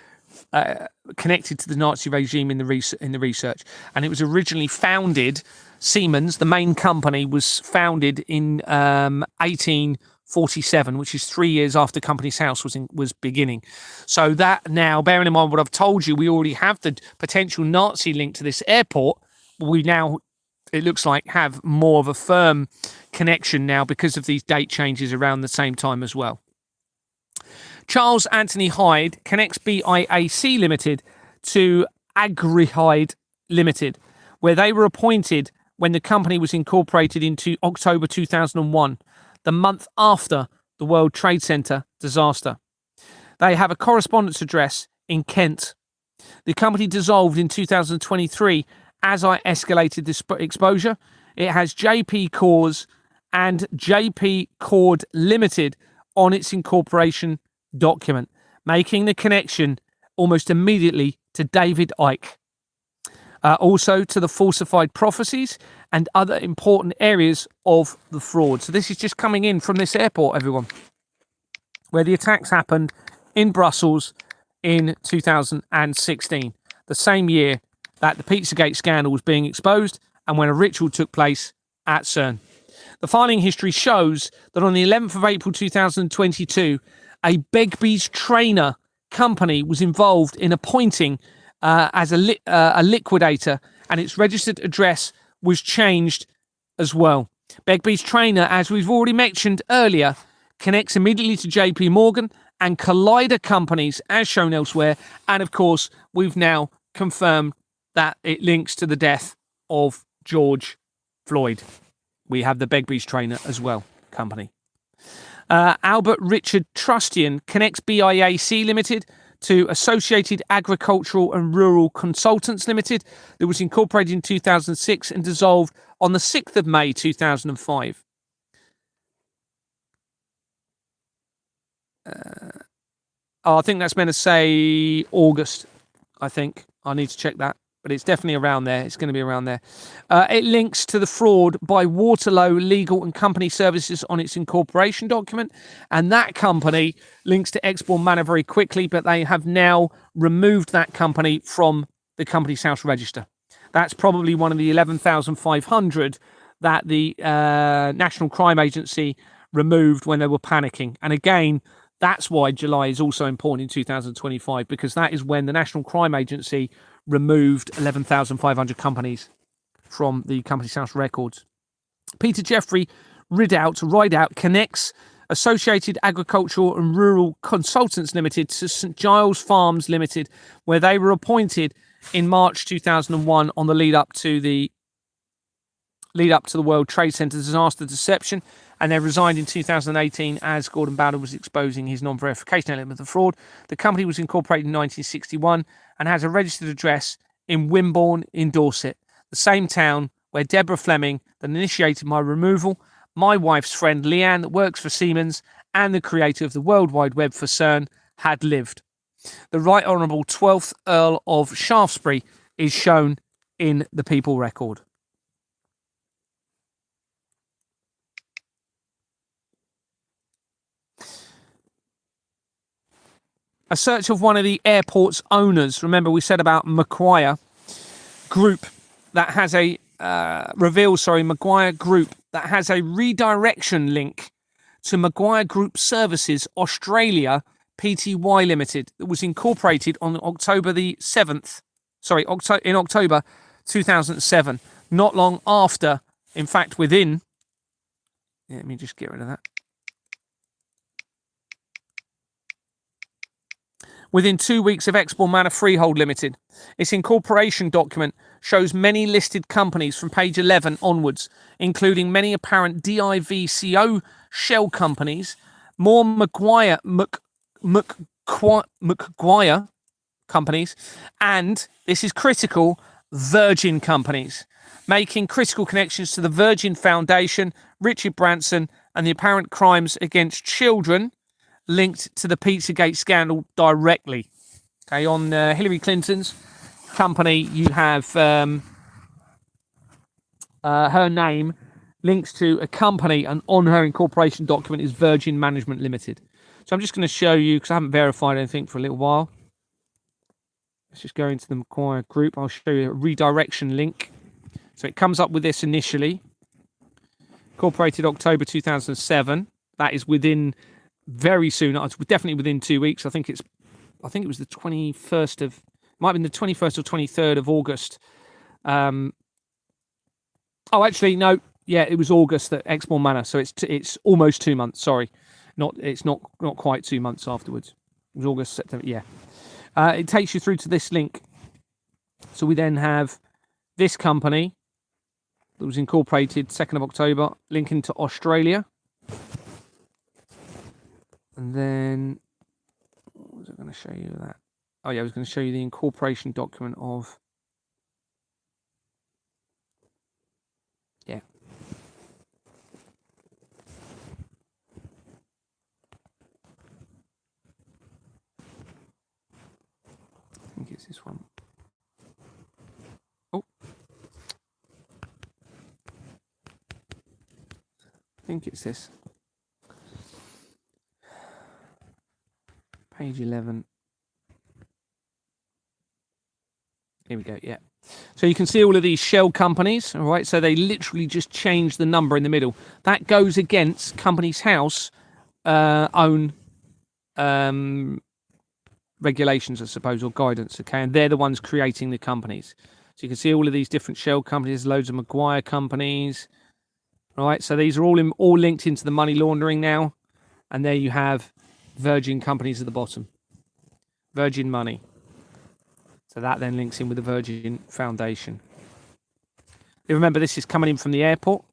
connected to the Nazi regime in the research, and it was originally founded. Siemens, the main company, was founded in 1847, which is 3 years after Company's House was beginning. So that now, bearing in mind what I've told you, we already have the potential Nazi link to this airport. We now, it looks like, have more of a firm connection now because of these date changes around the same time as well. Charles Anthony Hyde connects BIAC Limited to Agrihyde Limited, where they were appointed when the company was incorporated into October 2001, the month after the World Trade Center disaster. They have a correspondence address in Kent. The company dissolved in 2023 as I escalated this exposure. It has JP Cores and JP Cord Limited on its incorporation document, making the connection almost immediately to David Icke. Also to the falsified prophecies and other important areas of the fraud. So this is just coming in from this airport, everyone, where the attacks happened in Brussels in 2016, the same year that the Pizzagate scandal was being exposed and when a ritual took place at CERN. The filing history shows that on the 11th of April 2022, a Begbie's trainer company was involved in appointing as a liquidator, and its registered address was changed as well. Begbie's trainer, as we've already mentioned earlier, connects immediately to JP Morgan and Collider companies as shown elsewhere, and of course we've now confirmed that it links to the death of George Floyd. We have the Begbie's trainer as well company. Albert Richard Trustian connects BIAC Limited to Associated Agricultural and Rural Consultants Limited, that was incorporated in 2006 and dissolved on the 6th of May 2005. I think that's meant to say August, I think. I need to check that, but it's definitely around there. It's going to be around there. It links to the fraud by Waterloo Legal and Company Services on its incorporation document, and that company links to Exborn Manor very quickly, but they have now removed that company from the Company's House register. That's probably one of the 11,500 that the National Crime Agency removed when they were panicking. And again, that's why July is also important in 2025, because that is when the National Crime Agency removed 11,500 companies from the Company's House records. Peter Jeffrey Rideout connects Associated Agricultural and Rural Consultants Limited to St Giles Farms Limited, where they were appointed in March 2001 on the lead up to the World Trade Center disaster deception, and they resigned in 2018 as Gordon Bowden was exposing his non-verification element of the fraud. The company was incorporated in 1961 and has a registered address in Wimborne in Dorset, the same town where Deborah Fleming, that initiated my removal, my wife's friend Leanne, that works for Siemens, and the creator of the World Wide Web for CERN, had lived. The Right Honourable 12th Earl of Shaftesbury is shown in the People Record. A search of one of the airport's owners, remember we said about Macquarie Group, that has Macquarie Group that has a redirection link to Maguire Group Services Australia Pty Limited that was incorporated on October the 7th. Sorry, in October 2007. Not long after, in fact, within. Let me just get rid of that. Within 2 weeks of Exmoor Manor Freehold Limited. Its incorporation document shows many listed companies from page 11 onwards, including many apparent DIVCO shell companies, more Maguire companies, and, this is critical, Virgin companies, making critical connections to the Virgin Foundation, Richard Branson, and the apparent crimes against children linked to the Pizzagate scandal directly. Okay, on Hillary Clinton's company, you have her name links to a company, and on her incorporation document is Virgin Management Limited. So I'm just going to show you, because I haven't verified anything for a little while. Let's just go into the Maguire Group. I'll show you a redirection link. So it comes up with this initially. Incorporated October 2007. That is within very soon. It's definitely within 2 weeks. I think it was the 21st of, might have been the 21st or 23rd of August. Oh, actually, no. Yeah, it was August at Exmoor Manor. So it's almost 2 months. Sorry, it's not quite 2 months afterwards. It was August, September. Yeah, it takes you through to this link. So we then have this company that was incorporated 2nd of October, linking to Australia. And then, what was I going to show you that? Oh yeah, I was going to show you the incorporation document of, yeah. I think it's this one. Oh. I think it's this. Page 11. Here we go, yeah. So you can see all of these shell companies, all right? So they literally just change the number in the middle. That goes against Companies House own regulations, I suppose, or guidance, okay? And they're the ones creating the companies. So you can see all of these different shell companies, loads of Maguire companies, all right? So these are all linked into the money laundering now. And there you have Virgin companies at the bottom. Virgin Money. So that then links in with the Virgin Foundation. You remember, this is coming in from the airport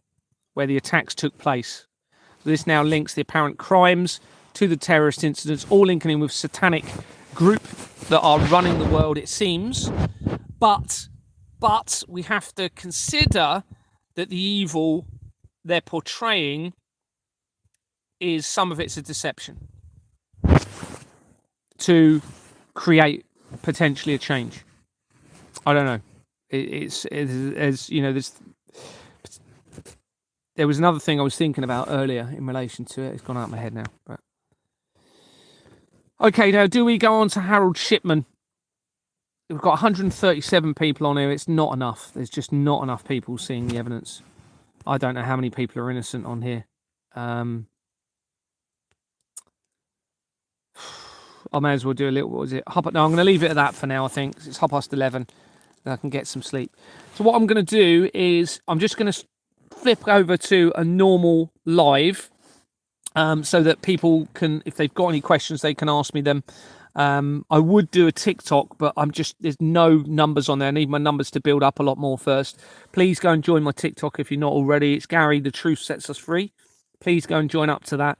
where the attacks took place. So this now links the apparent crimes to the terrorist incidents, all linking in with satanic group that are running the world, it seems. But we have to consider that the evil they're portraying is, some of it's a deception to create potentially a change. I don't know. It's as you know, there was another thing I was thinking about earlier in relation to it. It's gone out of my head now. But okay, now do we go on to Harold Shipman? We've got 137 people on here. It's not enough. There's just not enough people seeing the evidence. I don't know how many people are innocent on here. I may as well do a little, what was it? No, I'm going to leave it at that for now, I think. It's 11:30. Then I can get some sleep. So what I'm going to do is I'm just going to flip over to a normal live so that people can, if they've got any questions, they can ask me them. I would do a TikTok, but there's no numbers on there. I need my numbers to build up a lot more first. Please go and join my TikTok if you're not already. It's Gary, The Truth Sets Us Free. Please go and join up to that.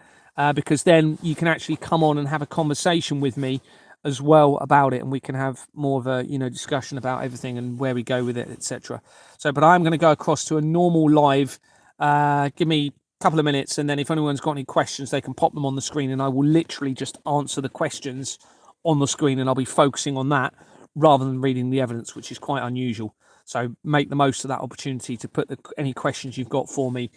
Because then you can actually come on and have a conversation with me as well about it, and we can have more of a discussion about everything and where we go with it, etc. So, but I'm going to go across to a normal live. Give me a couple of minutes, and then if anyone's got any questions, they can pop them on the screen, and I will literally just answer the questions on the screen, and I'll be focusing on that rather than reading the evidence, which is quite unusual. So make the most of that opportunity to put any questions you've got for me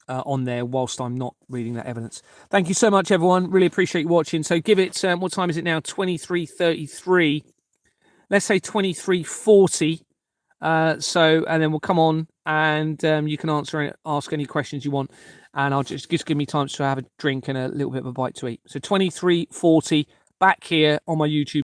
on there whilst I'm not reading that evidence. Thank you so much, everyone. Really appreciate you watching. So give it, what time is it now? 23:33. Let's say 23:40. And then we'll come on and you can ask any questions you want, and I'll just give me time to have a drink and a little bit of a bite to eat. So 23:40 back here on my YouTube